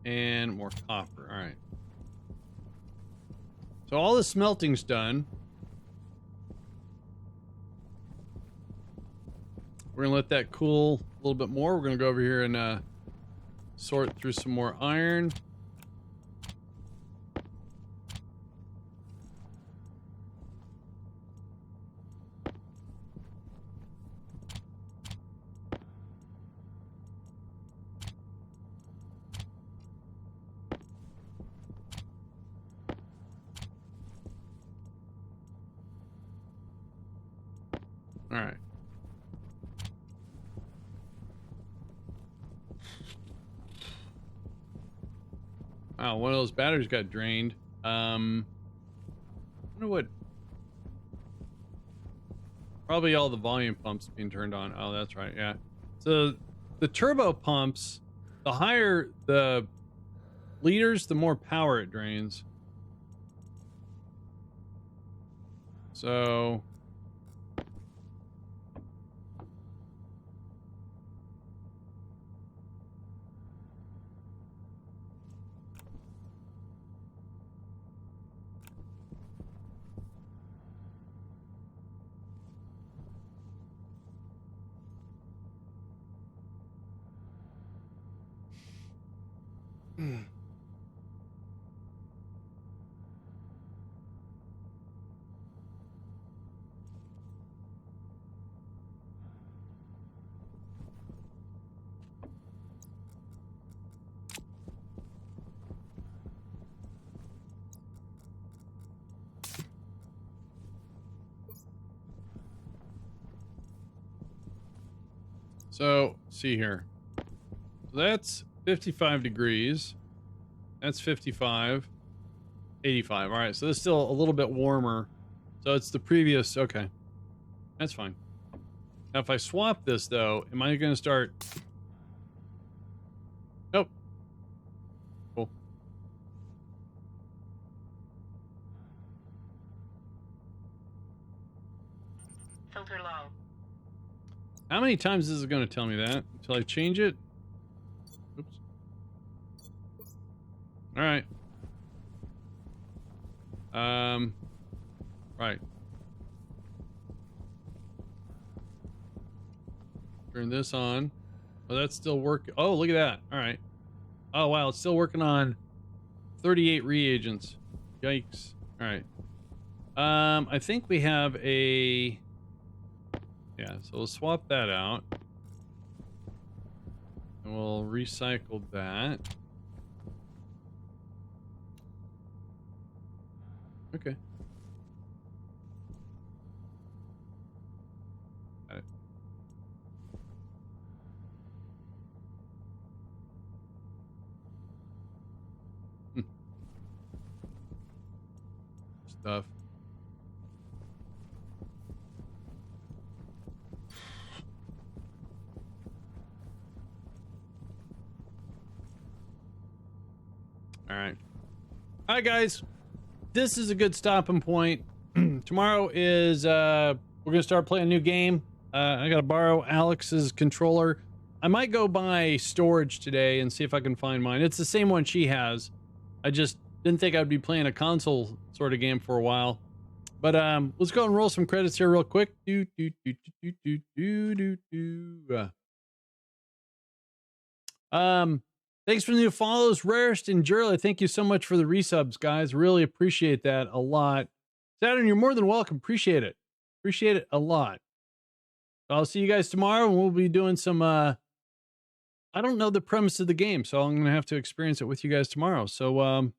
and more copper. All right. So all the smelting's done. We're gonna let that cool a little bit more. We're gonna go over here and sort through some more iron. All right. Wow, one of those batteries got drained. I wonder what. Probably all the volume pumps being turned on. Oh, that's right. Yeah. So the turbo pumps, the higher the liters, the more power it drains. So. So, see here. So that's 55 degrees. That's 55. 85. All right, so this is still a little bit warmer. So it's the previous. Okay, that's fine. Now, if I swap this, though, am I going to start? Nope. Cool. Filter low. How many times is it going to tell me that until I change it? Oops. All right. Right. Turn this on. Oh, that's still working. Oh, look at that. All right. Oh, wow. It's still working on 38 reagents. Yikes. All right. I think we have a... Yeah, so we'll swap that out. And we'll recycle that. Okay. Got it. Stuff. All right. All right, guys. This is a good stopping point. Tomorrow is we're gonna start playing a new game. I gotta borrow Alex's controller. I might go buy storage today and see if I can find mine. It's the same one she has. I just didn't think I'd be playing a console sort of game for a while. But let's go and roll some credits here real quick. Thanks for the new follows, Rarest and Jurley. Thank you so much for the resubs, guys. Really appreciate that a lot. Saturn, you're more than welcome. Appreciate it. Appreciate it a lot. I'll see you guys tomorrow, and we'll be doing some, I don't know the premise of the game, so I'm going to have to experience it with you guys tomorrow. So,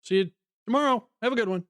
see you tomorrow. Have a good one.